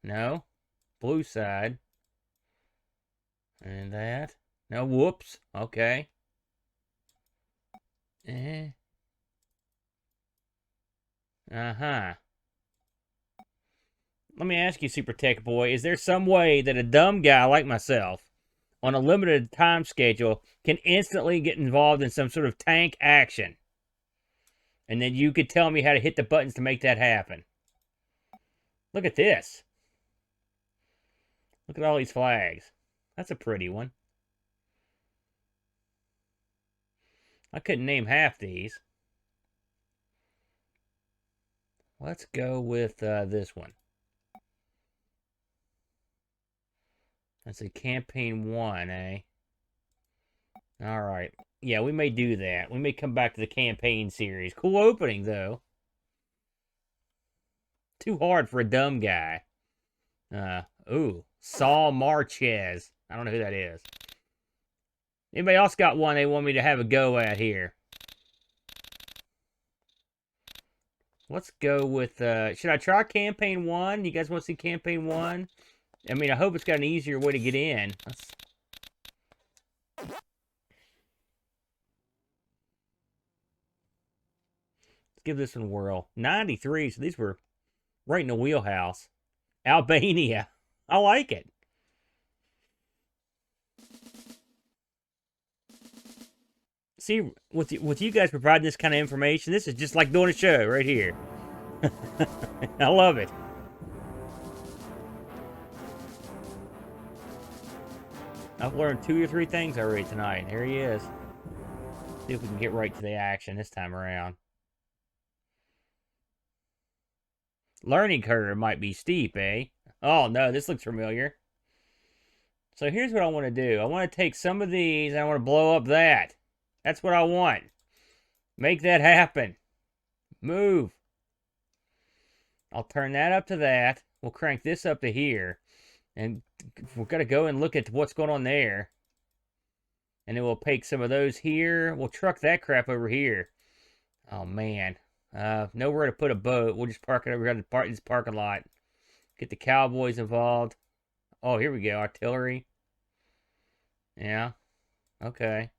No. Blue side. And that. No, whoops. Okay. Uh-huh. Let me ask you, Super Tech Boy, is there some way that a dumb guy like myself, on a limited time schedule, can instantly get involved in some sort of tank action? And then you could tell me how to hit the buttons to make that happen. Look at this. Look at all these flags. That's a pretty one. I couldn't name half these. Let's go with this one. That's a Campaign 1, eh? Alright. Yeah, we may do that. We may come back to the campaign series. Cool opening, though. Too hard for a dumb guy. Ooh. Saul Marquez. I don't know who that is. Anybody else got one they want me to have a go at here? Let's go with, should I try Campaign 1? You guys want to see Campaign 1? I mean, I hope it's got an easier way to get in. Let's give this one a whirl. 93, so these were right in the wheelhouse. Albania. I like it. See, with you guys providing this kind of information, this is just like doing a show right here. I love it. I've learned 2 or 3 things already tonight. Here he is. See if we can get right to the action this time around. Learning curve might be steep, eh? Oh, no, this looks familiar. So here's what I want to do. I want to take some of these and I want to blow up that. That's what I want. Make that happen. Move. I'll turn that up to that. We'll crank this up to here. And we've got to go and look at what's going on there. And then we'll take some of those here. We'll truck that crap over here. Oh, man. Nowhere to put a boat. We'll just park it over here in this parking lot. Get the cowboys involved. Oh, here we go. Artillery. Yeah. Okay.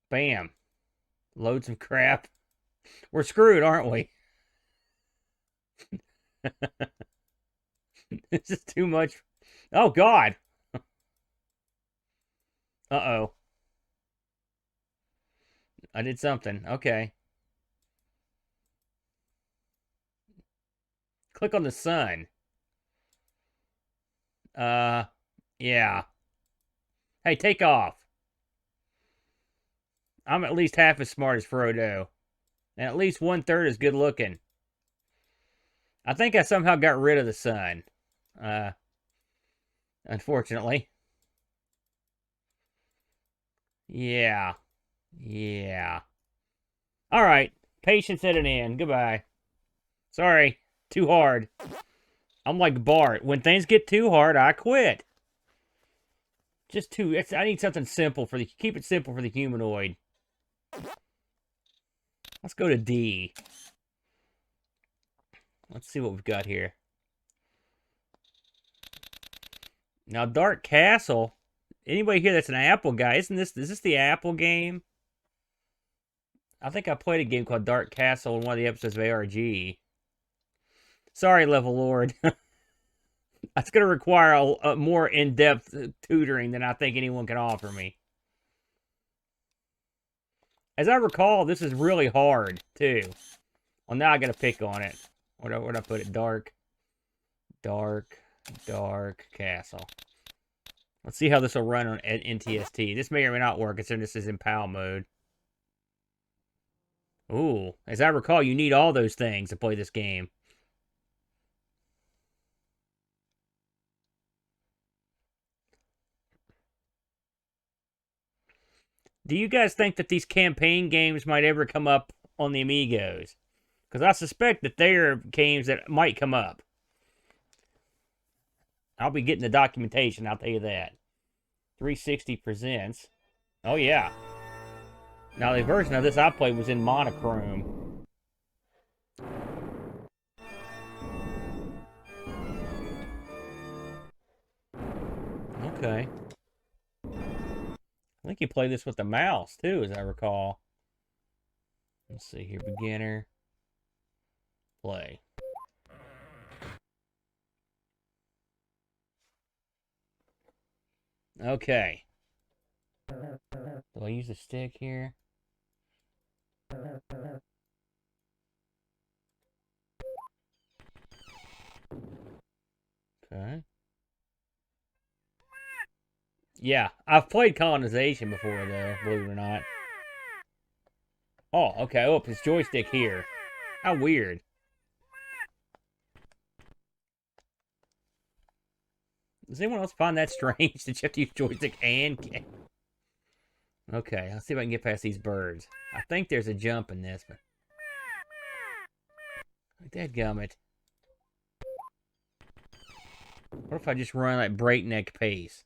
Bam. Load some crap. We're screwed, aren't we? This is too much. Oh, God. Uh-oh. I did something. Okay. Click on the sun. Yeah. Hey, take off. I'm at least half as smart as Frodo. And at least 1/3 as good looking. I think I somehow got rid of the sun. Unfortunately. Yeah. Yeah. Alright. Patience at an end. Goodbye. Sorry. Too hard. I'm like Bart. When things get too hard, I quit. Just too... I need something simple for the... Keep it simple for the humanoid. Let's go to D. Let's see what we've got here. Now, Dark Castle. Anybody here that's an Apple guy? Is this the Apple game? I think I played a game called Dark Castle in one of the episodes of ARG. Sorry, Level Lord. That's going to require a more in-depth tutoring than I think anyone can offer me. As I recall, this is really hard, too. Well, now I got to pick on it. Where'd I put it? Dark Castle. Let's see how this will run on NTST. This may or may not work, considering this is in PAL mode. Ooh, as I recall, you need all those things to play this game. Do you guys think that these campaign games might ever come up on the Amigos? Because I suspect that they are games that might come up. I'll be getting the documentation, I'll tell you that. 360 presents. Oh, yeah. Now, the version of this I played was in monochrome. Okay. I think you play this with the mouse, too, as I recall. Let's see here. Beginner. Play. Okay. Do I use the stick here? Okay. Yeah, I've played Colonization before, though, believe it or not. Oh, okay. Oh, it's joystick here. How weird. Does anyone else find that strange that you have to use joystick and... Okay, let's see if I can get past these birds. I think there's a jump in this, but... Dadgummit. What if I just run like breakneck pace?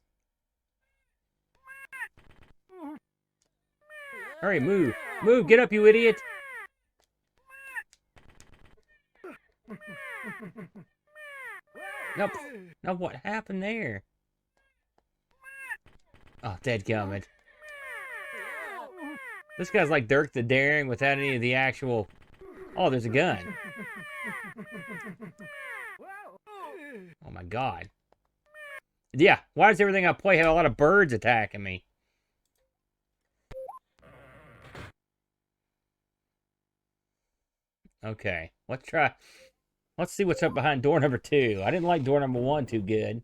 Hurry, move. Move, get up, you idiot. Nope. Now what happened there? Oh, dadgummit. This guy's like Dirk the Daring without any of the actual... Oh, there's a gun. Oh my god. Yeah, why does everything I play have a lot of birds attacking me? Okay, let's try... Let's see what's up behind door number 2. I didn't like door number 1 too good.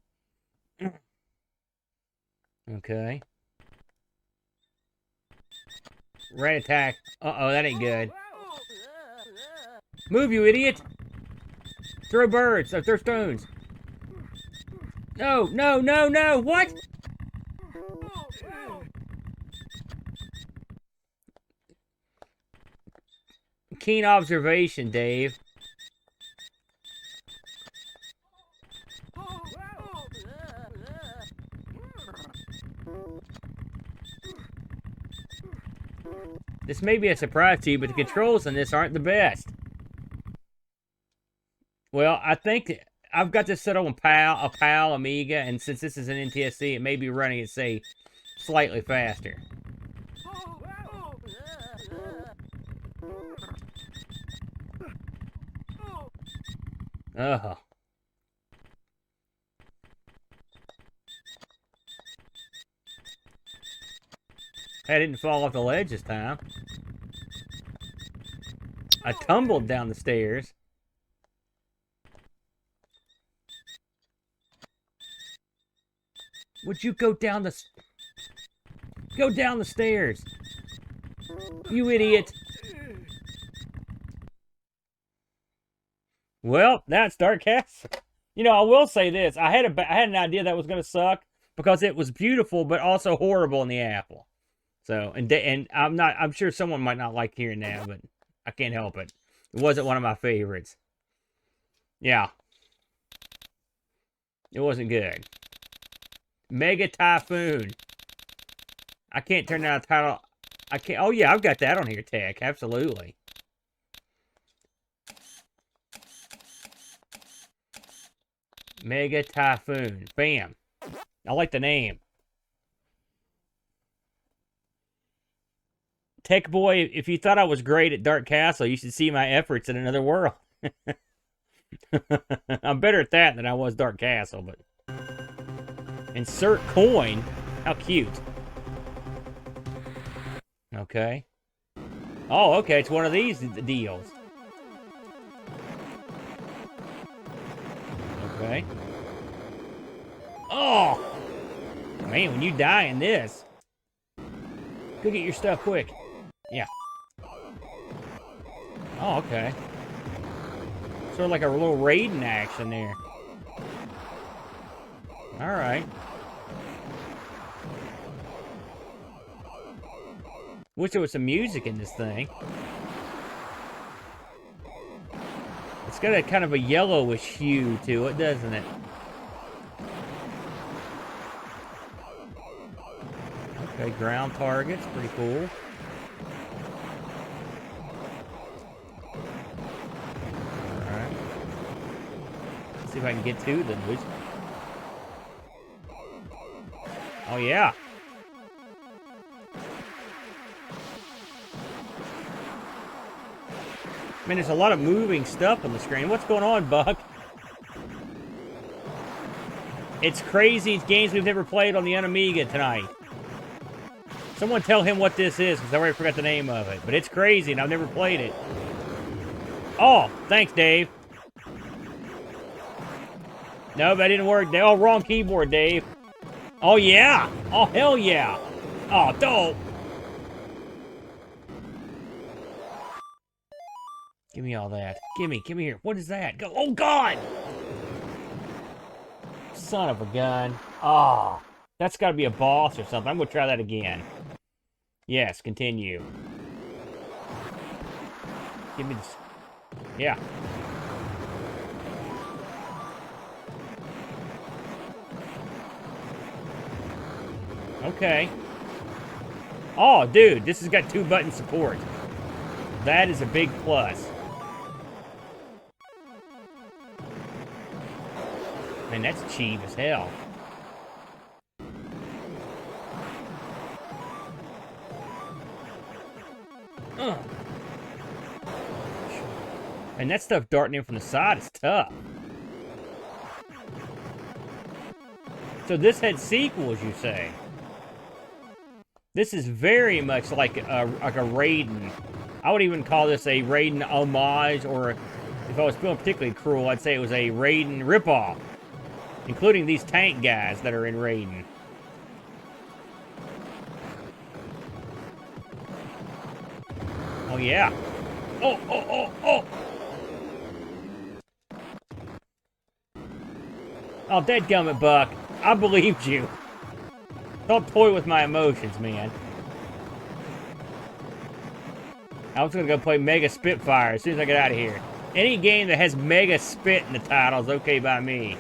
Okay. Red attack. Uh-oh, that ain't good. Move, you idiot! Throw birds. Throw stones. No, no, no, no! What? Keen observation, Dave. This may be a surprise to you, but the controls on this aren't the best. Well, I think I've got this set on a PAL Amiga, and since this is an NTSC, it may be running at, say, slightly faster. Ugh. I didn't fall off the ledge this time. I tumbled down the stairs. Would you go down the stairs? You idiot. Well, that's Dark Castle. You know, I will say this. I had an idea that was going to suck because it was beautiful but also horrible in the Apple. So, and I'm sure someone might not like hearing that, but I can't help it. It wasn't one of my favorites. Yeah. It wasn't good. Mega Typhoon. I can't turn down a title. I can't. Oh, yeah, I've got that on here, Tech. Absolutely. Mega Typhoon. Bam. I like the name. Tech Boy, if you thought I was great at Dark Castle, you should see my efforts in Another World. I'm better at that than I was Dark Castle, but... Insert coin? How cute. Okay. Oh, okay, it's one of these deals. Okay. Oh! Man, when you die in this... Go get your stuff quick. Yeah. Oh, okay. Sort of like a little raiding action there. Alright. Wish there was some music in this thing. It's got a kind of a yellowish hue to it, doesn't it? Okay, ground targets, pretty cool. Alright. Let's see if I can get to them. Oh, yeah. Man, there's a lot of moving stuff on the screen. What's going on, Buck? It's crazy. It's games we've never played on the UnAmiga tonight. Someone tell him what this is, because I already forgot the name of it. But it's crazy, and I've never played it. Oh, thanks, Dave. No, that didn't work. Oh, wrong keyboard, Dave. Oh, yeah. Oh, hell yeah. Oh, don't. Give me all that. Give me here. What is that? Go. Oh, God. Son of a gun. Oh, that's got to be a boss or something. I'm going to try that again. Yes, continue. Give me this. Yeah. Okay. Oh, dude, this has got 2-button support. That is a big plus. Man, that's cheap as hell. And that stuff darting in from the side is tough. So this had sequels, you say? This is very much like a Raiden. I would even call this a Raiden homage, or if I was feeling particularly cruel, I'd say it was a Raiden ripoff, including these tank guys that are in Raiden. Oh, yeah. Oh, oh, oh, oh! Oh, dadgummit, Buck. I believed you. Don't toy with my emotions, man. I was gonna go play Mega Spitfire as soon as I get out of here. Any game that has Mega Spit in the title is okay by me.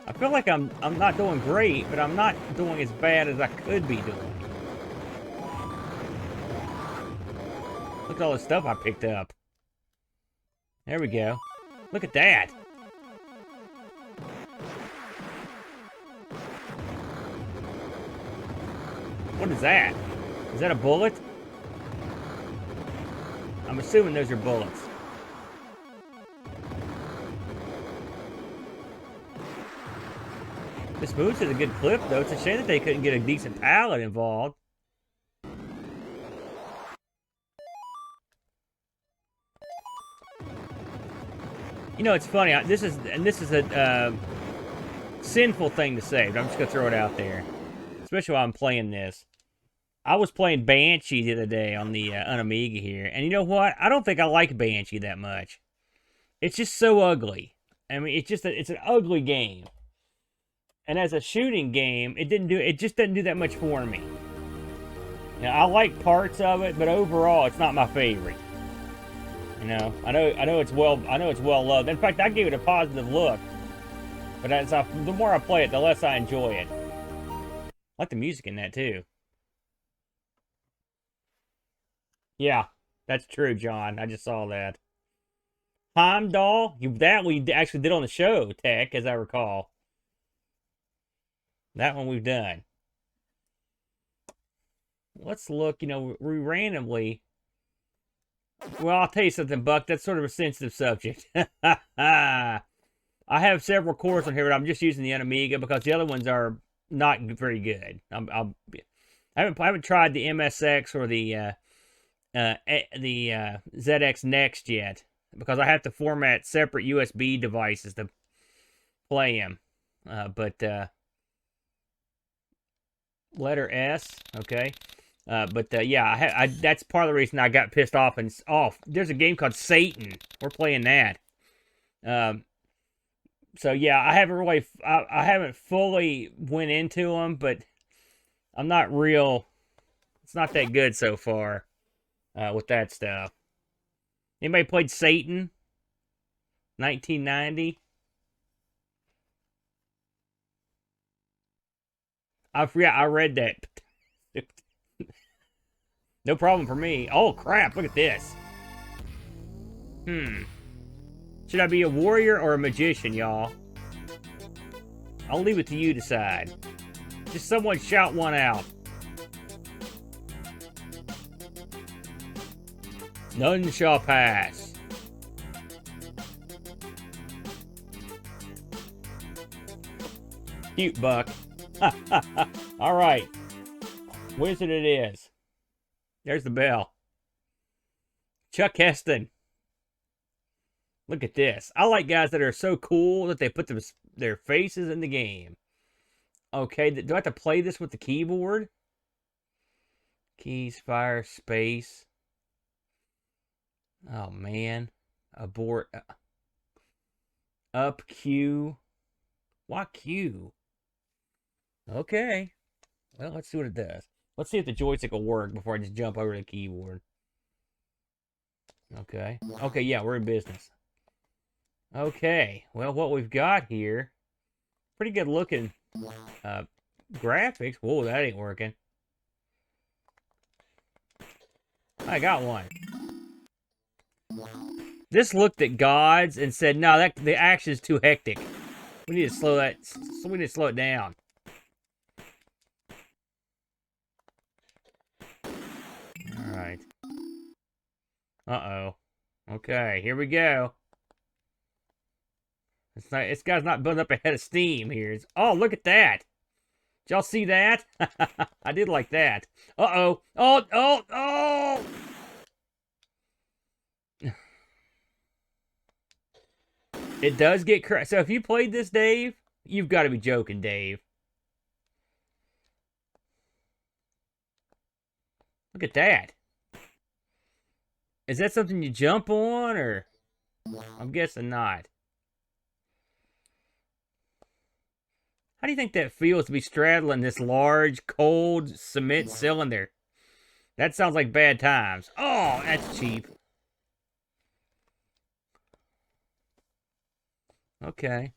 I feel like I'm not doing great, but I'm not doing as bad as I could be doing. Look at all the stuff I picked up. There we go. Look at that. What is that? Is that a bullet? I'm assuming those are bullets. This moves at a good clip, though. It's a shame that they couldn't get a decent palette involved. You know, it's funny. This is a sinful thing to say, but I'm just gonna throw it out there, especially while I'm playing this. I was playing Banshee the other day on the UnAmiga here, and you know what? I don't think I like Banshee that much. It's just so ugly. I mean, it's an ugly game. And as a shooting game, it just doesn't do that much for me. You know, I like parts of it, but overall, it's not my favorite. You know, I know it's well loved. In fact, I gave it a positive look. But the more I play it, the less I enjoy it. I like the music in that too. Yeah, that's true, John. I just saw that. Heimdall? That we actually did on the show, Tech, as I recall. That one we've done. Let's look, you know, we randomly... Well, I'll tell you something, Buck. That's sort of a sensitive subject. I have several cores on here, but I'm just using the UnAmiga because the other ones are not very good. I haven't tried the MSX or the ZX Next yet because I have to format separate USB devices to play them. Letter S, okay. Yeah, that's part of the reason I got pissed off. And there's a game called Satan. We're playing that. So yeah, I haven't fully went into them, but I'm not real. It's not that good so far with that stuff. Anybody played Satan? 1990. I read that. No problem for me. Oh, crap. Look at this. Should I be a warrior or a magician, y'all? I'll leave it to you to decide. Just someone shout one out. None shall pass. Cute, Buck. All right. Wizard it is. There's the bell. Chuck Heston. Look at this. I like guys that are so cool that they put their faces in the game. Okay, do I have to play this with the keyboard? Keys, fire, space. Oh, man. Abort. Up, Q. Why Q? Okay. Well, let's see what it does. Let's see if the joystick will work before I just jump over to the keyboard. Okay. Okay, yeah, we're in business. Okay. Well, what we've got here, pretty good looking graphics. Whoa, that ain't working. I got one. This looked at gods and said, no, the action is too hectic. We need to slow that. So we need to slow it down. All right. Uh-oh. Okay, here we go. This guy's not building up a head of steam here. Oh, look at that. Did y'all see that? I did like that. Uh-oh. Oh! It does get cracked. So if you played this, Dave, you've got to be joking, Dave. Look at that. Is that something you jump on, or? I'm guessing not. How do you think that feels to be straddling this large, cold cement cylinder? That sounds like bad times. Oh, that's cheap. Okay.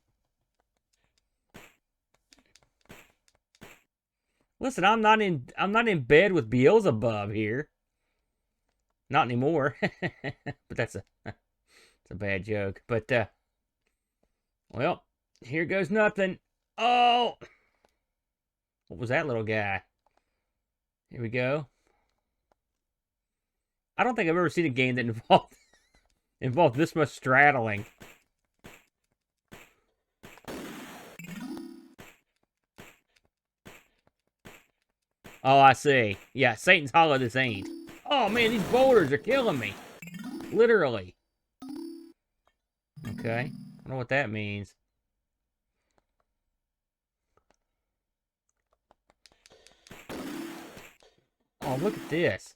Listen, I'm not in bed with Beelzebub here. Not anymore. But that's a bad joke. But well, here goes nothing. Oh, what was that little guy? Here we go. I don't think I've ever seen a game that involved this much straddling. Oh, I see. Yeah, Satan's Hollow this ain't. Oh man, these boulders are killing me. Literally. Okay. I don't know what that means. Oh, look at this.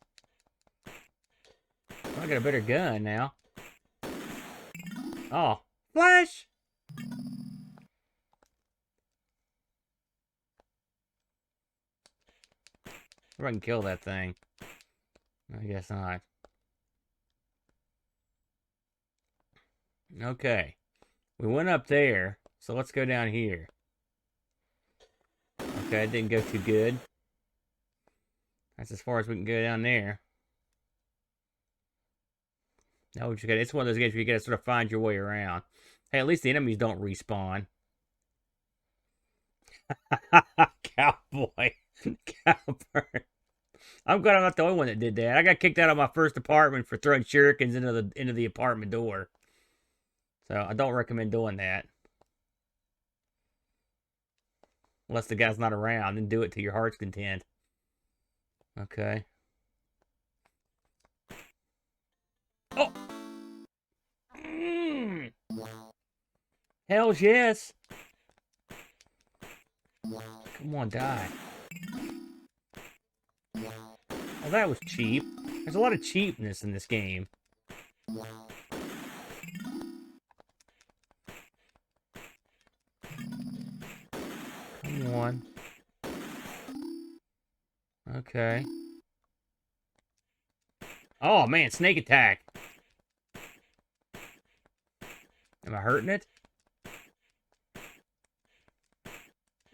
I got a better gun now. Oh, flash! If I can kill that thing. I guess not. Okay. We went up there, so let's go down here. Okay, it didn't go too good. That's as far as we can go down there. Now what you got? It's one of those games where you gotta sort of find your way around. Hey, at least the enemies don't respawn. Cowboy. Cowboy. I'm glad I'm not the only one that did that. I got kicked out of my first apartment for throwing shurikens into the apartment door. So I don't recommend doing that. Unless the guy's not around, then do it to your heart's content. Okay. Oh! Hells yes! Come on, die. Oh, that was cheap. There's a lot of cheapness in this game. Come on. Okay. Oh, man, snake attack. Am I hurting it?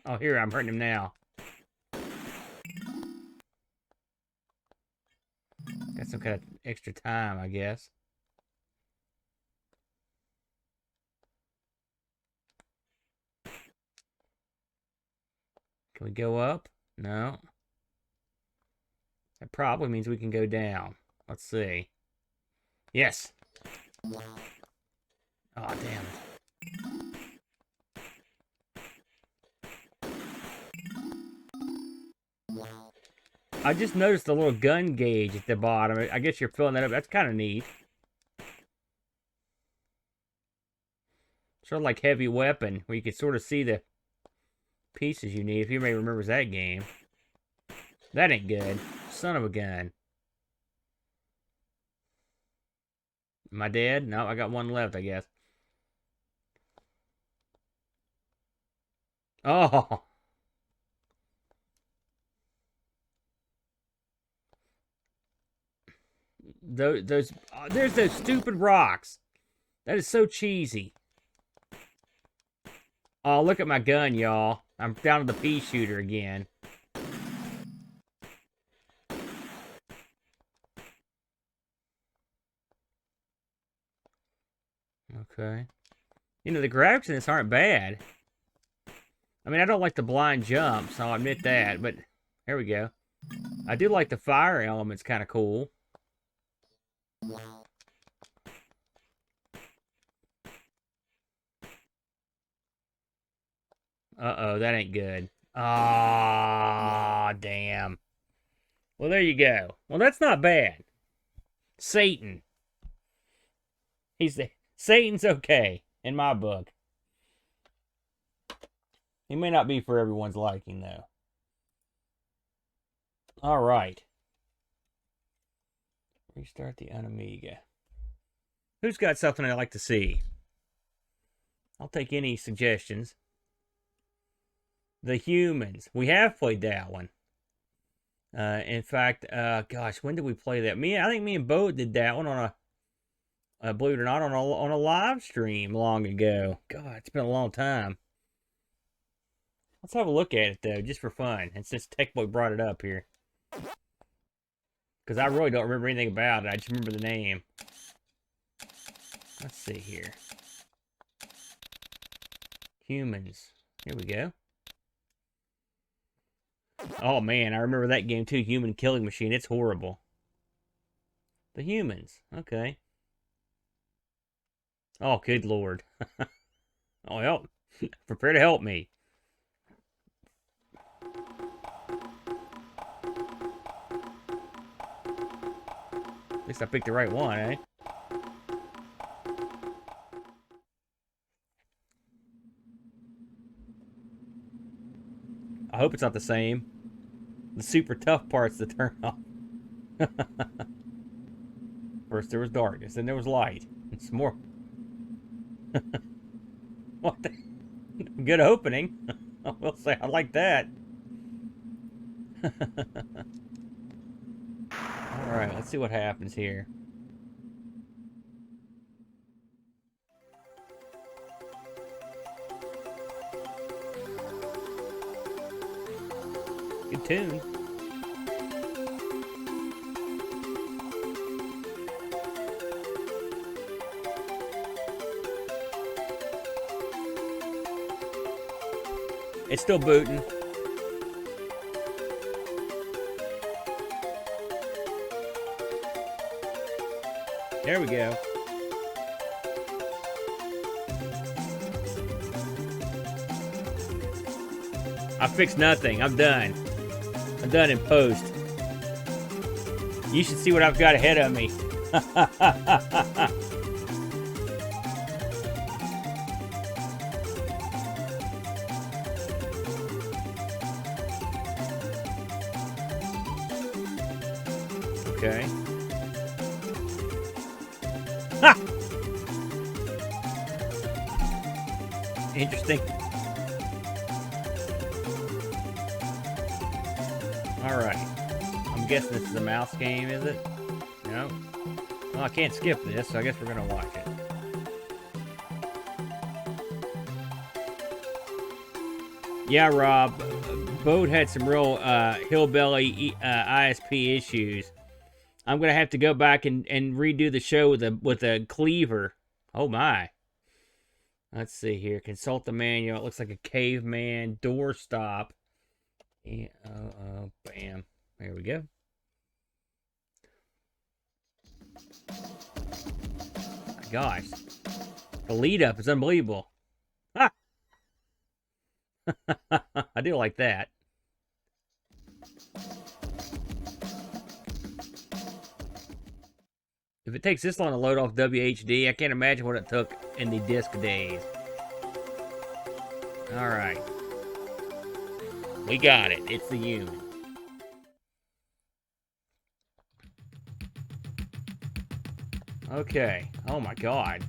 Oh, here, I'm hurting him now. Got some kind of extra time, I guess. Can we go up? No. That probably means we can go down. Let's see. Yes. Oh, damn it. I just noticed a little gun gauge at the bottom. I guess you're filling that up. That's kind of neat. Sort of like Heavy Weapon, where you can sort of see the pieces you need, if anybody remembers that game. That ain't good. Son of a gun. Am I dead? No, I got one left, I guess. Oh! There's those stupid rocks. That is so cheesy. Oh, look at my gun, y'all. I'm down to the pea shooter again. Okay. You know, the graphics in this aren't bad. I mean, I don't like the blind jumps, I'll admit that, but here we go. I do like the fire elements, kind of cool. Uh-oh, that ain't good. Ah, damn. Well, there you go. Well, that's not bad. Satan. Satan's okay, in my book. He may not be for everyone's liking, though. All right. Restart the UnAmiga. Who's got something I'd like to see? I'll take any suggestions. The Humans. We have played that one. In fact, gosh, when did we play that? I think me and Bo did that one on a, believe it or not, on a live stream long ago. God, it's been a long time. Let's have a look at it though, just for fun. And since Tech Boy brought it up here, because I really don't remember anything about it. I just remember the name. Let's see here. Humans. Here we go. Oh man, I remember that game too. Human Killing Machine. It's horrible. The Humans. Okay. Oh, good lord. Oh, help. Prepare to help me. At least I picked the right one, eh? I hope it's not the same. The super tough part's the turn off. First there was darkness, then there was light. And some more. What the? Good opening. I will say, I like that. Alright, let's see what happens here. Good tune. It's still booting. There we go. I fixed nothing. I'm done. I'm done in post. You should see what I've got ahead of me. Okay. Ha! Interesting. Alright. I'm guessing this is a mouse game, is it? No? Well, I can't skip this, so I guess we're gonna watch it. Yeah, Rob. Bode had some real hillbilly ISP issues. I'm gonna have to go back and redo the show with a cleaver. Oh my. Let's see here. Consult the manual. It looks like a caveman doorstop. Yeah, bam. There we go. My gosh. The lead up is unbelievable. Ha! I do like that. If it takes this long to load off WHD, I can't imagine what it took in the disc days. Alright. We got it. It's the Human. Okay. Oh my god.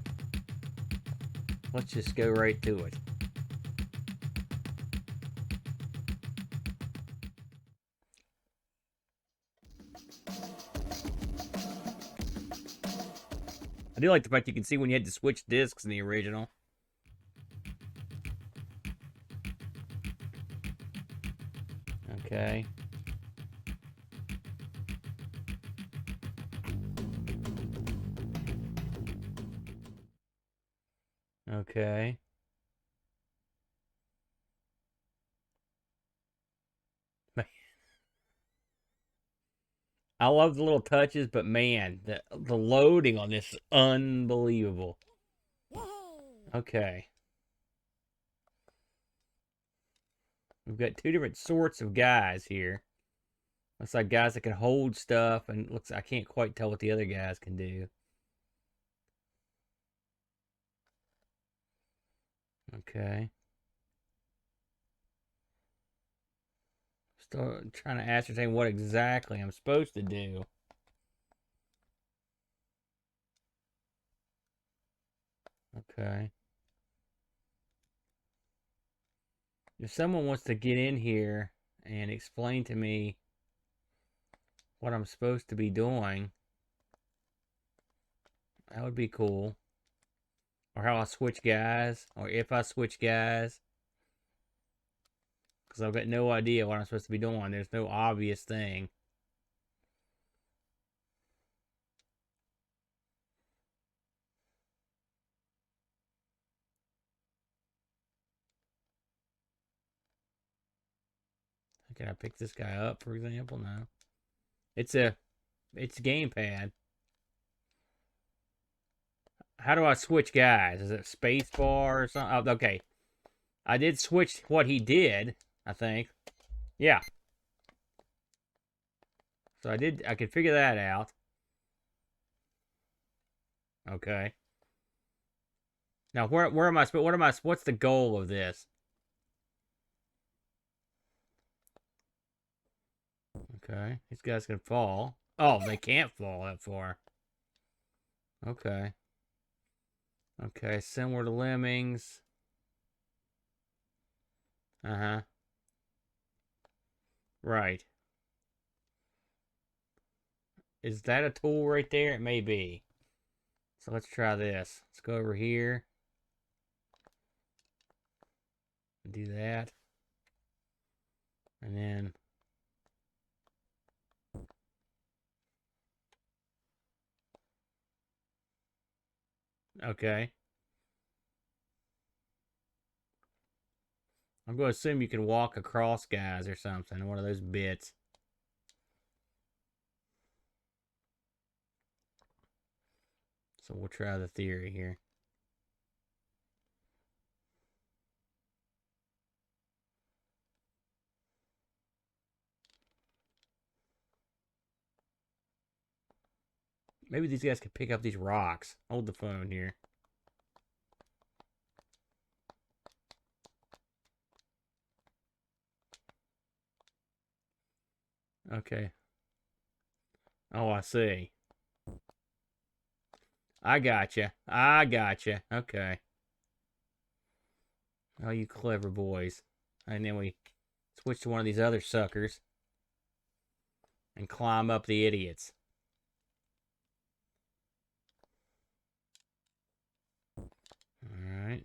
Let's just go right to it. I do like the fact you can see when you had to switch discs in the original. Okay. Okay. I love the little touches, but man, the loading on this is unbelievable. Okay. We've got two different sorts of guys here. Looks like guys that can hold stuff, and looks I can't quite tell what the other guys can do. Okay. Still trying to ascertain what exactly I'm supposed to do. Okay. If someone wants to get in here and explain to me what I'm supposed to be doing, that would be cool. Or how I switch guys, or if I switch guys. Because I've got no idea what I'm supposed to be doing. There's no obvious thing. Can I pick this guy up, for example? No. It's gamepad. How do I switch guys? Is it space bar or something? Oh, okay. I did switch what he did, I think. Yeah. So I could figure that out. Okay. Now where am I what's the goal of this? Okay. These guys can fall. Oh, they can't fall that far. Okay. Okay, similar to lemmings. Uh-huh. Right. Is that a tool right there? It may be. So let's try this. Let's go over here. Do that. And then... Okay. I'm going to assume you can walk across guys or something. One of those bits. So we'll try the theory here. Maybe these guys could pick up these rocks. Hold the phone here. Okay. Oh, I see. I gotcha. I gotcha. Okay. Oh, you clever boys. And then we switch to one of these other suckers. And climb up the idiots. Alright.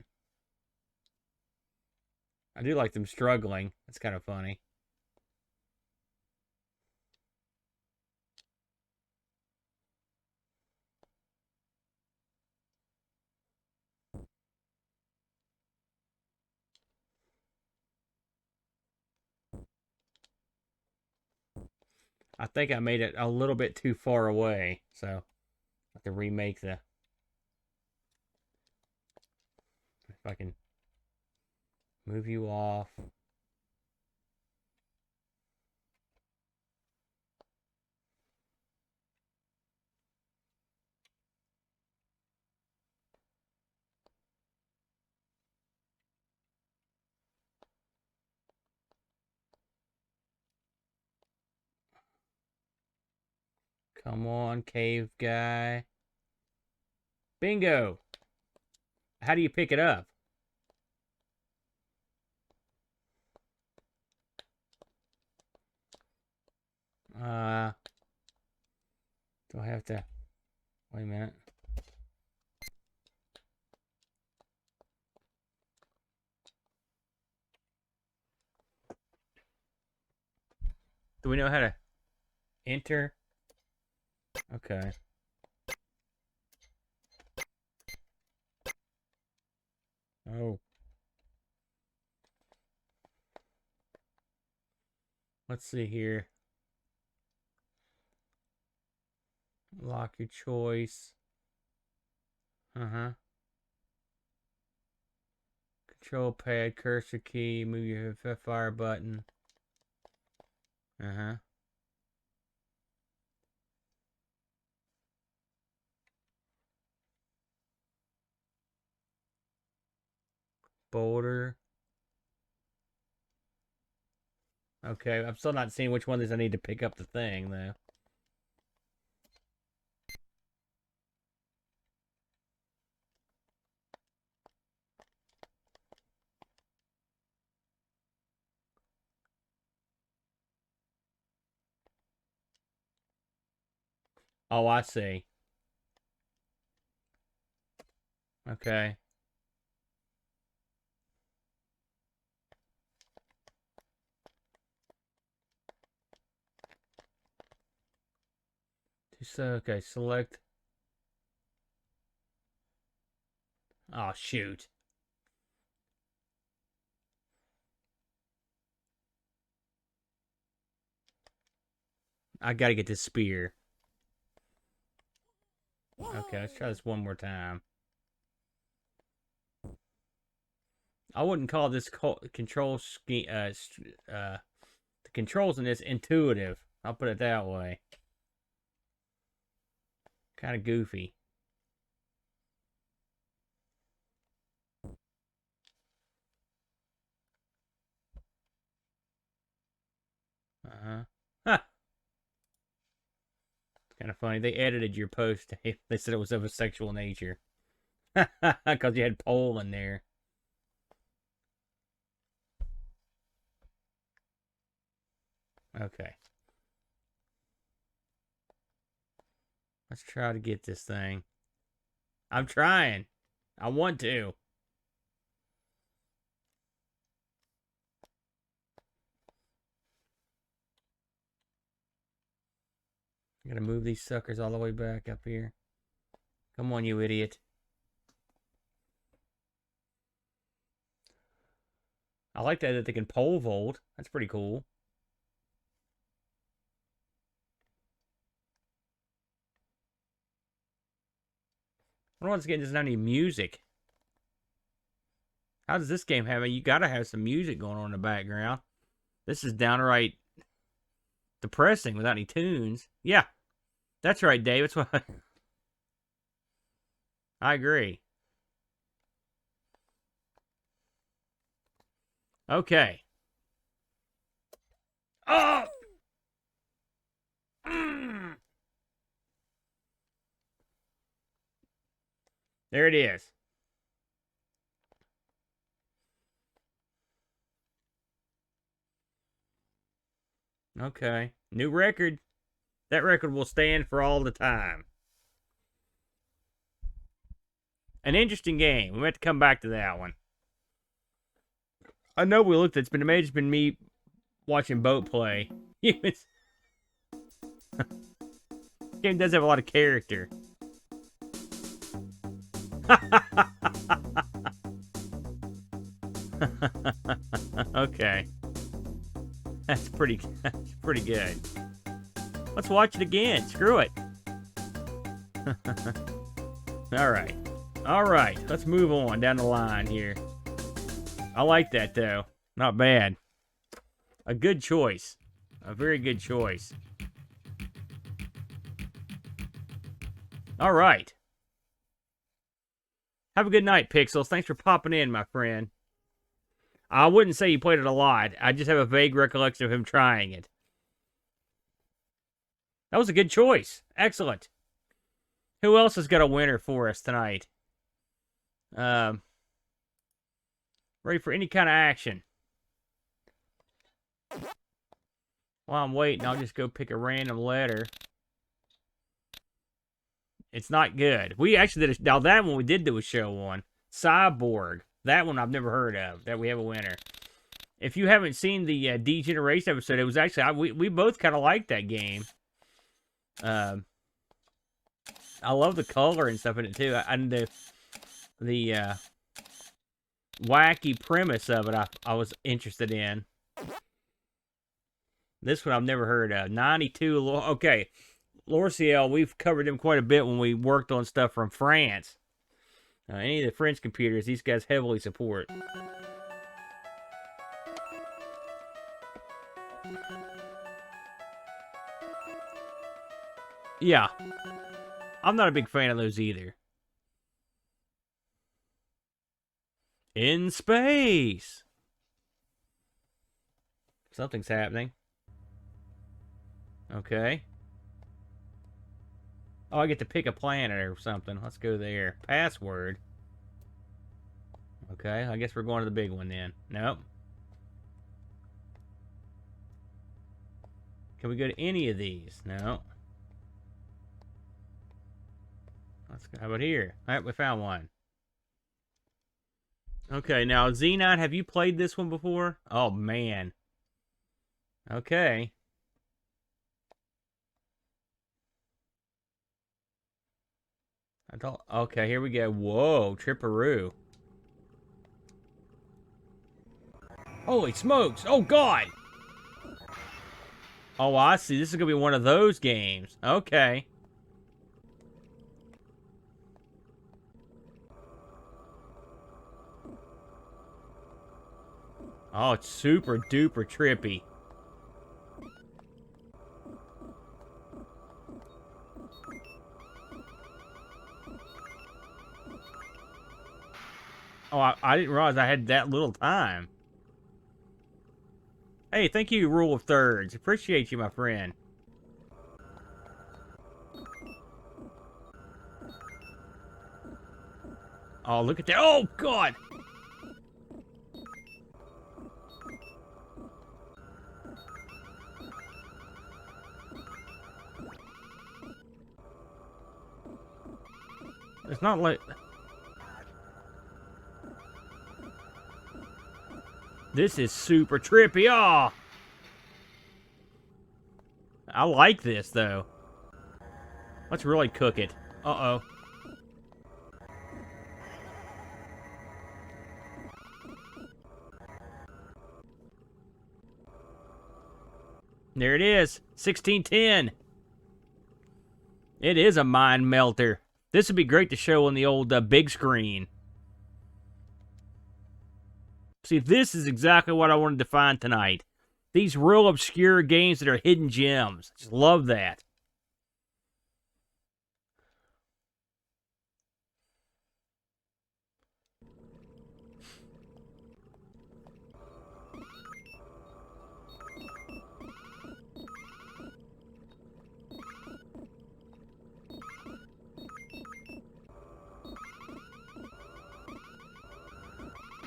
I do like them struggling. That's kind of funny. I think I made it a little bit too far away, so I have to remake the... If I can move you off. Come on, cave guy. Bingo! How do you pick it up? Do I have to... Wait a minute. Do we know how to enter? Okay. Oh. Let's see here. Lock your choice. Uh-huh. Control pad, cursor key, move your fire button. Uh-huh. Boulder. Okay, I'm still not seeing which one of these I need to pick up the thing, though. Oh, I see. Okay. So, okay, select. Oh, shoot. I gotta get this spear. Okay, let's try this one more time. I wouldn't call this control scheme, the controls in this intuitive. I'll put it that way. Kind of goofy. Uh-huh. Huh. It's kind of funny. They edited your post. They said it was of a sexual nature. Because you had pole in there. Okay. Let's try to get this thing. I'm trying. I want to. I gotta move these suckers all the way back up here. Come on, you idiot. I like that they can pole vault. That's pretty cool. I don't know, this game doesn't have any music. How does this game have it? You gotta have some music going on in the background. This is downright depressing without any tunes. Yeah, that's right, Dave. That's what I agree. Okay. Oh! Mm. There it is. Okay. New record. That record will stand for all the time. An interesting game. We have to come back to that one. I know we looked at it. It may have just been me watching Boat play. Game does have a lot of character. Okay. That's pretty good. Let's watch it again. Screw it. Alright. Alright. Let's move on down the line here. I like that, though. Not bad. A good choice. A very good choice. Alright. Have a good night, Pixels. Thanks for popping in, my friend. I wouldn't say you played it a lot. I just have a vague recollection of him trying it. That was a good choice. Excellent. Who else has got a winner for us tonight? Ready for any kind of action. While I'm waiting, I'll just go pick a random letter. It's not good. We actually did now that one we did do a show on. Cyborg. That one I've never heard of. That we have a winner. If you haven't seen the D-Generation episode, it was actually we both kind of liked that game. I love the color and stuff in it too. And the wacky premise of it, I was interested in. This one I've never heard of. 92. Okay, Lorciel, we've covered them quite a bit when we worked on stuff from France. Any of the French computers, these guys heavily support. Yeah. I'm not a big fan of those either. In space! Something's happening. Okay. Oh, I get to pick a planet or something. Let's go there. Password. Okay, I guess we're going to the big one then. Nope. Can we go to any of these? No. Let's go. How about here? All right, we found one. Okay, now Xenon, have you played this one before? Oh man. Okay. I don't. Okay, here we go. Whoa, Tripperoo. Holy smokes! Oh god! Oh, I see. This is gonna be one of those games. Okay. Oh, it's super duper trippy. Oh, I didn't realize I had that little time. Hey, thank you, Rule of Thirds. Appreciate you, my friend. Oh, look at that. Oh, God! It's not like... This is super trippy. Oh! I like this, though. Let's really cook it. Uh-oh. There it is. 1610. It is a mind melter. This would be great to show on the old big screen. See, this is exactly what I wanted to find tonight. These real obscure games that are hidden gems. Just love that.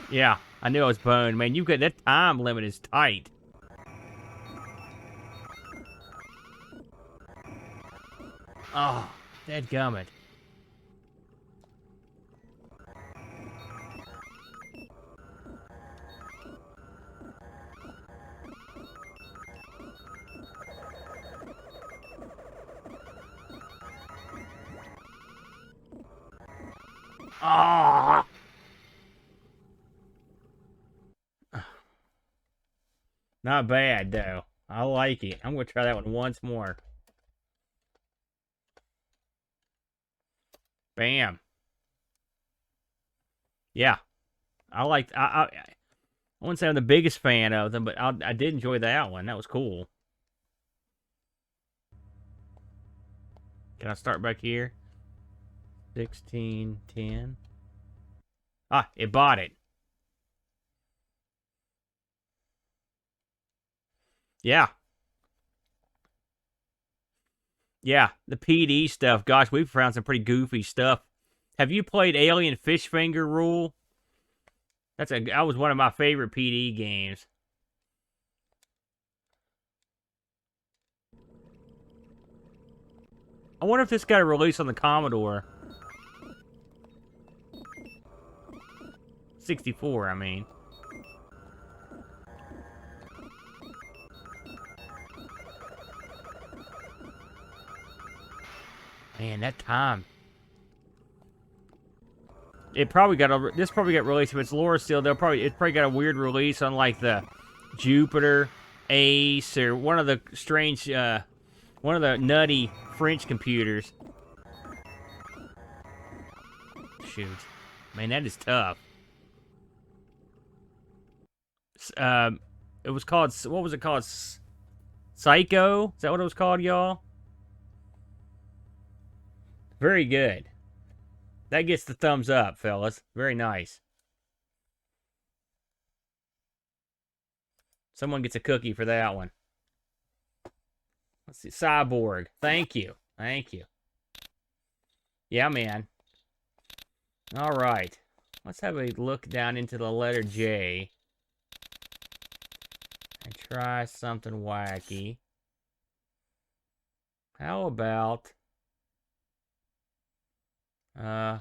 Yeah, I knew I was boned, man. You got that time limit is tight. Oh, dadgummit. Ah! Not bad, though. I like it. I'm going to try that one once more. Bam. Yeah. I wouldn't say I'm the biggest fan of them, but I did enjoy that one. That was cool. Can I start back here? 1610. Ah, it bought it. Yeah. Yeah, the PD stuff. Gosh, we've found some pretty goofy stuff. Have you played Alien Fish Finger Rule? That was one of my favorite PD games. I wonder if this got a release on the Commodore 64, I mean. Man, that time. This probably got released if it's lore still. It's probably got a weird release on like the Jupiter, Ace, or one of the strange, one of the nutty French computers. Shoot, man, that is tough. It was called, what was it called? Psycho? Is that what it was called, y'all? Very good. That gets the thumbs up, fellas. Very nice. Someone gets a cookie for that one. Let's see. Cyborg. Thank you. Thank you. Yeah, man. All right. Let's have a look down into the letter J. And try something wacky. How about... Oh,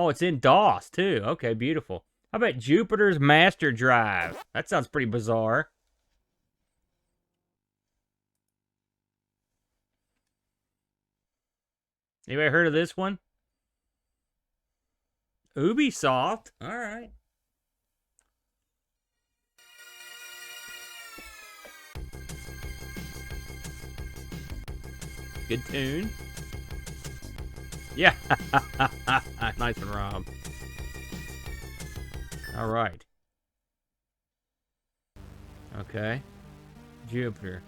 it's in DOS, too. Okay, beautiful. How about Jupiter's Master Drive? That sounds pretty bizarre. Anybody heard of this one? Ubisoft? Alright. Good tune. Yeah. Nice one, Rob. Alright. Okay. Jupiter.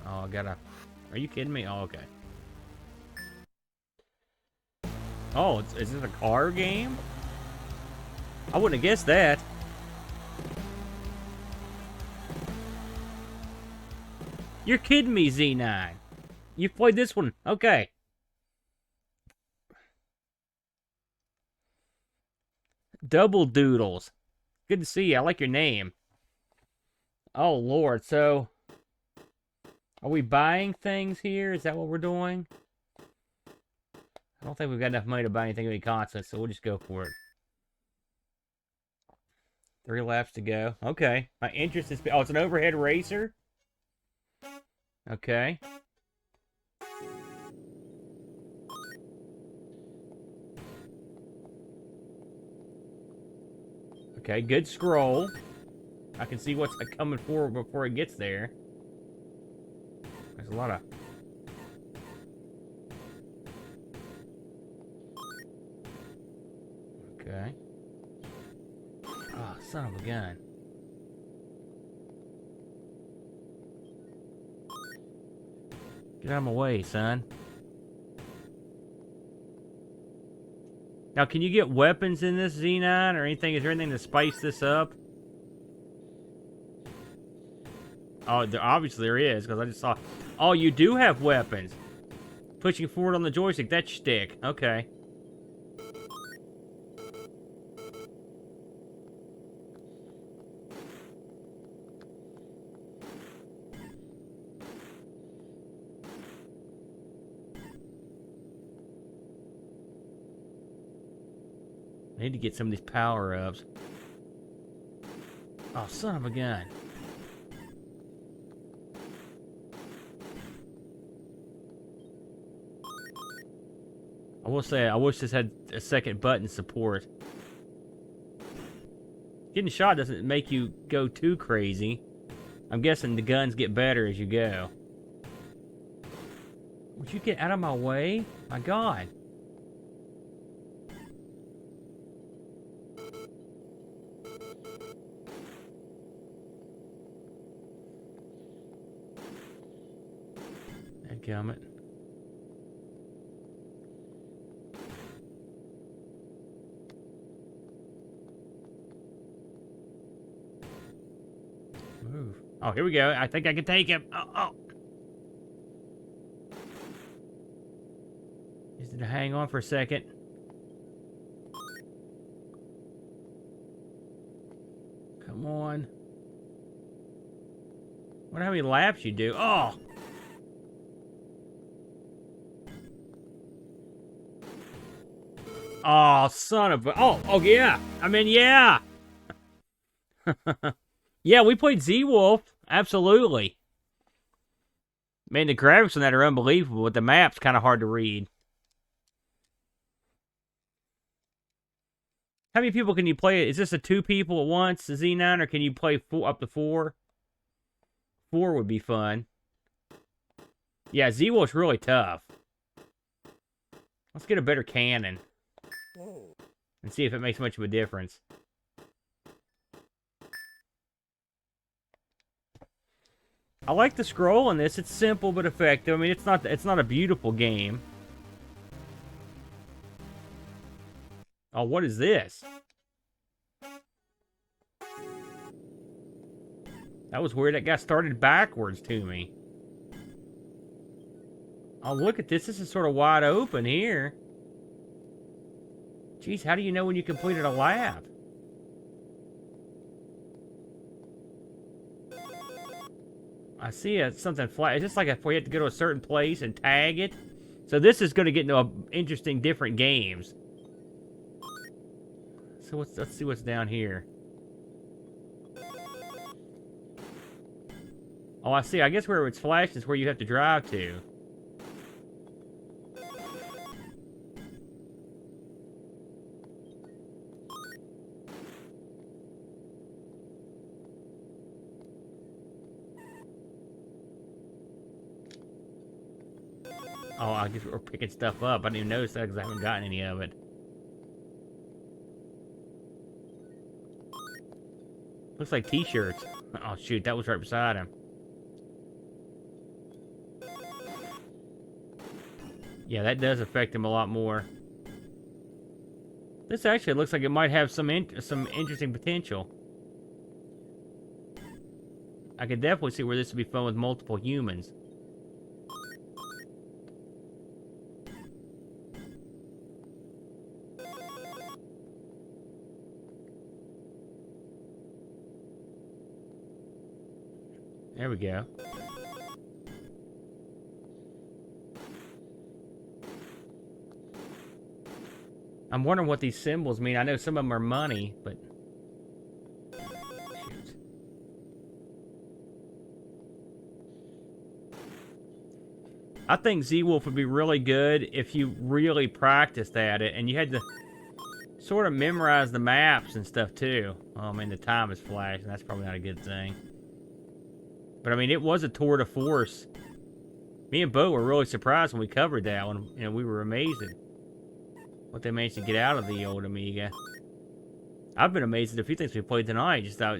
Oh, I gotta... Are you kidding me? Oh, okay. Oh, is this a car game? I wouldn't have guessed that. You're kidding me, Z9. You've played this one. Okay. Double Doodles. Good to see you. I like your name. Oh, Lord. So, are we buying things here? Is that what we're doing? I don't think we've got enough money to buy anything of any consequence, so we'll just go for it. 3 laps to go. Okay. My interest is... Oh, it's an overhead racer? Okay. Okay, good scroll. I can see what's coming forward before it gets there. There's a lot of... Okay. Oh, son of a gun. Get out of my way, son. Now, can you get weapons in this Z9 or anything? Is there anything to spice this up? Oh, obviously there is, because I just saw... Oh, you do have weapons. Pushing forward on the joystick, that shtick. Okay. I need to get some of these power-ups. Oh, son of a gun. I will say, I wish this had a second button support. Getting shot doesn't make you go too crazy. I'm guessing the guns get better as you go. Would you get out of my way? My God. Dadgummit. Move. Oh, here we go. I think I can take him. Oh. Just need to hang on for a second. Come on. I wonder how many laps you do. Oh! Oh, son of a... Oh, yeah. I mean, yeah. Yeah, we played Z-Wolf. Absolutely. Man, the graphics on that are unbelievable, but the map's kind of hard to read. How many people can you play it? Is this a 2 people at once, a Z9, or can you play up to 4? 4 would be fun. Yeah, Z-Wolf's really tough. Let's get a better cannon. And see if it makes much of a difference. I like the scroll on this. It's simple but effective. I mean, it's not a beautiful game. Oh, what is this? That was weird. That guy started backwards to me. Oh, look at this. This is sort of wide open here. Jeez, how do you know when you completed a lap? I see something flat. It's just like if we had to go to a certain place and tag it. So this is going to get into interesting different games. So let's see what's down here. Oh, I see. I guess where it's flashing is where you have to drive to. Oh, I guess we're picking stuff up. I didn't even notice that because I haven't gotten any of it. Looks like t-shirts. Oh, shoot. That was right beside him. Yeah, that does affect him a lot more. This actually looks like it might have some interesting potential. I could definitely see where this would be fun with multiple humans. There we go. I'm wondering what these symbols mean. I know some of them are money, but... Shoot. I think Z-Wolf would be really good if you really practiced at it, and you had to sort of memorize the maps and stuff, too. Oh, I mean, the time is flashing. That's probably not a good thing. But, I mean, it was a tour de force. Me and Bo were really surprised when we covered that one. You know, we were amazed at what they managed to get out of the old Amiga. I've been amazed at a few things we played tonight. Just I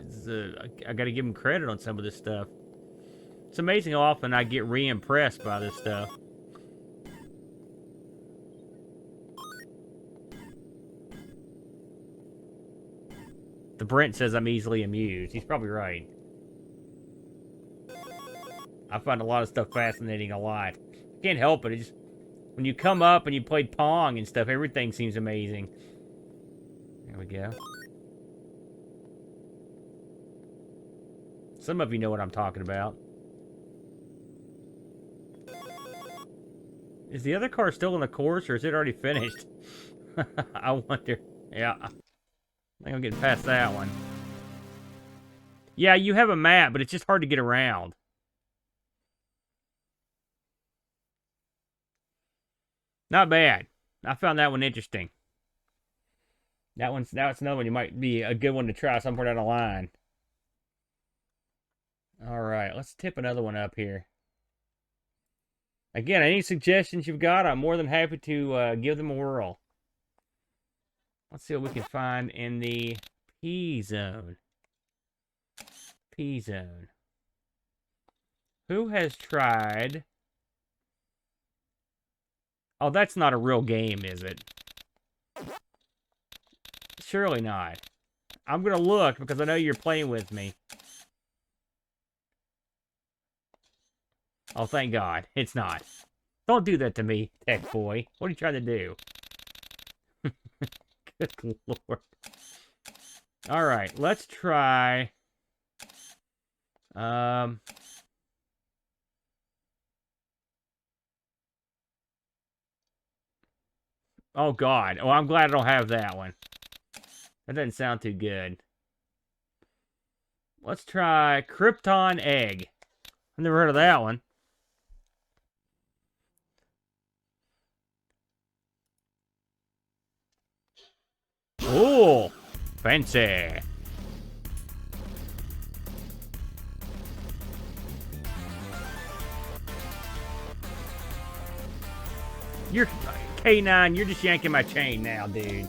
got to give them credit on some of this stuff. It's amazing how often I get re-impressed by this stuff. The Brent says I'm easily amused. He's probably right. I find a lot of stuff fascinating a lot. Can't help it. It just, when you come up and you played Pong and stuff, everything seems amazing. There we go. Some of you know what I'm talking about. Is the other car still in the course, or is it already finished? I wonder. Yeah. I think I'm getting past that one. Yeah, you have a map, but it's just hard to get around. Not bad. I found that one interesting. That's another one you might be a good one to try somewhere down the line. Alright, let's tip another one up here. Again, any suggestions you've got, I'm more than happy to give them a whirl. Let's see what we can find in the P-Zone. P-Zone. Who has tried... Oh, that's not a real game, is it? Surely not. I'm gonna look because I know you're playing with me. Oh, thank God. It's not. Don't do that to me, tech boy. What are you trying to do? Good Lord. Alright, let's try... Oh, God. Oh, I'm glad I don't have that one. That doesn't sound too good. Let's try Krypton Egg. I've never heard of that one. Oh, fancy. You're... K9, you're just yanking my chain now, dude.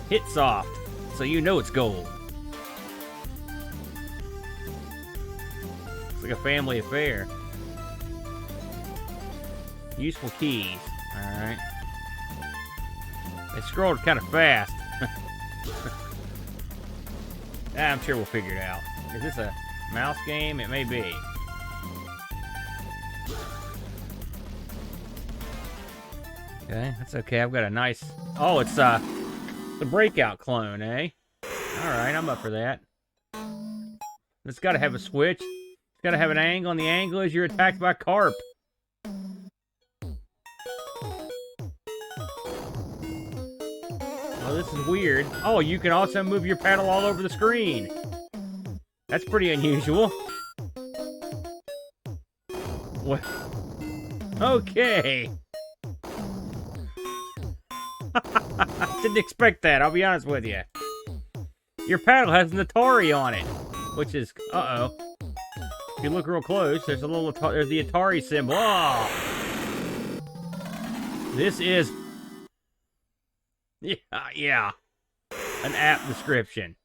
Hit soft, so you know it's gold. It's like a family affair. Useful keys. Alright. They scrolled kind of fast. I'm sure we'll figure it out. Is this a mouse game? It may be. Okay, that's okay. I've got a nice... Oh, it's the Breakout clone, eh? Alright, I'm up for that. It's got to have a switch. It's got to have an angle, and the angle is you're attacked by carp. Oh, this is weird. Oh, you can also move your paddle all over the screen. That's pretty unusual. What? Okay. Didn't expect that, I'll be honest with you. Your paddle has an Atari on it, which is... Uh-oh. If you look real close, there's a little... There's the Atari symbol. Oh! This is... Yeah. An app description.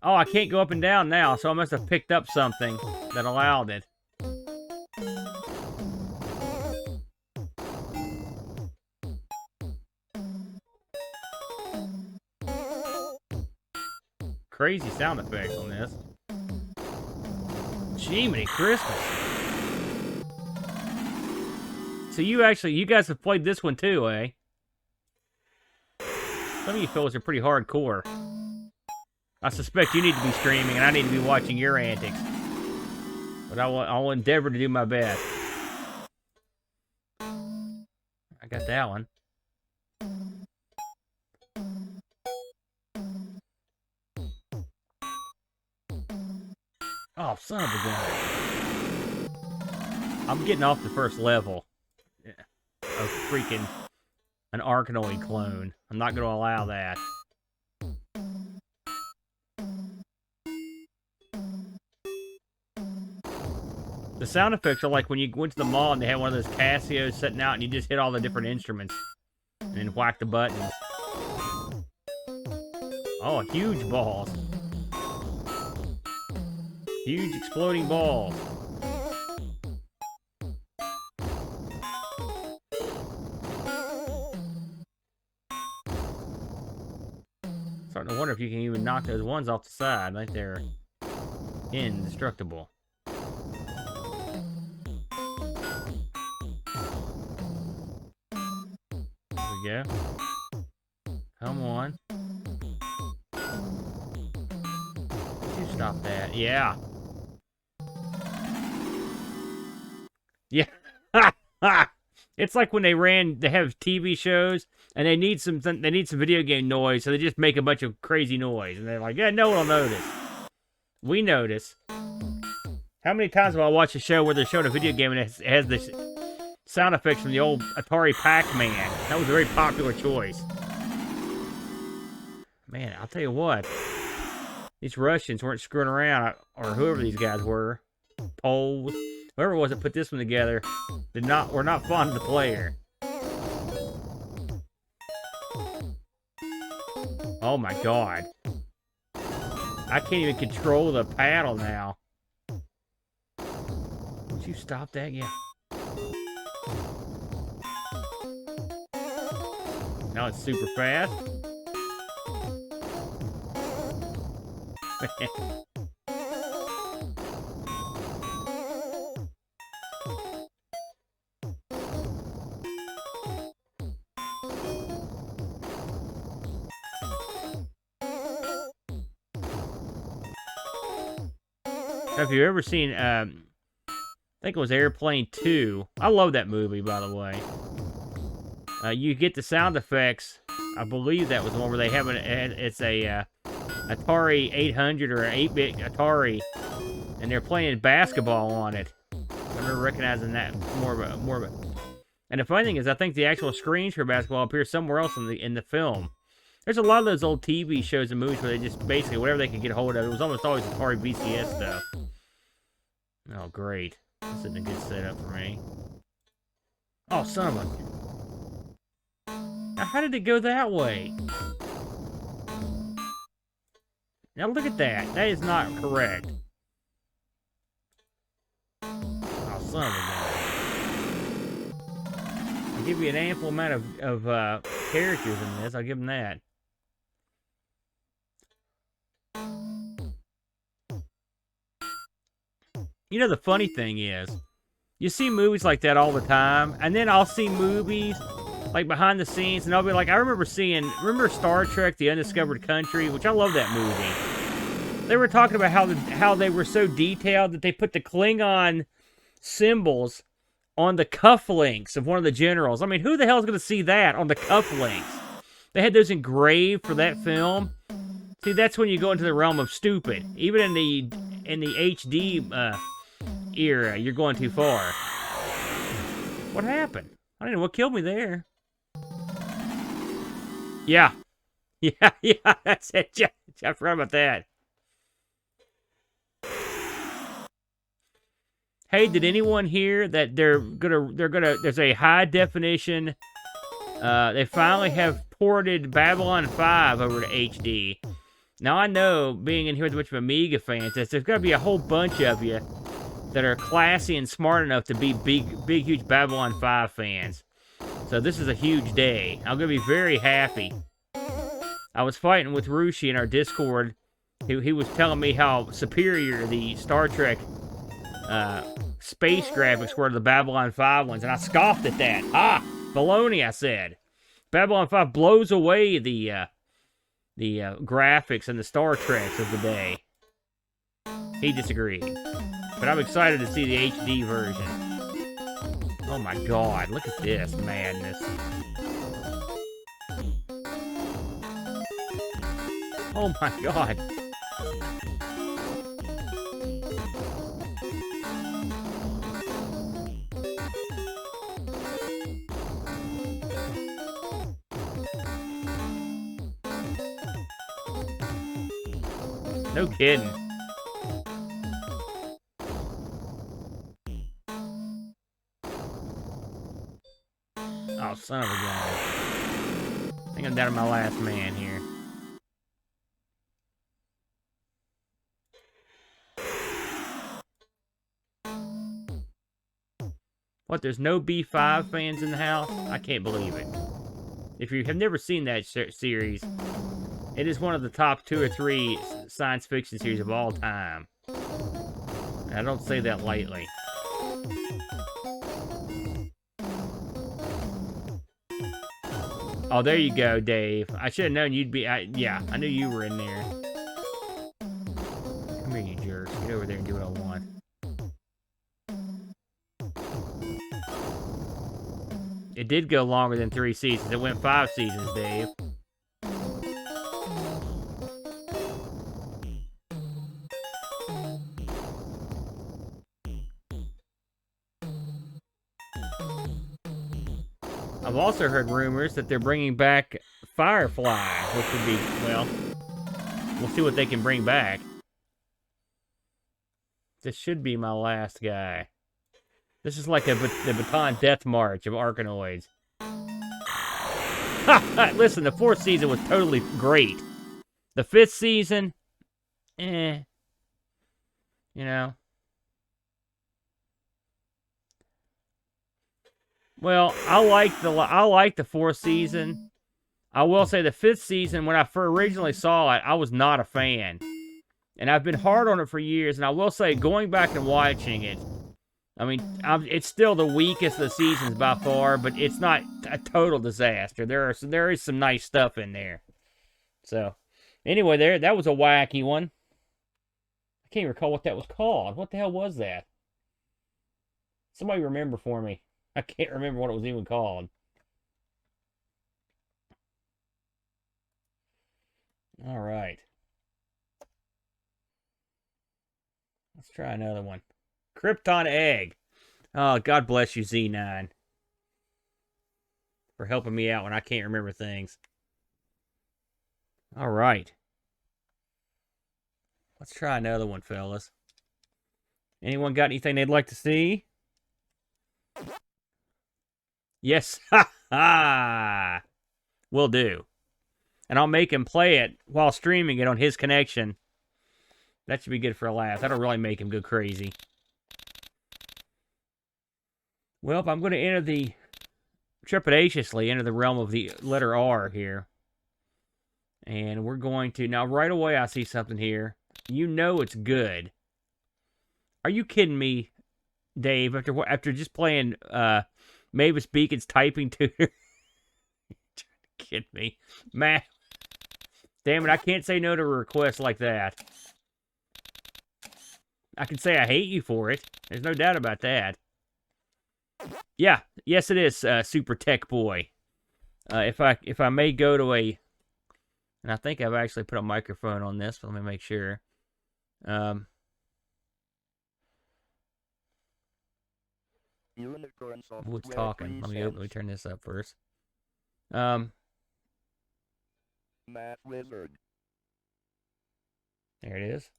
Oh, I can't go up and down now, so I must have picked up something that allowed it. Crazy sound effects on this. Jiminy Christmas. So you guys have played this one too, eh? Some of you fellas are pretty hardcore. I suspect you need to be streaming and I need to be watching your antics. But I'll endeavor to do my best. I got that one. Oh, son of a gun. I'm getting off the first level of freaking an Arkanoid clone. I'm not going to allow that. The sound effects are like when you went to the mall and they had one of those Casios sitting out and you just hit all the different instruments and then whack the buttons. Oh, huge balls. Huge exploding balls. Starting to wonder if you can even knock those ones off the side. Like they're indestructible. There we go. Come on. You stop that. Yeah. Yeah. It's like when they have TV shows and they need some video game noise, so they just make a bunch of crazy noise and they're like, yeah, no one will notice. We notice. How many times have I watched a show where they're showing a video game and it has this sound effects from the old Atari Pac-Man? That was a very popular choice. Man, I'll tell you what. These Russians weren't screwing around, or whoever these guys were. Poles. Whoever it was that put this one together were not fond of the player. Oh my god. I can't even control the paddle now. Would you stop that? Yeah. Now it's super fast. If you've ever seen, I think it was Airplane 2. I love that movie, by the way. You get the sound effects. I believe that was the one where they have it's a Atari 800 or an 8-bit Atari, and they're playing basketball on it. I remember recognizing that more of it. And the funny thing is, I think the actual screens for basketball appear somewhere else in the film. There's a lot of those old TV shows and movies where they just basically whatever they could get a hold of. It was almost always Atari VCS stuff. Oh, great. This isn't a good setup for me. Oh, son of a... Now, how did it go that way? Now, look at that. That is not correct. Oh, son of a gun. I'll give you an ample amount of characters in this. I'll give them that. You know, the funny thing is, You see movies like that all the time, and then I'll see movies like behind the scenes, and I'll be like, I remember Star Trek: The Undiscovered Country, which I love that movie. They were talking about how they were so detailed that they put the Klingon symbols on the cufflinks of one of the generals. I mean, who the hell's going to see that on the cufflinks? They had those engraved for that film. See, that's when you go into the realm of stupid. Even in the HD era, you're going too far. What happened? I don't know what killed me there. Yeah. Yeah, that's it. I forgot about that. Hey, did anyone hear that there's a high definition, they finally have ported Babylon 5 over to HD. Now, I know, being in here with a bunch of Amiga fans, there's got to be a whole bunch of you that are classy and smart enough to be big, huge Babylon 5 fans. So this is a huge day. I'm going to be very happy. I was fighting with Rushi in our Discord. He was telling me how superior the Star Trek space graphics were to the Babylon 5 ones, and I scoffed at that. Ah, baloney, I said. Babylon 5 blows away the graphics and the Star Treks of the day. He disagreed. But I'm excited to see the HD version. Oh my god, look at this madness. Oh my god. No kidding. Oh, son of a gun. I think I'm down to my last man here. What, there's no B5 fans in the house? I can't believe it. If you have never seen that series, it is one of the top 2 or 3 science fiction series of all time. And I don't say that lightly. Oh, there you go, Dave. I should have known you'd be... yeah, I knew you were in there. Come here, you jerks. Get over there and do what I want. It did go longer than 3 seasons. It went 5 seasons, Dave. I've also heard rumors that they're bringing back Firefly, which would be, well, we'll see what they can bring back. This should be my last guy. This is like the Baton Death March of Arkanoids. Listen, the 4th season was totally great. The 5th season, you know. Well, I like the 4th season. I will say the 5th season, when I originally saw it, I was not a fan. And I've been hard on it for years, and I will say, going back and watching it, I mean, it's still the weakest of the seasons by far, but it's not a total disaster. There is some nice stuff in there. So, anyway, that was a wacky one. I can't recall what that was called. What the hell was that? Somebody remember for me. I can't remember what it was even called. All right. Let's try another one. Krypton Egg. Oh, God bless you, Z9. For helping me out when I can't remember things. All right. Let's try another one, fellas. Anyone got anything they'd like to see? Yes. Ha ha. Will do. And I'll make him play it while streaming it on his connection. That should be good for a laugh. That'll really make him go crazy. Well, I'm going to trepidatiously enter the realm of the letter R here. And we're going to... Now, right away, I see something here. You know it's good. Are you kidding me? Dave, after just playing Mavis Beacon's typing tutor. Kid me. Man. Damn it, I can't say no to a request like that. I can say I hate you for it. There's no doubt about that. Yeah, yes it is, Super Tech Boy. If I may go to a... And I think I've actually put a microphone on this, but let me make sure. Who's talking? Let me turn this up first. Math Wizard. There it is.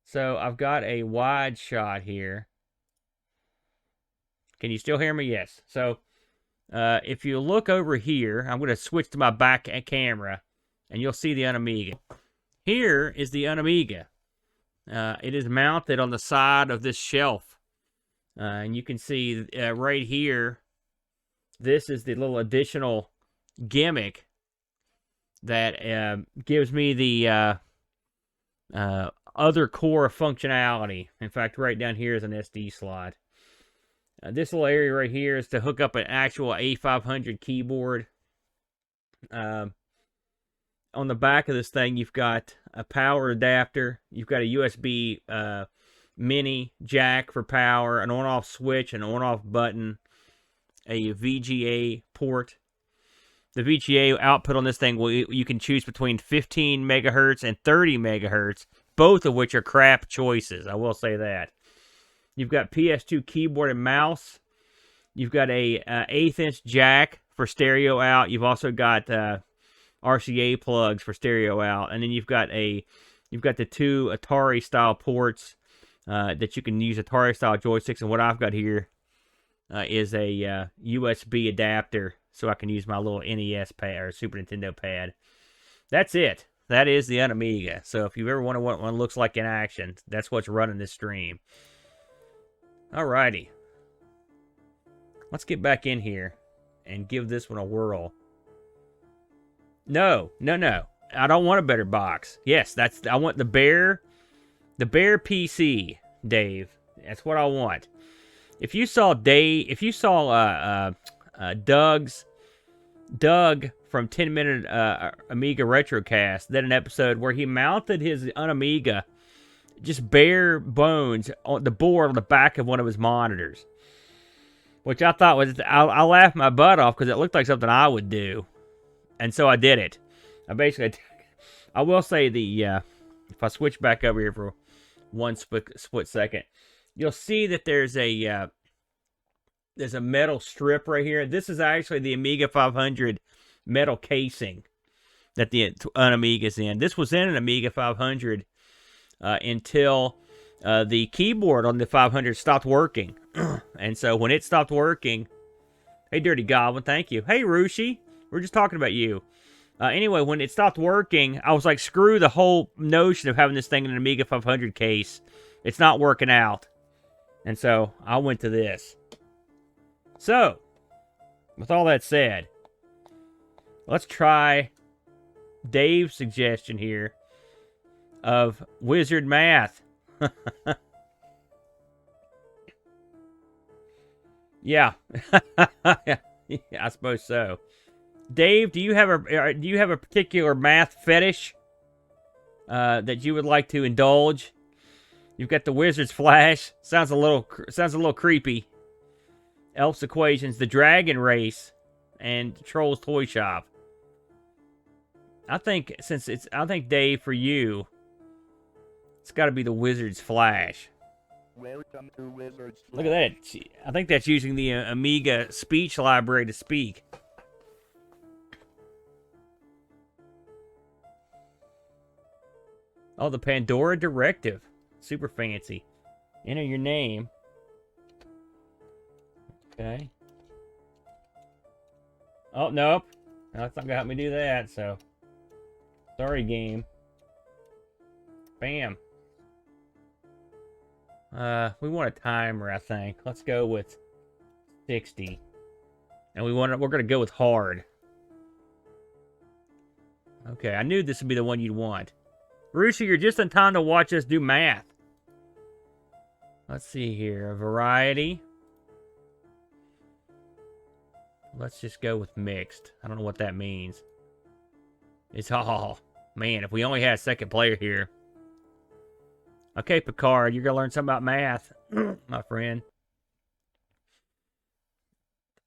So I've got a wide shot here. Can you still hear me? Yes. So if you look over here, I'm going to switch to my back camera, and you'll see the UnAmiga. Here is the UnAmiga. It is mounted on the side of this shelf. And you can see right here, this is the little additional gimmick that gives me the other core functionality. In fact, right down here is an SD slot. This little area right here is to hook up an actual A500 keyboard. On the back of this thing, you've got a power adapter. You've got a USB mini jack for power, an on-off switch, an on-off button, a VGA port. The VGA output on this thing, you can choose between 15 megahertz and 30 megahertz, both of which are crap choices, I will say that. You've got PS2 keyboard and mouse. You've got a 1/8-inch jack for stereo out. You've also got RCA plugs for stereo out, and then you've got the two Atari style ports that you can use Atari style joysticks. And what I've got here is a USB adapter, so I can use my little NES pad or Super Nintendo pad. That's it. That is the UnAmiga. So if you've ever wondered what one looks like in action, that's what's running this stream. Alrighty. Let's get back in here and give this one a whirl. No. I don't want a better box. Yes, I want the bare PC, Dave. That's what I want. If you saw Doug from 10-Minute Amiga Retrocast, did an episode where he mounted his UnAmiga, just bare bones, on the board on the back of one of his monitors. Which I thought was, I laughed my butt off because it looked like something I would do. And so I did it. I will say if I switch back over here for one split second, you'll see that there's a metal strip right here. This is actually the Amiga 500 metal casing that the UnAmiga's in. This was in an Amiga 500 until the keyboard on the 500 stopped working. And so when it stopped working, hey Dirty Goblin, thank you. Hey Rushi, we're just talking about you. Anyway, when it stopped working, I was like, screw the whole notion of having this thing in an Amiga 500 case. It's not working out. And so I went to this. So, with all that said, let's try Dave's suggestion here of Wizard Math. Yeah. I suppose so. Dave, do you have a particular math fetish that you would like to indulge? You've got the Wizard's Flash. Sounds a little creepy. Elf's Equations, the Dragon Race, and Troll's Toy Shop. I think Dave, for you, it's got to be the Wizard's Flash. Welcome to Wizard's Look at that. I think that's using the Amiga speech library to speak. Oh, the Pandora Directive. Super fancy. Enter your name. Okay. Oh, nope. No, it's not going to help me do that, so. Sorry, game. Bam. We want a timer, I think. Let's go with 60. And we're going to go with hard. Okay, I knew this would be the one you'd want. Rushi, you're just in time to watch us do math. Let's see here. A variety. Let's just go with mixed. I don't know what that means. It's, oh, man, if we only had a second player here. Okay, Picard, you're going to learn something about math, my friend.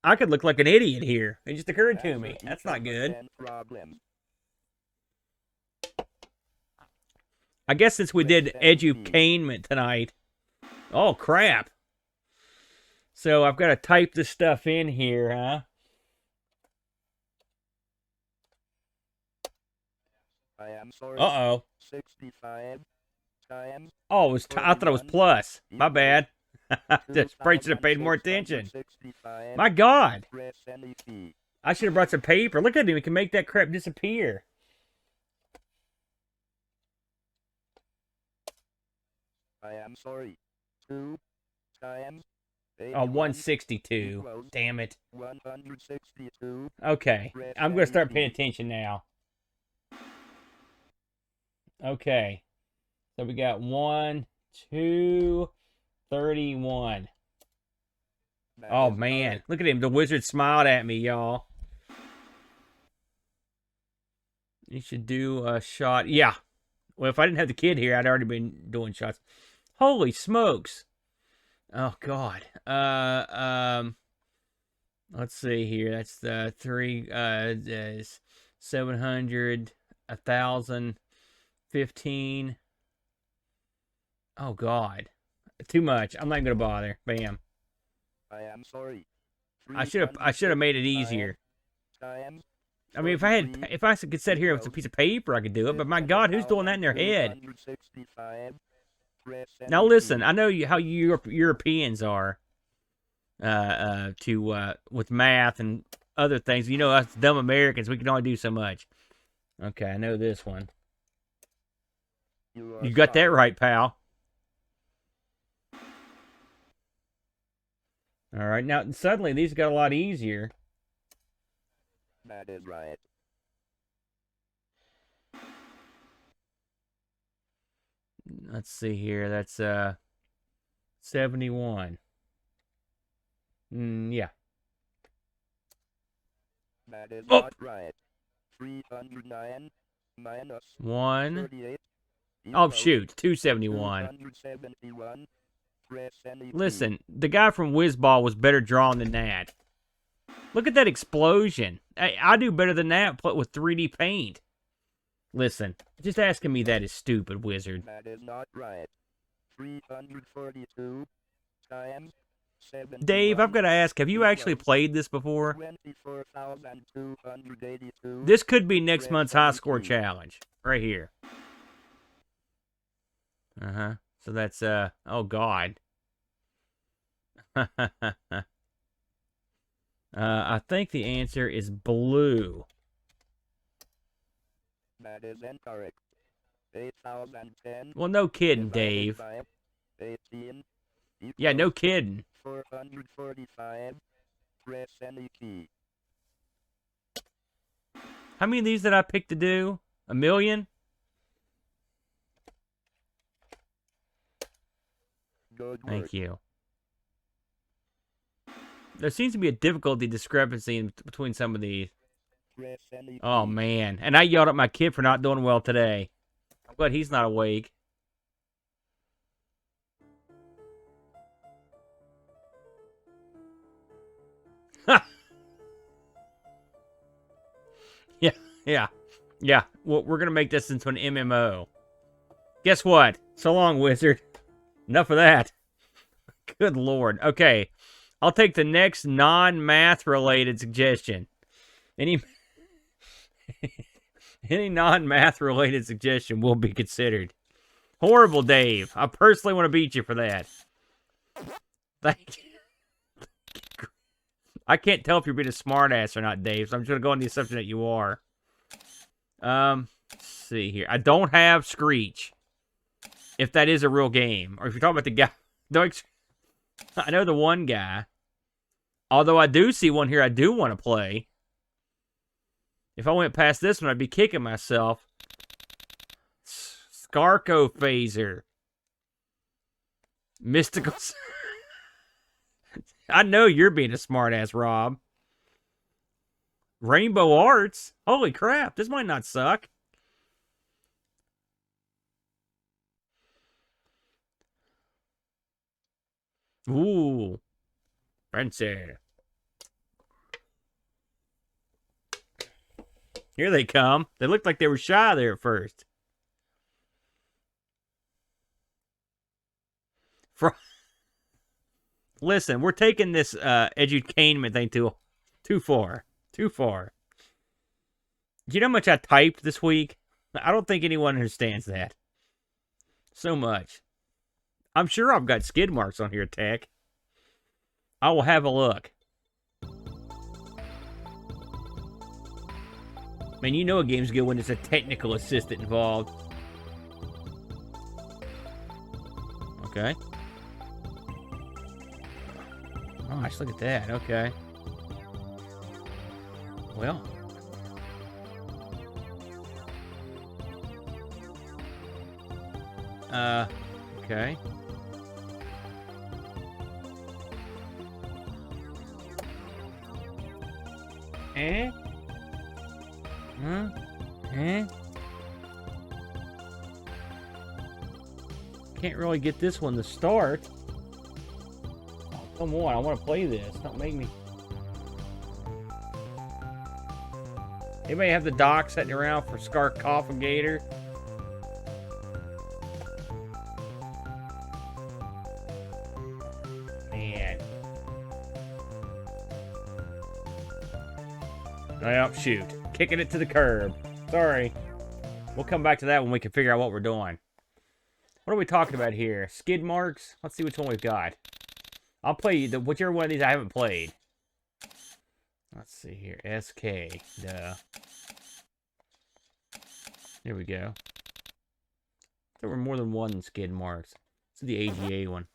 I could look like an idiot here. It just occurred to me. That's not good. I guess since we did edutainment tonight. Oh, crap. So I've got to type this stuff in here, huh? I am sorry. Uh-oh. 65 times. Oh, it was I thought it was plus. My bad. Just probably should have paid more attention. My God. I should have brought some paper. Look at him. He can make that crap disappear. I am sorry. 2 times. Oh, 162. Damn it. 162. Okay. I'm going to start paying attention now. Okay. So we got 1, 2, 31. Oh, man. Look at him. The wizard smiled at me, y'all. You should do a shot. Yeah. Well, if I didn't have the kid here, I'd already been doing shots. Holy smokes. Oh, God. Let's see here. That's the 700, 1,000, 15. Oh, God. Too much. I'm not going to bother. Bam. I am sorry. I should have made it easier. I mean, if I could sit here with a piece of paper, I could do it. But my God, who's doing that in their head? Now listen, I know how Europeans are with math and other things. You know, us dumb Americans, we can only do so much. Okay, I know this one. You got that right, pal. All right, now suddenly these got a lot easier. That is right. Let's see here. That's 71. Yeah. That is not right. 309 minus 1. 38. Oh, shoot. 271. 271. Listen, the guy from Whizball was better drawn than that. Look at that explosion. I do better than that with 3D paint. Listen, just asking me that is stupid, wizard. That is not right. 342 times 71. Dave, I've got to ask, have you actually played this before? 24,282. This could be next month's high score challenge. Right here. Uh-huh. So that's, oh, God. I think the answer is blue. That is incorrect. 8,010. Well, no kidding, Dave. 18 Yeah, no kidding. 445. Press any key. How many of these did I pick to do? 1 million? Good work. Thank you. There seems to be a difficulty discrepancy between some of these. Press any Oh, key. man. And I yelled at my kid for not doing well today. I'm glad he's not awake. Yeah. Well, we're going to make this into an MMO. Guess what? So long, wizard. Enough of that. Good Lord. Okay. I'll take the next non-math related suggestion. Any non-math related suggestion will be considered. Horrible, Dave. I personally want to beat you for that. Thank you. I can't tell if you're being a smartass or not, Dave, so I'm just going to go on the assumption that you are. Let's see here. I don't have Screech. If that is a real game. Or if you're talking about the guy. I know the one guy. Although I do see one here I do want to play. If I went past this one, I'd be kicking myself. Scarco Phaser. Mystical. I know you're being a smartass, Rob. Rainbow Arts? Holy crap, this might not suck. Ooh. Fancy. Here they come. They looked like they were shy there at first. Listen, we're taking this edutainment thing too far. Too far. Do you know how much I typed this week? I don't think anyone understands that. So much. I'm sure I've got skid marks on here, Tech. I will have a look. Man, you know a game's good when there's a technical assistant involved. Okay. Gosh, look at that. Okay. Well. Okay. Can't really get this one to start. Oh, come on, I want to play this. Don't make me. Anybody have the dock sitting around for Scarcophagator? Man. Well, shoot. Kicking it to the curb. Sorry. We'll come back to that when we can figure out what we're doing. What are we talking about here? Skid marks? Let's see which one we've got. I'll play whichever one of these I haven't played. Let's see here. SK. Duh. Here we go. There were more than one skid marks. This is the AGA one.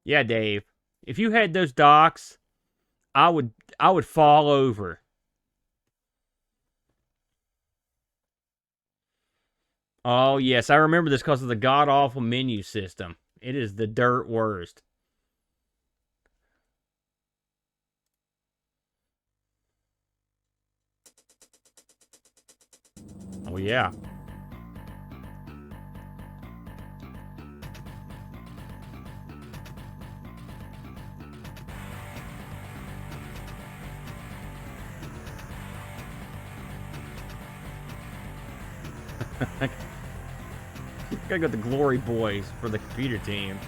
Yeah, Dave. If you had those docks, I would fall over. Oh, yes. I remember this because of the god-awful menu system. It is the dirt worst. Oh, yeah. Gotta go the Glory Boys for the computer team.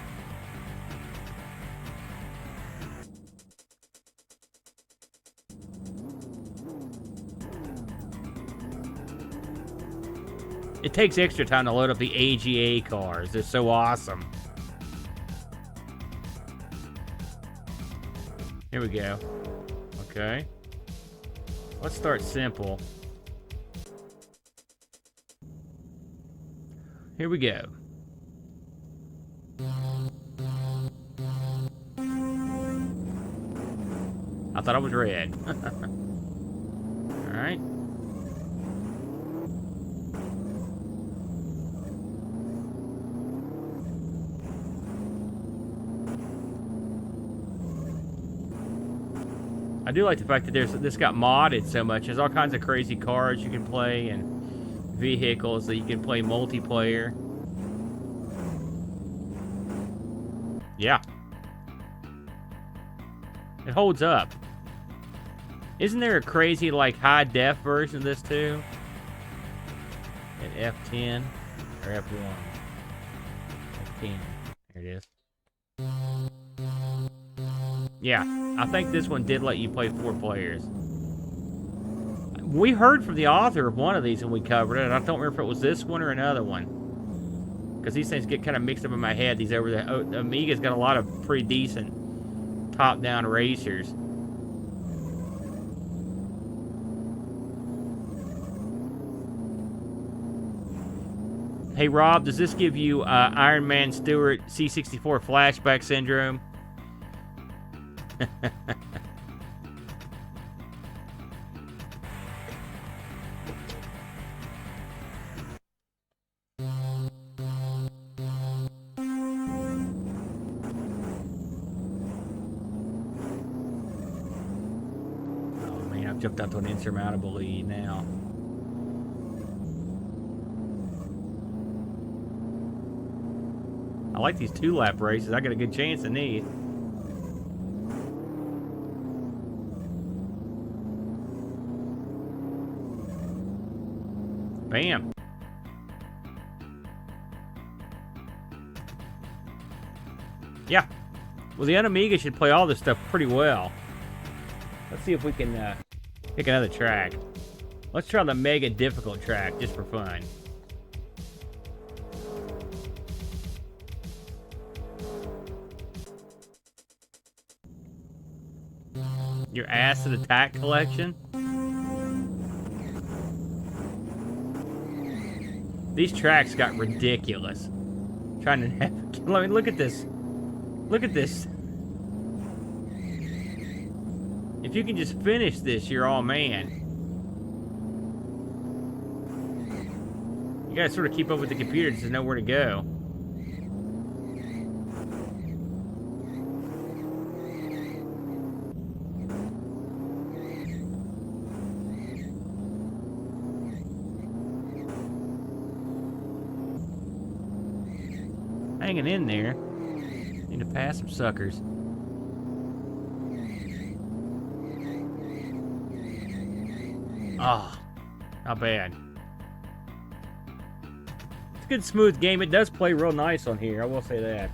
It takes extra time to load up the AGA cars. They're so awesome. Here we go. Okay. Let's start simple. Here we go. I thought I was red. Alright. I do like the fact that this got modded so much. There's all kinds of crazy cars you can play and vehicles that you can play multiplayer. Yeah. It holds up. Isn't there a crazy, like, high-def version of this, too? At F10 or F1? F10. There it is. Yeah, I think this one did let you play 4 players. We heard from the author of one of these when we covered it, and I don't remember if it was this one or another one. Because these things get kind of mixed up in my head. These over there. Oh, Amiga's got a lot of pretty decent top-down racers. Hey, Rob, does this give you Iron Man Stewart C64 flashback syndrome? jumped out to an insurmountable lead now. I like these 2-lap races. I got a good chance in these. Bam. Yeah. Well, the UnAmiga should play all this stuff pretty well. Let's see if we can pick another track. Let's try the mega difficult track just for fun. Your Acid Attack collection? These tracks got ridiculous. Trying to navigate. I mean, look at this. Look at this. If you can just finish this, you're all man. You gotta sort of keep up with the computer just to know where to go. Hanging in there. Need to pass some suckers. Ah, not bad. It's a good smooth game. It does play real nice on here, I will say that.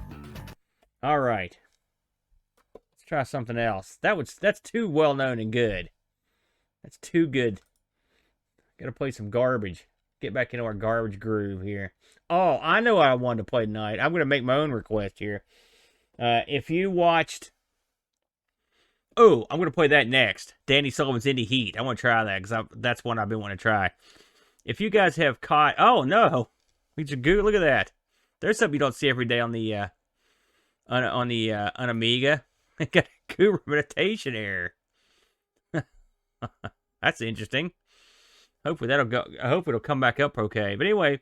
Alright. Let's try something else. That's too well known and good. That's too good. Gotta play some garbage. Get back into our garbage groove here. Oh, I know what I wanted to play tonight. I'm gonna make my own request here. If you watched... Oh, I'm going to play that next. Danny Sullivan's Indie Heat. I want to try that because that's one I've been wanting to try. If you guys have caught... Oh, no. Look at that. There's something you don't see every day on the UnAmiga. It got a Guru meditation error. That's interesting. Hopefully that'll go... I hope it'll come back up okay. But anyway,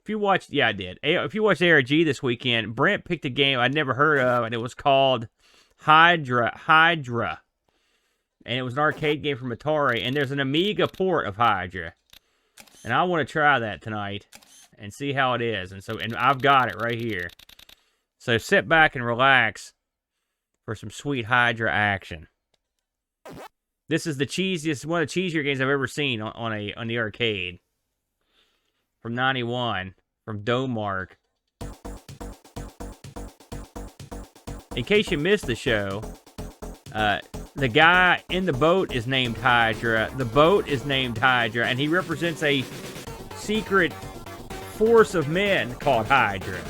if you watched... Yeah, I did. If you watched ARG this weekend, Brent picked a game I'd never heard of, and it was called... Hydra. And it was an arcade game from Atari, and there's an Amiga port of Hydra. And I want to try that tonight and see how it is. And I've got it right here. So sit back and relax for some sweet Hydra action. This is the cheesiest, one of the cheesier games I've ever seen on the arcade. From 91, from Domark. In case you missed the show, the guy in the boat is named Hydra. The boat is named Hydra, and he represents a secret force of men called Hydra.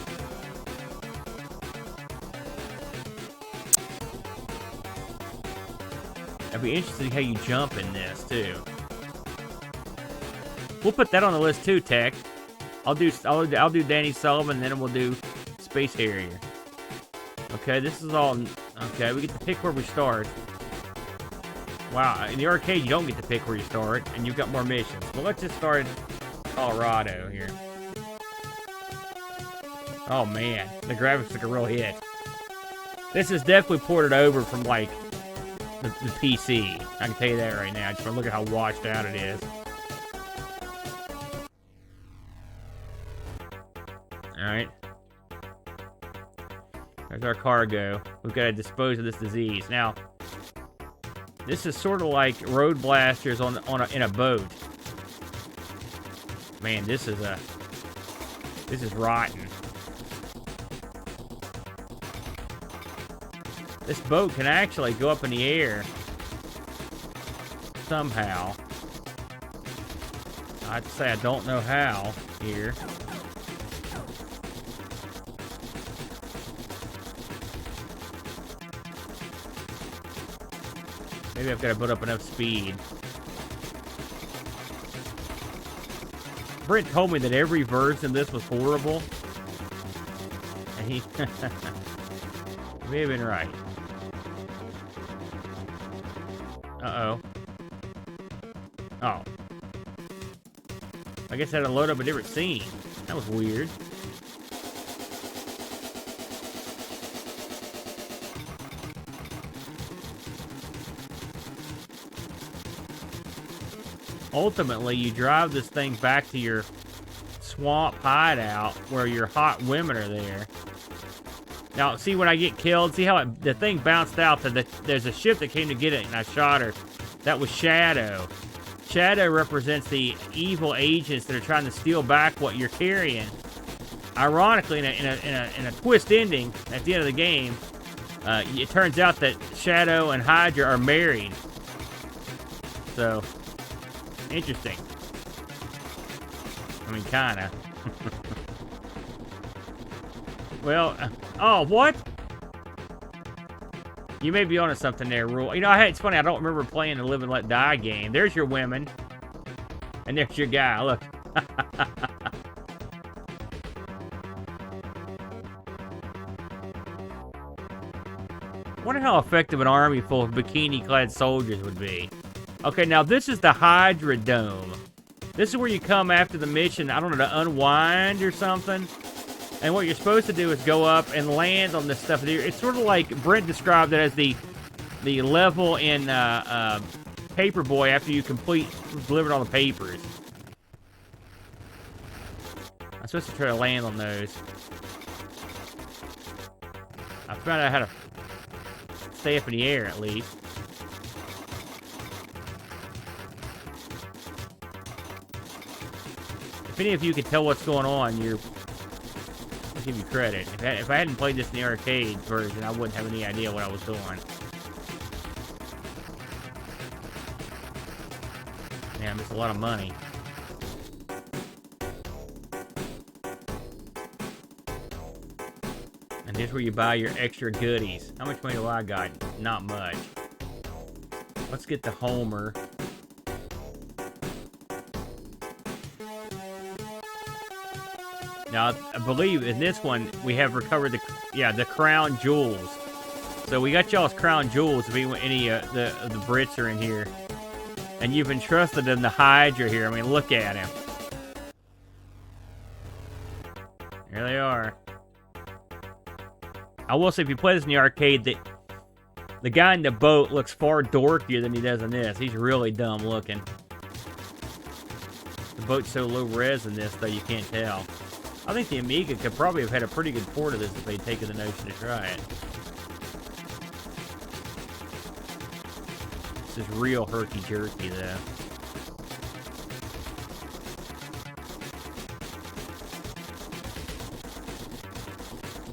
I'd be interested in how you jump in this, too. We'll put that on the list, too, Tech. I'll do Danny Sullivan, and then we'll do Space Harrier. Okay, this is all... Okay, we get to pick where we start. Wow, in the arcade, you don't get to pick where you start, and you've got more missions. But let's just start in Colorado here. Oh, man. The graphics took a real hit. This is definitely ported over from, like, the PC. I can tell you that right now. Just look at how washed out it is. Alright. There's our cargo. We've got to dispose of this disease. Now, this is sort of like Road Blasters in a boat. Man, this is rotten. This boat can actually go up in the air somehow. I'd say I don't know how here. Maybe I've got to put up enough speed. Brent told me that every version of this was horrible. And he may have been right. Uh-oh. Oh. I guess I had to load up a different scene. That was weird. ultimately, you drive this thing back to your swamp hideout where your hot women are there. Now, see, when I get killed, see how the thing bounced out? There's a ship that came to get it, and I shot her. That was Shadow. Shadow represents the evil agents that are trying to steal back what you're carrying. Ironically, in a twist ending at the end of the game, it turns out that Shadow and Hydra are married. So, interesting. I mean, kinda. Well, oh, what? You may be onto something there, Rule. You know, it's funny, I don't remember playing the Live and Let Die game. There's your women. And there's your guy, look. Wonder how effective an army full of bikini-clad soldiers would be. Okay, now this is the Hydra Dome. This is where you come after the mission, I don't know, to unwind or something. And what you're supposed to do is go up and land on this stuff. It's sort of like Brent described it as the level in Paperboy after you delivered all the papers. I'm supposed to try to land on those. I found out how to stay up in the air at least. If any of you can tell what's going on, I'll give you credit. If I hadn't played this in the arcade version, I wouldn't have any idea what I was doing. Man, that's a lot of money. And here's where you buy your extra goodies. How much money do I got? Not much. Let's get the Homer. Now, I believe in this one, we have recovered the crown jewels. So we got y'all's crown jewels if any the Brits are in here. And you've entrusted them to Hydra here. I mean, look at him. Here they are. I will say, if you play this in the arcade, the guy in the boat looks far dorkier than he does in this. He's really dumb looking. The boat's so low res in this, though, you can't tell. I think the Amiga could probably have had a pretty good port of this if they'd taken the notion to try it. This is real herky-jerky, though.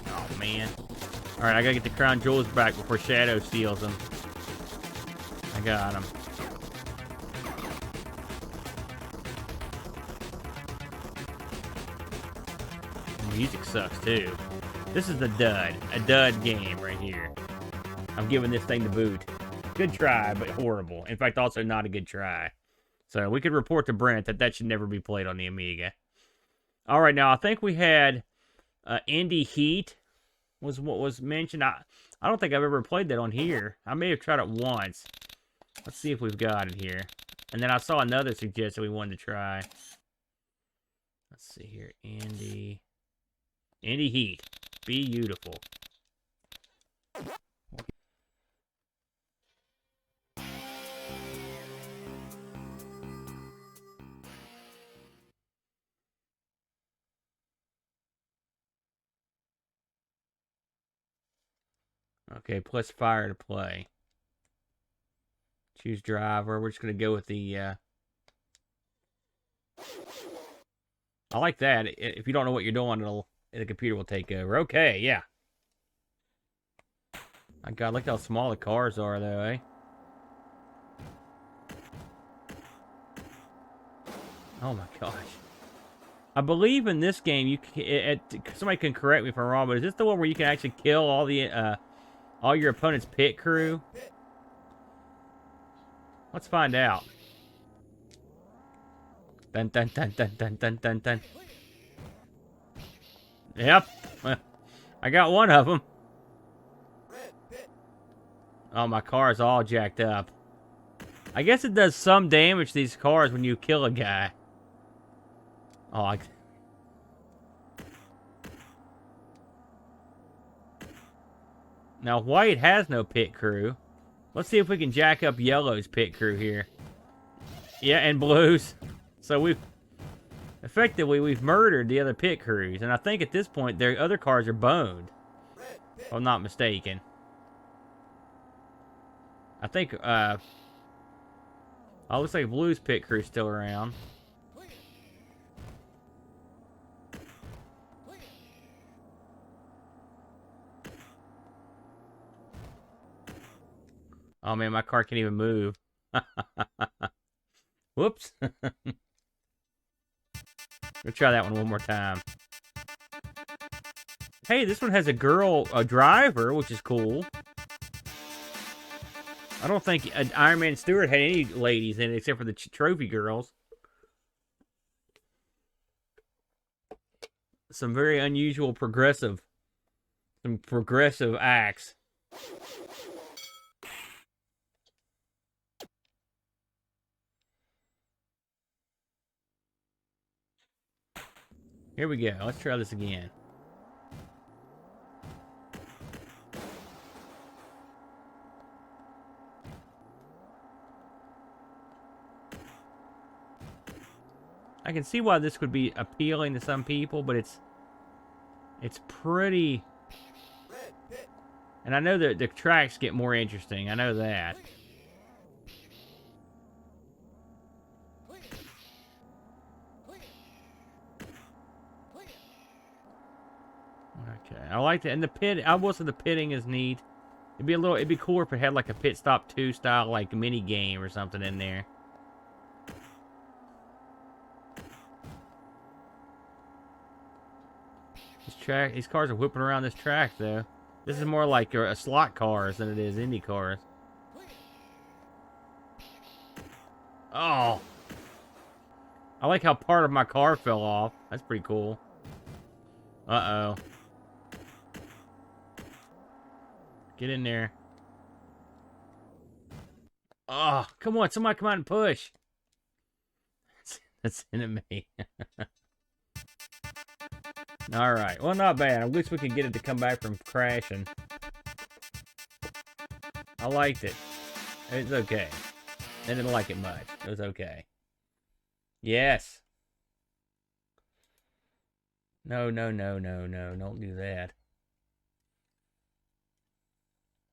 Oh, man. Alright, I gotta get the crown jewels back before Shadow steals them. I got them. Music sucks too. This is a dud game right here. I'm giving this thing the boot. Good try, but horrible. In fact, also not a good try. So we could report to Brent that should never be played on the Amiga. All right, now I think we had Indy Heat was what was mentioned. I don't think I've ever played that on here. I may have tried it once. Let's see if we've got it here. And then I saw another suggestion we wanted to try. Let's see here, Indy Heat. Beautiful. Okay, plus fire to play. Choose driver. We're just going to go with the... I like that. If you don't know what you're doing, the computer will take over. Okay, yeah. My God, look how small the cars are, though, eh? Oh my gosh. I believe in this game, somebody can correct me if I'm wrong, but is this the one where you can actually kill all your opponent's pit crew? Let's find out. Dun dun dun dun dun dun dun dun. Yep. I got one of them. Oh, my car's all jacked up. I guess it does some damage to these cars when you kill a guy. Oh, Now, white has no pit crew. Let's see if we can jack up yellow's pit crew here. Yeah, and blues. So we've murdered the other pit crews, and I think at this point their other cars are boned. If I'm not mistaken. I think oh, looks like blues pit crew's still around. Oh man, my car can't even move. Whoops. We'll try that one more time. Hey, this one has a driver, which is cool. I don't think Iron Man Stewart had any ladies in it except for the trophy girls. Some very unusual progressive acts. Here we go. Let's try this again. I can see why this would be appealing to some people, but it's pretty. And I know that the tracks get more interesting. I know that. Okay, I like that, and the pit. I will say the pitting is neat. It'd be cooler if it had like a Pit Stop 2 style like mini game or something in there. These cars are whipping around this track though. This is more like a slot cars than it is Indy cars. Oh, I like how part of my car fell off. That's pretty cool. Uh-oh. Get in there. Oh, come on. Somebody come out and push. That's into me. Alright. Well, not bad. At least we can get it to come back from crashing. I liked it. It's okay. I didn't like it much. It was okay. Yes. No, no, no, no, no. Don't do that.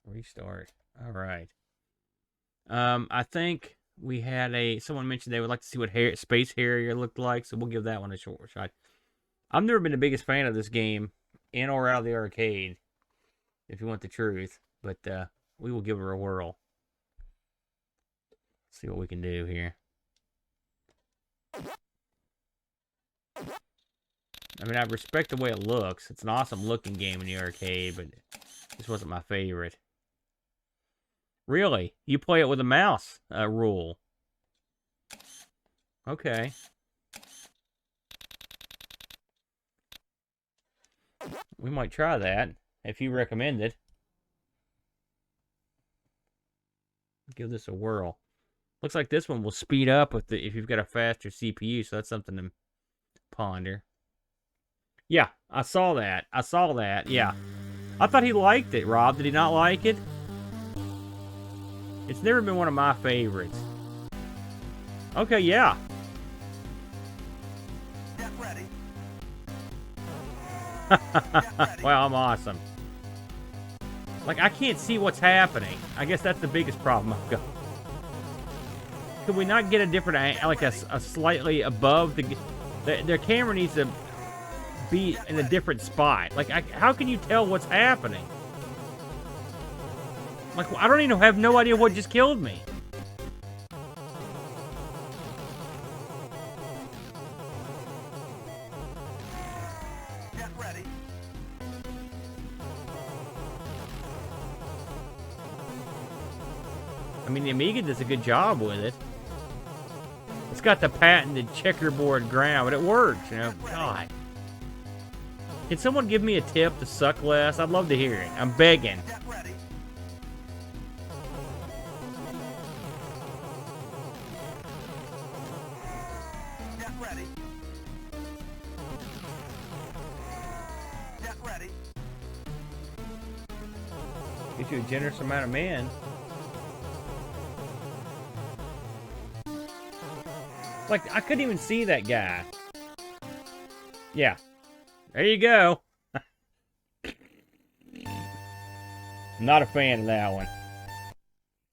Restart. Alright. I think we had someone mentioned they would like to see what Space Harrier looked like, so we'll give that one a short shot. I've never been the biggest fan of this game, in or out of the arcade, if you want the truth, but we will give it a whirl. See what we can do here. I mean, I respect the way it looks. It's an awesome looking game in the arcade, but this wasn't my favorite. Really? You play it with a mouse rule. Okay. We might try that, if you recommend it. Give this a whirl. Looks like this one will speed up if you've got a faster CPU, so that's something to ponder. Yeah, I saw that. Yeah. I thought he liked it, Rob. Did he not like it? It's never been one of my favorites. Okay, yeah. Get ready. Wow, I'm awesome. Like, I can't see what's happening. I guess that's the biggest problem I've got. Could we not get a different, like a slightly above their camera needs to be in a different spot. Like, how can you tell what's happening? Like, I don't even have no idea what just killed me. Get ready. I mean, the Amiga does a good job with it. It's got the patented checkerboard ground, but it works, you know. God. Can someone give me a tip to suck less? I'd love to hear it. I'm begging. Get ready. Get ready. Get ready. Get you a generous amount of men. Like, I couldn't even see that guy. Yeah. There you go. Not a fan of that one.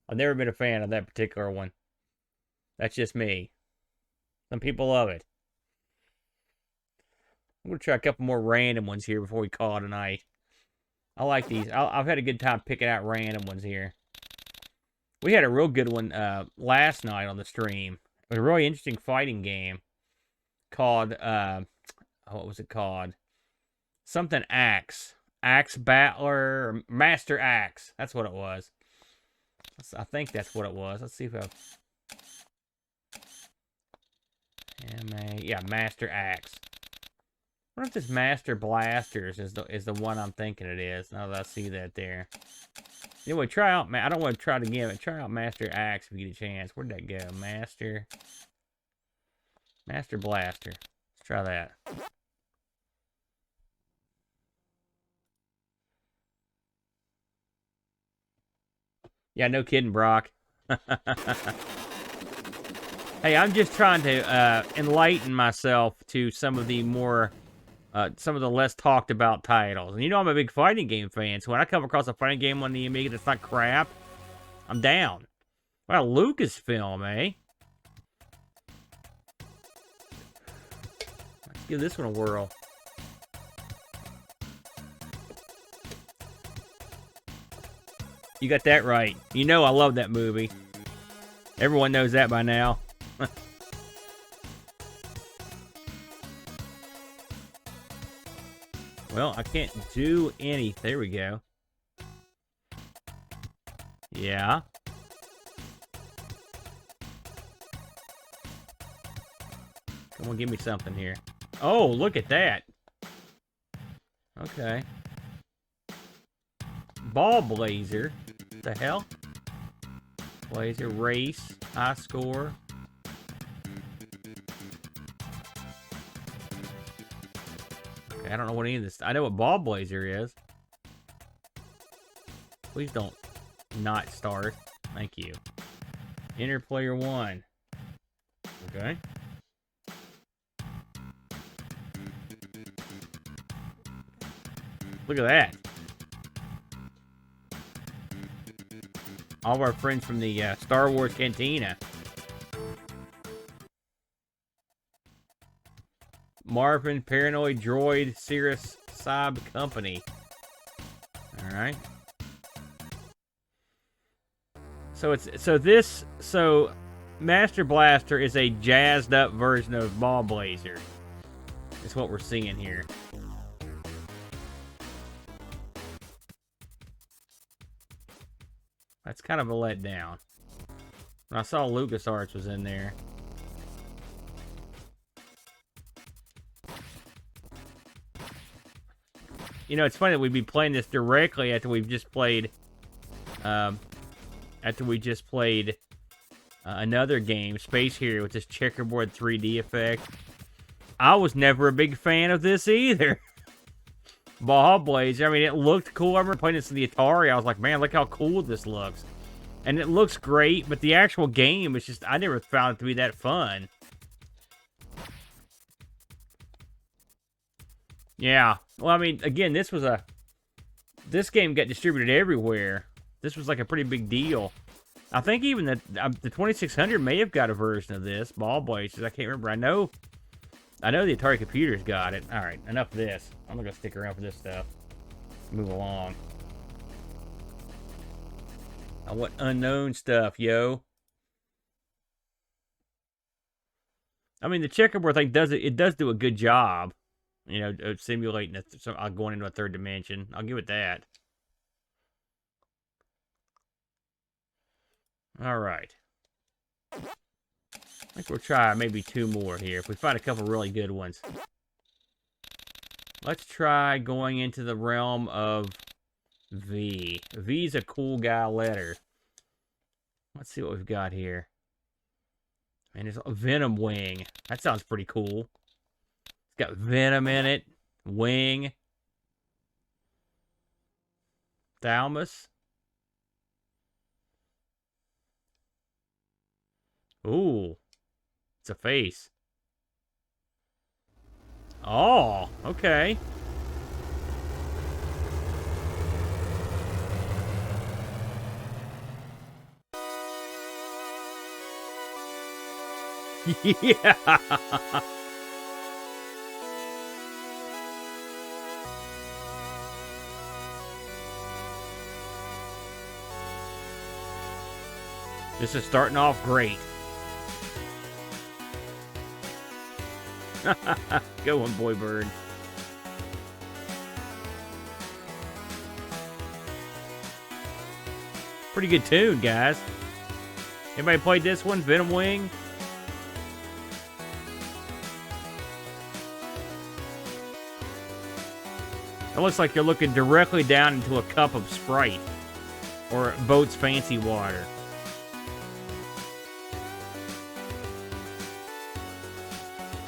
I've never been a fan of that particular one. That's just me. Some people love it. I'm going to try a couple more random ones here before we call it a night. I like these. I've had a good time picking out random ones here. We had a real good one last night on the stream. It was a really interesting fighting game called, what was it called? Something Axe. Axe Battler, or Master Axe. That's what it was. I think that's what it was. Let's see if yeah, Master Axe. I wonder if this Master Blasters is the one I'm thinking it is. Now that I see that there. Anyway, try out. I don't want to try it again, but try out Master Axe if you get a chance. Where'd that go? Master Blaster. Let's try that. Yeah, no kidding, Brock. Hey, I'm just trying to enlighten myself to some of the more, some of the less talked about titles. And you know I'm a big fighting game fan, so when I come across a fighting game on the Amiga that's not crap, I'm down. Wow, Lucasfilm, eh? Let's give this one a whirl. You got that right. You know I love that movie. Everyone knows that by now. Well, I can't do any. There we go. Yeah. Come on, give me something here. Oh, look at that. Okay. Ball Blazer. What the hell? Blazer, race, high score. Okay, I don't know what any of this. I know what Ball Blazer is. Please don't not start. Thank you. Enter player 1. Okay. Look at that. All of our friends from the Star Wars Cantina. Marvin, Paranoid Droid, Cirrus Saab Company. Alright. So Master Blaster is a jazzed up version of Ball Blazer. That's what we're seeing here. That's kind of a letdown. When I saw LucasArts was in there. You know, it's funny that we'd be playing this directly after we've just played, another game, Space Hero, with this checkerboard 3D effect. I was never a big fan of this either. Ball Blazer, I mean, it looked cool. I remember playing this in the Atari. I was like, man, look how cool this looks. And it looks great, but the actual game is just, I never found it to be that fun. Yeah. Well, I mean, again, this game got distributed everywhere. This was like a pretty big deal. I think even the 2600 may have got a version of this, Ball Blazers. I can't remember. I know the Atari computers got it. All right, enough of this. I'm not gonna stick around for this stuff. Move along. I want unknown stuff, yo. I mean, the checkerboard thing does do a good job. You know, of simulating going into a third dimension. I'll give it that. All right. I think we'll try maybe 2 more here. If we find a couple really good ones. Let's try going into the realm of V. V's a cool guy letter. Let's see what we've got here. Man, there's a Venom Wing. That sounds pretty cool. It's got Venom in it. Wing. Thalamus. Ooh. It's a face. Oh, okay. Yeah. This is starting off great. Go on, boy bird. Pretty good tune, guys. Anybody played this one? Venom Wing? It looks like you're looking directly down into a cup of Sprite. Or Boat's Fancy Water.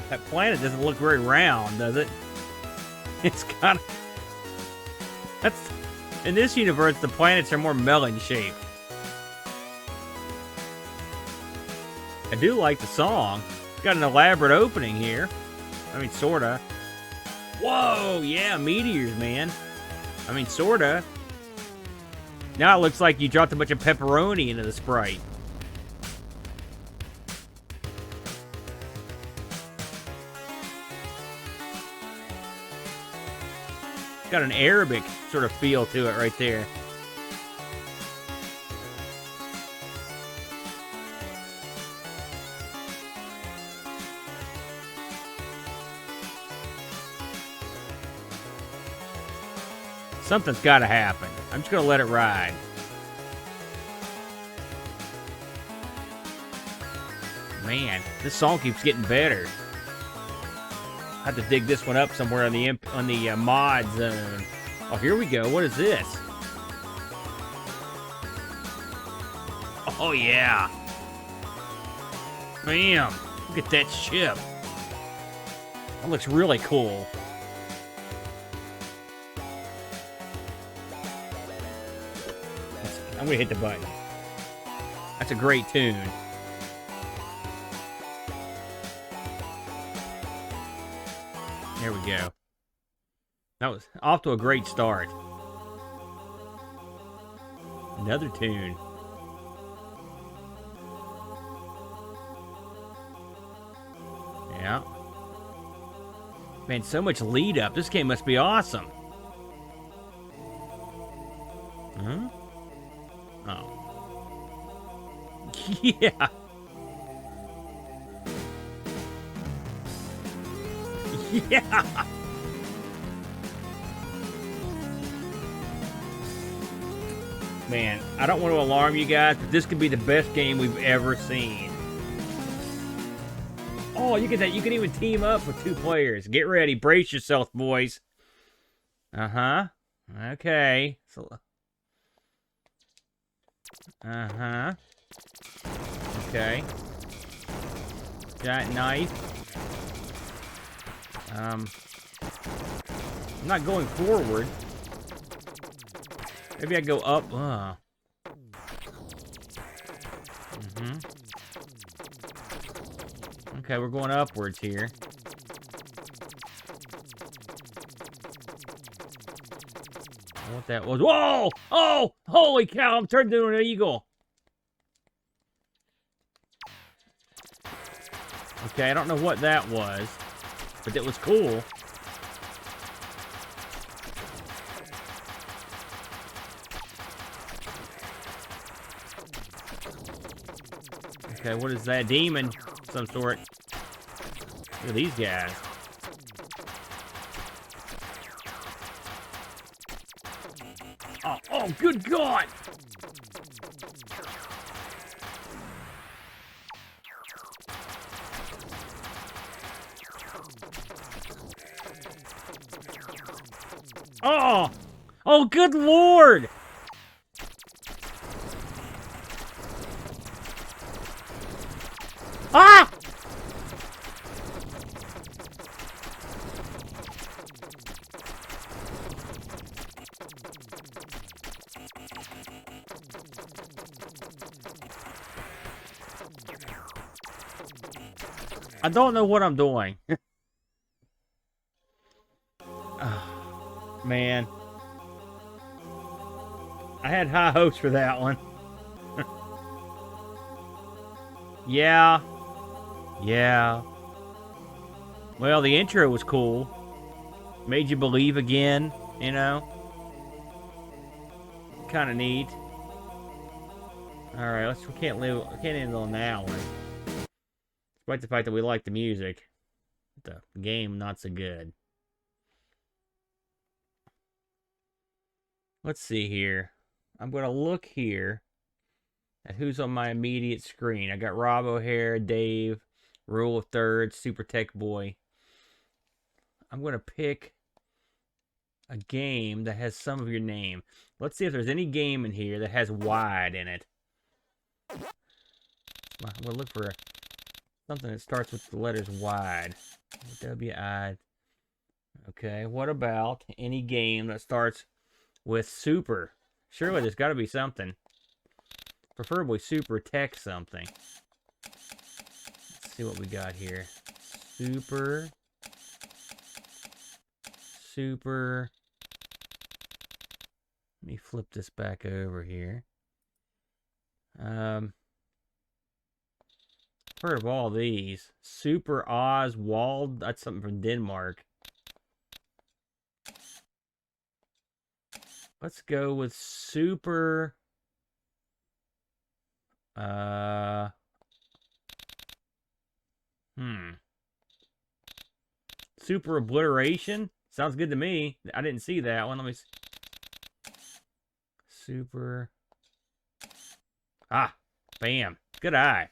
That planet doesn't look very round, does it? It's kind of... That's... In this universe, the planets are more melon-shaped. I do like the song. It's got an elaborate opening here. I mean, sorta. Whoa, yeah, meteors, man. I mean, sorta. Now it looks like you dropped a bunch of pepperoni into the Sprite. It's got an Arabic sort of feel to it right there. Something's got to happen. I'm just going to let it ride. Man, this song keeps getting better. I have to dig this one up somewhere on the mod zone. Oh, here we go. What is this? Oh, yeah. Bam. Look at that ship. That looks really cool. I'm going to hit the button. That's a great tune. There we go. That was off to a great start. Another tune. Yeah. Man, so much lead up. This game must be awesome. Huh? Oh. Yeah. Yeah. Man, I don't want to alarm you guys, but this could be the best game we've ever seen. Oh, you can even team up with 2 players. Get ready, brace yourself, boys. Uh-huh. Okay. So uh-huh. Okay. Giant knife. I'm not going forward. Maybe I go up. Okay, we're going upwards here. What that was? Whoa! Oh! Holy cow! I'm turned into an eagle. Okay, I don't know what that was, but it was cool. Okay, what is that? Demon of some sort. Look at these guys. Oh, good God! Oh! Oh, good Lord! Ah! I don't know what I'm doing. Man. I had high hopes for that one. Yeah. Yeah. Well, the intro was cool. Made you believe again, you know? Kind of neat. Alright, we can't end on that one. Despite the fact that we like the music. The game, not so good. Let's see here. I'm going to look here at who's on my immediate screen. I got Rob O'Hare, Dave, Rule of Thirds, Super Tech Boy. I'm going to pick a game that has some of your name. Let's see if there's any game in here that has wide in it. I'm going to look for something that starts with the letters wide. W-I. Okay, what about any game that starts with super? Surely there's got to be something. Preferably super tech something. Let's see what we got here. Super. Let me flip this back over here. Heard of all these. Super Oswald. That's something from Denmark. Let's go with Super. Super Obliteration? Sounds good to me. I didn't see that one. Let me see. Super. Ah, bam. Good eye.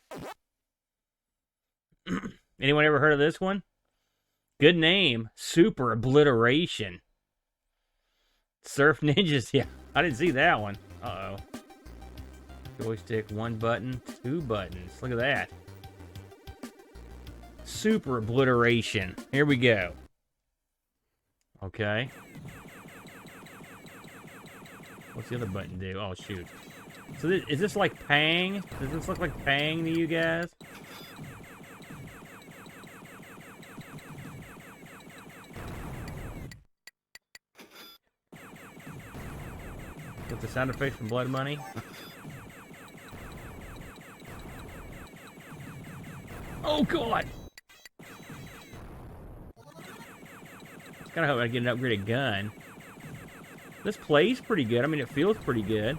Anyone ever heard of this one? Good name. Super Obliteration. Surf Ninjas. Yeah, I didn't see that one. Uh-oh. Joystick, 1 button, 2 buttons. Look at that. Super Obliteration. Here we go. Okay. What's the other button do? Oh, shoot. So is this like Pang? Does this look like Pang to you guys? With the sound effects from Blood Money? Oh, God! I kind of hope I get an upgraded gun. This plays pretty good. I mean, it feels pretty good.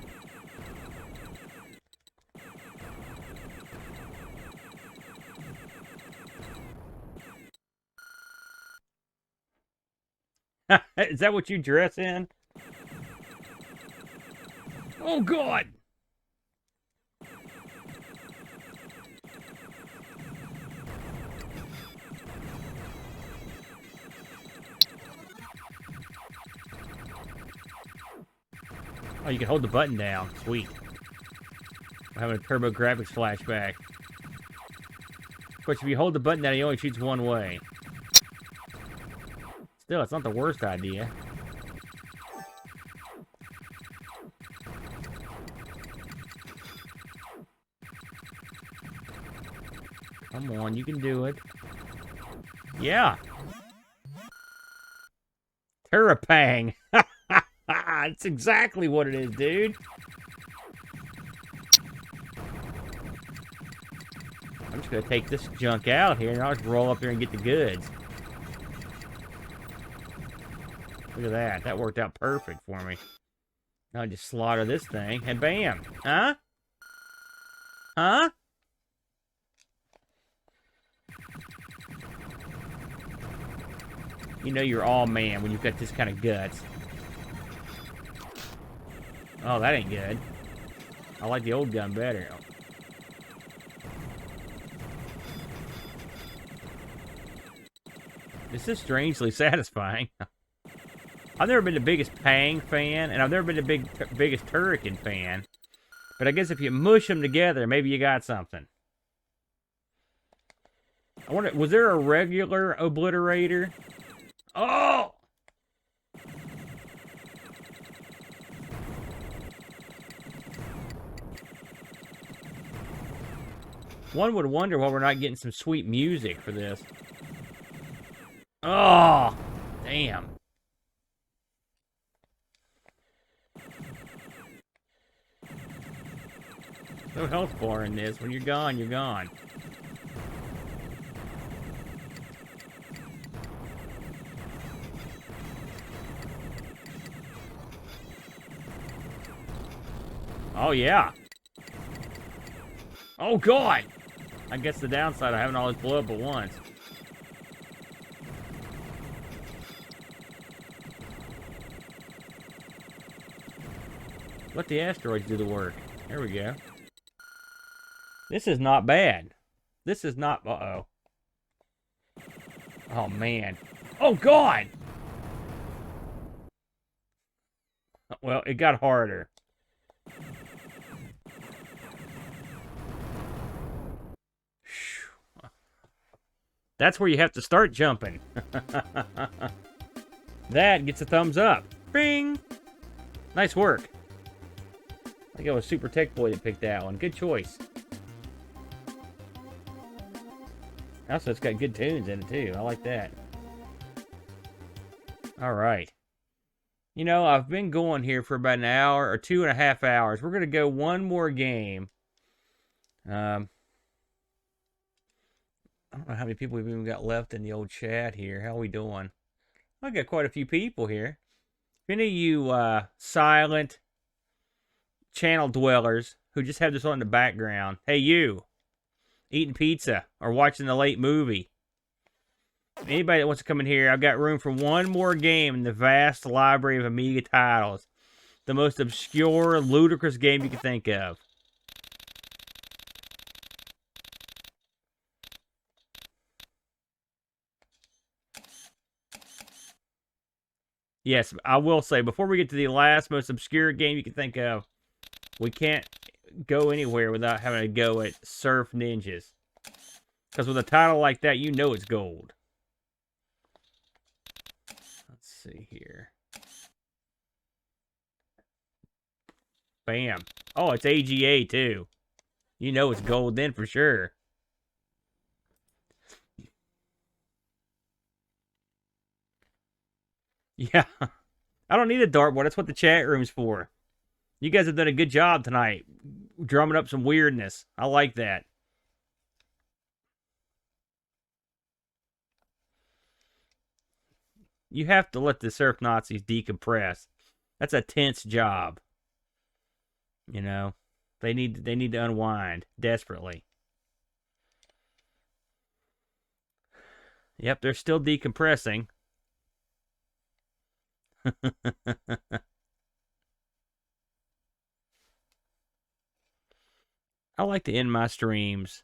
Is that what you dress in? Oh, God! Oh, you can hold the button down. Sweet. I'm having a Turbo Graphics flashback. Of course, if you hold the button down, he only shoots one way. Still, it's not the worst idea. Come on, you can do it. Yeah. Terrapang. That's exactly what it is, dude. I'm just going to take this junk out here and I'll just roll up here and get the goods. Look at that. That worked out perfect for me. Now I just slaughter this thing and bam. Huh? Huh? You know you're all man when you've got this kind of guts. Oh, that ain't good. I like the old gun better. This is strangely satisfying. I've never been the biggest Pang fan, and I've never been the biggest Turrican fan. But I guess if you mush them together, maybe you got something. I wonder, was there a regular Obliterator? Oh! One would wonder why we're not getting some sweet music for this. Oh, damn. No health bar in this. When you're gone, you're gone. Oh, yeah. Oh, God. I guess the downside of having all this blow up at once. Let the asteroids do the work. There we go. This is not bad. This is not... Uh-oh. Oh, man. Oh, God! Well, it got harder. That's where you have to start jumping. That gets a thumbs up. Bing! Nice work. I think it was Super Tech Boy that picked that one. Good choice. Also, it's got good tunes in it, too. I like that. All right. You know, I've been going here for about an hour or 2.5 hours. We're going to go one more game. I don't know how many people we've even got left in the old chat here. How are we doing? I got quite a few people here. If any of you silent channel dwellers who just have this on in the background, hey, you, eating pizza or watching the late movie. Anybody that wants to come in here, I've got room for one more game in the vast library of Amiga titles. The most obscure, ludicrous game you can think of. Yes, I will say, before we get to the last, most obscure game you can think of, we can't go anywhere without having to go at Surf Ninjas. Because with a title like that, you know it's gold. Let's see here. Bam. Oh, it's AGA, too. You know it's gold then for sure. Yeah. I don't need a dartboard. That's what the chat room's for. You guys have done a good job tonight. Drumming up some weirdness. I like that. You have to let the surf Nazis decompress. That's a tense job. You know? They need to unwind desperately. Yep, they're still decompressing. I like to end my streams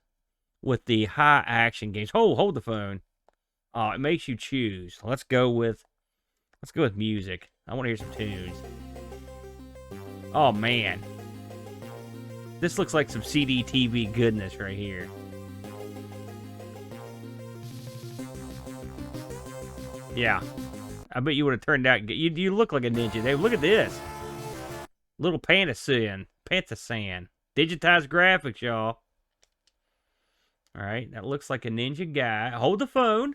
with the high action games. Hold the phone. Oh, it makes you choose. Let's go with music. I want to hear some tunes. Oh man. This looks like some CD TV goodness right here. Yeah. I bet you would have turned out good. You look like a ninja. Hey, look at this. Little Pantasan. Digitized graphics, y'all. Alright, that looks like a ninja guy. Hold the phone.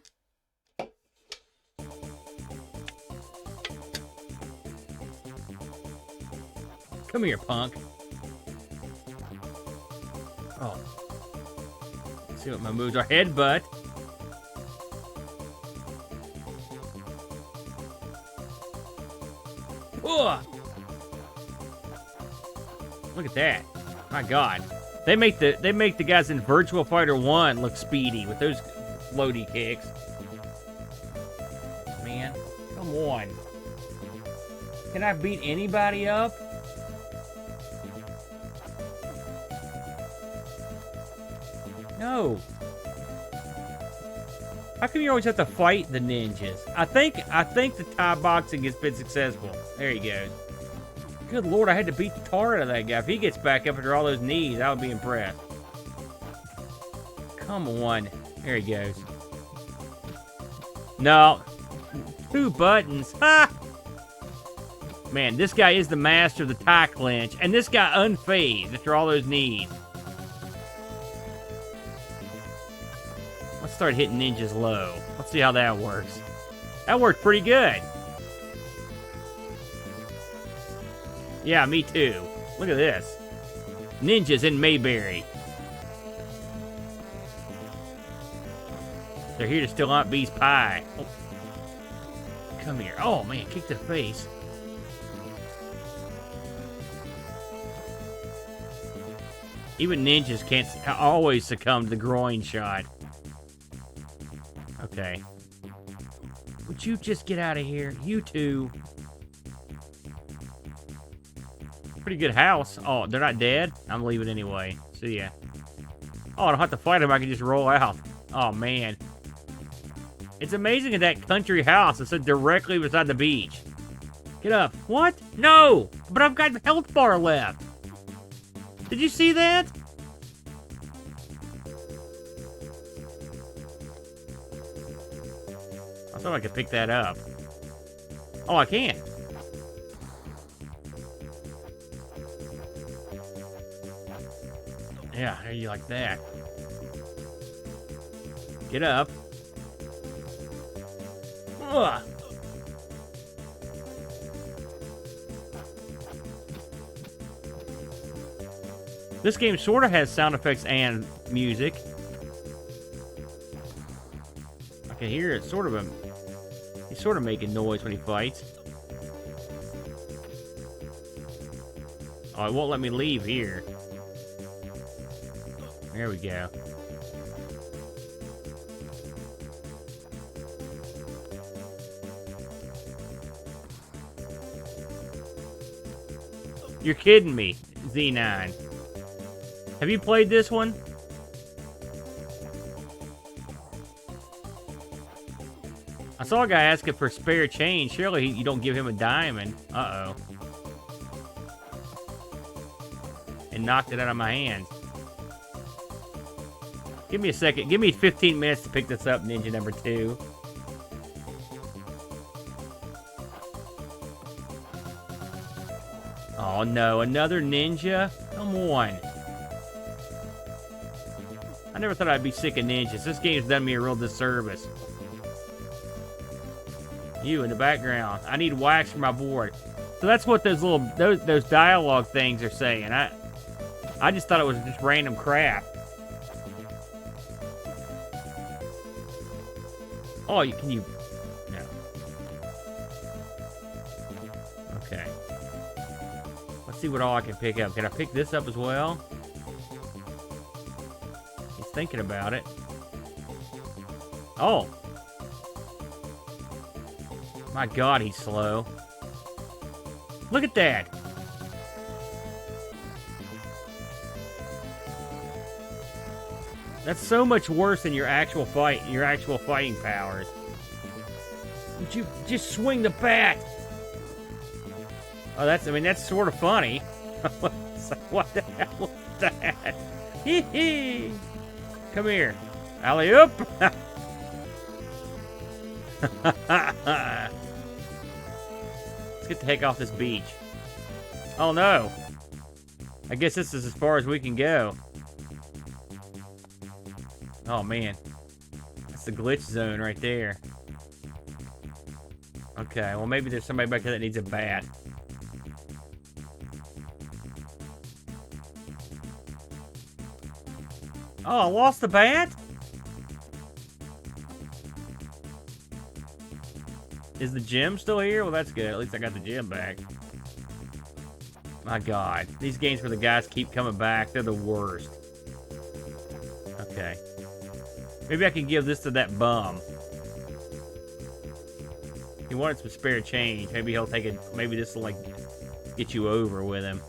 Come here, punk. Oh. Let's see what my moves are. Headbutt. Oh! Look at that. My God. They make the guys in Virtua Fighter 1 look speedy with those floaty kicks. Man, come on. Can I beat anybody up? No. How come you always have to fight the ninjas? I think the Thai boxing has been successful. There he goes. Good Lord, I had to beat the tar out of that guy. If he gets back up after all those knees, I would be impressed. Come on. There he goes. No. 2 buttons. Ha! Man, this guy is the master of the Thai clinch. And this guy unfazed after all those knees. started hitting ninjas low. Let's see how that works. That worked pretty good. Yeah, me too. Look at this. Ninjas in Mayberry. They're here to steal Aunt Bee's pie. Oh. Come here. Oh, man, kick to the face. Even ninjas can't always succumb to the groin shot. Okay. Would you just get out of here? You two. Pretty good house. Oh, they're not dead? I'm leaving anyway. See ya. Oh, I don't have to fight them. I can just roll out. Oh, man. It's amazing at that country house. It's directly beside the beach. Get up. What? No! But I've got health bar left. Did you see that? I thought I could pick that up. Oh, I can't. Yeah, how you like that? Get up. Ugh. This game sort of has sound effects and music. I can hear it sort of he's sort of making noise when he fights. Oh, it won't let me leave here. There we go. You're kidding me, Z9. Have you played this one? I saw a guy asking for spare change. Surely you don't give him a diamond. Uh-oh. And knocked it out of my hand. Give me a second. Give me 15 minutes to pick this up, Ninja number 2. Oh no, another ninja? Come on. I never thought I'd be sick of ninjas. This game's done me a real disservice. You in the background. I need wax for my board. So that's what those little those dialogue things are saying. I just thought it was just random crap. Oh, can you? No. Okay. Let's see what all I can pick up. Can I pick this up as well? He's thinking about it. Oh. My God, he's slow. Look at that. That's so much worse than your actual fighting powers. Would you just swing the bat? Oh, that's sort of funny. What the hell was that? Hee hee. Come here. Alley-oop. Let's get the heck off this beach. Oh no. I guess this is as far as we can go. Oh man. That's the glitch zone right there. Okay, well maybe there's somebody back there that needs a bat. Oh, I lost the bat? Is the gem still here? Well, that's good. At least I got the gem back. My God. These games where the guys keep coming back, they're the worst. Okay. Maybe I can give this to that bum. He wanted some spare change. Maybe he'll take it. Maybe this will, like, get you over with him.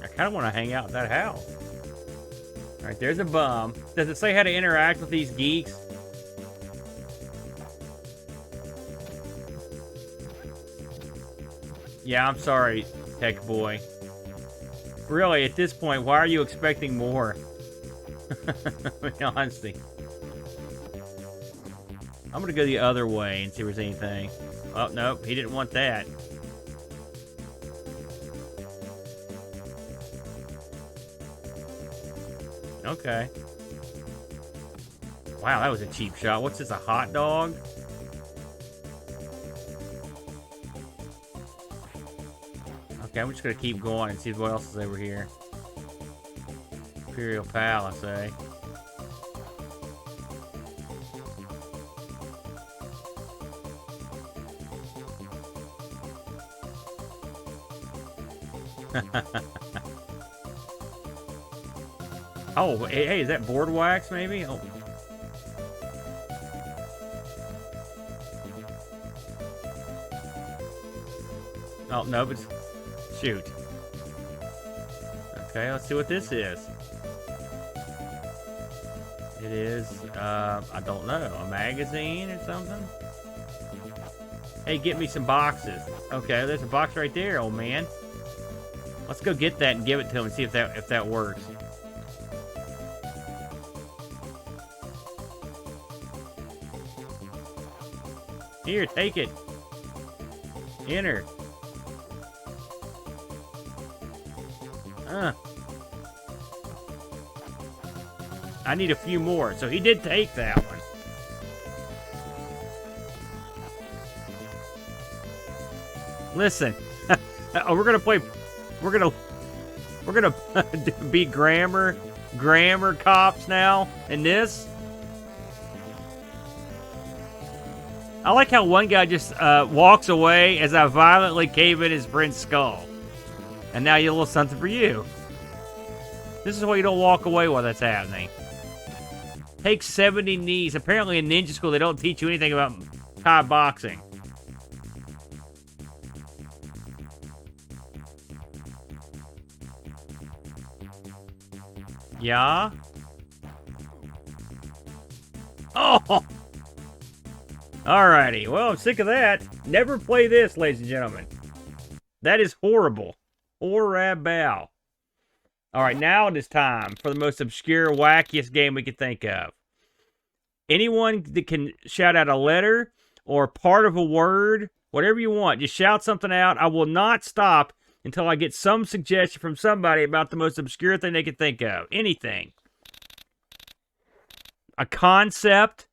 I kind of want to hang out at that house. Alright, there's a bum. Does it say how to interact with these geeks? Yeah, I'm sorry, tech boy. Really, at this point, why are you expecting more? I mean, honestly. I'm gonna go the other way and see if there's anything. Oh, nope, he didn't want that. Okay. Wow, that was a cheap shot. What's this, a hot dog? Okay, I'm just gonna keep going and see what else is over here. Imperial Palace, eh? Oh, hey, is that board wax maybe? Oh. Oh, no, but shoot. Okay, let's see what this is. It is, I don't know, a magazine or something? Hey, get me some boxes. Okay, there's a box right there, old man. Let's go get that and give it to him and see if that works. Here, take it. Enter. I need a few more. So he did take that one. Listen. Oh, we're gonna be grammar cops now in this. I like how one guy just walks away as I violently cave in his friend's skull. And now you have a little something for you. This is why you don't walk away while that's happening. Take 70 knees. Apparently in ninja school they don't teach you anything about Thai boxing. Yeah? Oh! Alrighty. Well, I'm sick of that. Never play this, ladies and gentlemen. That is horrible. Horrible. Alright, now it is time for the most obscure, wackiest game we could think of. Anyone that can shout out a letter or part of a word, whatever you want, just shout something out. I will not stop until I get some suggestion from somebody about the most obscure thing they can think of. Anything. A concept.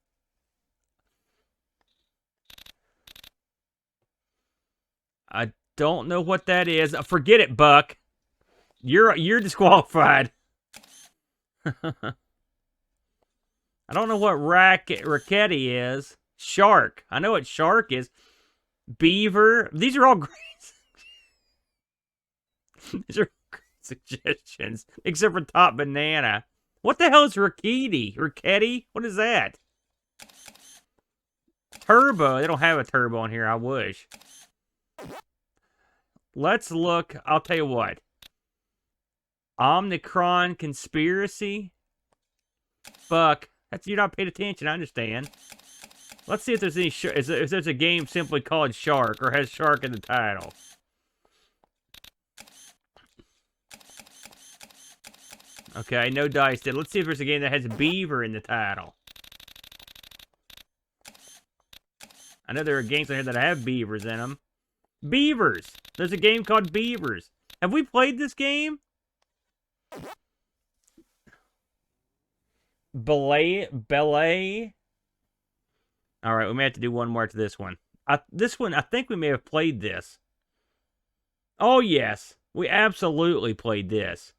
I don't know what that is. Forget it, Buck. You're disqualified. I don't know what racketti is. Shark. I know what shark is. Beaver. These are all great. These are great suggestions. Except for Top Banana. What the hell is Ricketti? Ricketti? What is that? Turbo. They don't have a turbo on here. I wish. Let's look. I'll tell you what. Omnicron Conspiracy? Fuck. You're not paying attention. I understand. Let's see if there's any... if there's a game simply called Shark or has Shark in the title. Okay, no dice did. Let's see if there's a game that has Beaver in the title. I know there are games on here that have beavers in them. Beavers! There's a game called Beavers. Have we played this game? Belay? Alright, we may have to do one more to this one. This one, I think we may have played this. Oh, yes. We absolutely played this.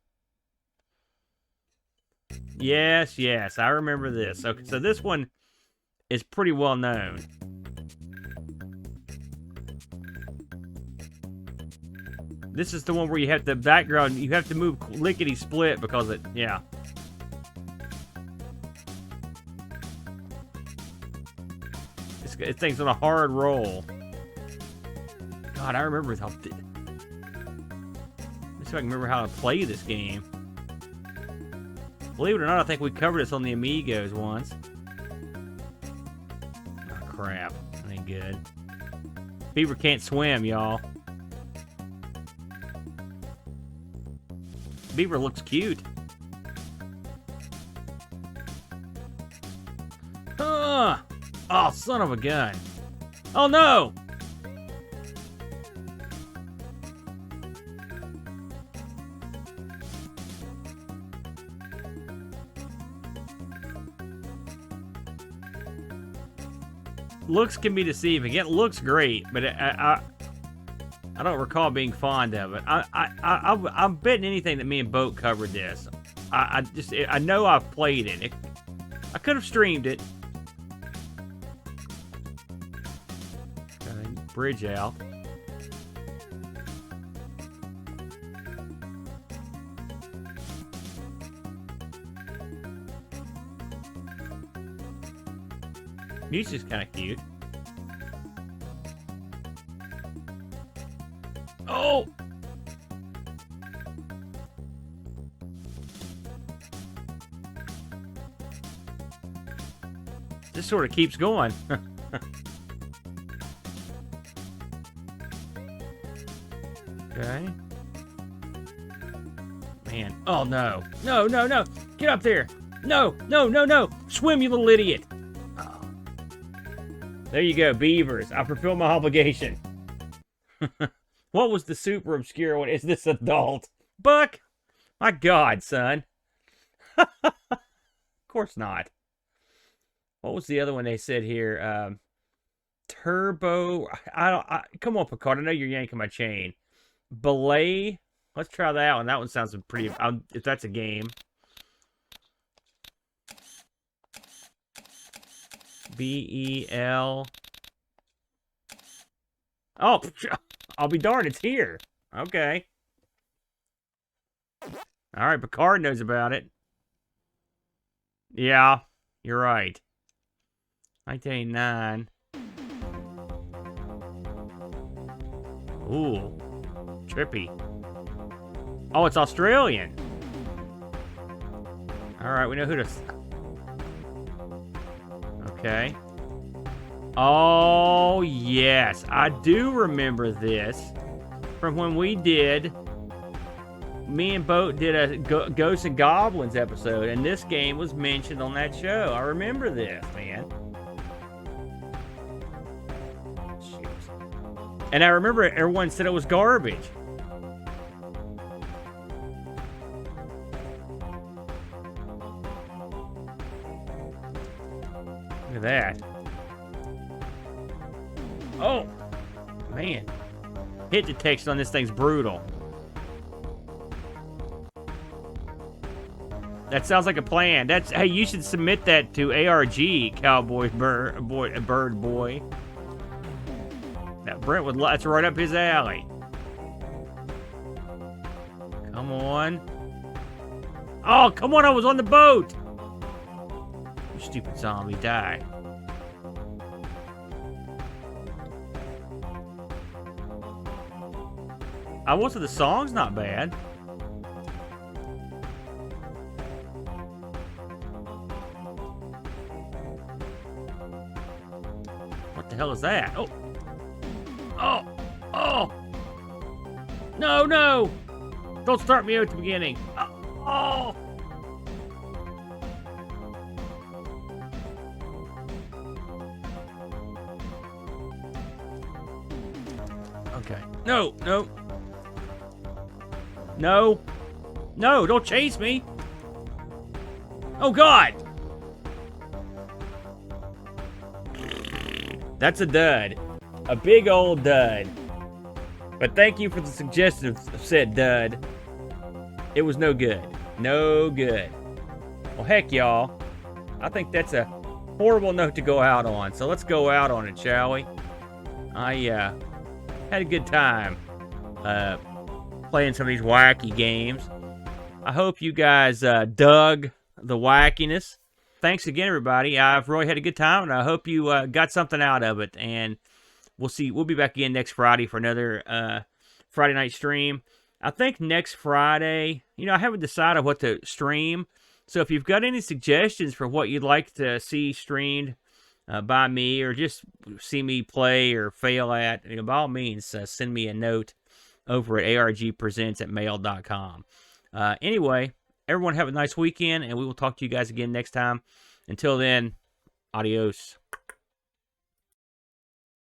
Yes, yes. I remember this. Okay, so this one is pretty well known. This is the one where you have the background, you have to move lickety-split because it, yeah. This thing's on a hard roll. God, I remember how... Let's see if I can remember how to play this game. Believe it or not, I think we covered this on the Amigos once. Oh, crap. That ain't good. Beaver can't swim, y'all. Beaver looks cute. Oh, son of a gun. Oh, no! looks can be deceiving. It looks great, but I don't recall being fond of it. I'm betting anything that me and Boat covered this. I know I've played it. I could have streamed it. Okay, bridge out. Music's kind of cute. Oh! This sort of keeps going. Okay. Man. Oh, no. No, no, no. Get up there. No, no, no, no. Swim, you little idiot. Oh. There you go, beavers. I fulfill my obligation. What was the super obscure one? Is this adult? Buck? My God, son. Of course not. What was the other one they said here? Turbo. Come on, Picard. I know you're yanking my chain. Belay. Let's try that one. That one sounds pretty. If that's a game. BEL. Oh, I'll be darned. It's here. Okay. All right, Picard knows about it. Yeah, you're right. 1989. Ooh, trippy. Oh, it's Australian. All right, we know who to... Okay. Oh, yes. I do remember this from when we did... Me and Boat did a Ghosts and Goblins episode, and this game was mentioned on that show. I remember this, man. Shoot. And I remember everyone said it was garbage. Look at that. Oh, man. Hit detection on this thing's brutal. That sounds like a plan. That's, hey, you should submit that to ARG, Cowboy Bird Boy. That Brent would, that's right up his alley. Come on. Oh, come on, I was on the boat. You stupid zombie, die. I will say the song's not bad. What the hell is that? Oh. Oh. Oh. No, no. Don't start me out at the beginning. Oh. Okay. No, no. No. No, don't chase me. Oh, God. That's a dud. A big old dud. But thank you for the suggestion of said dud. It was no good. No good. Well, heck, y'all. I think that's a horrible note to go out on. So let's go out on it, shall we? I had a good time playing some of these wacky games. I hope you guys dug the wackiness. Thanks again, everybody. I've really had a good time, and I hope you got something out of it. And we'll be back again next Friday for another Friday night stream. I think next Friday, I haven't decided what to stream. So if you've got any suggestions for what you'd like to see streamed by me, or just see me play or fail at, by all means, send me a note over at argpresents@mail.com. Anyway, everyone have a nice weekend, and we will talk to you guys again next time. Until then, adios.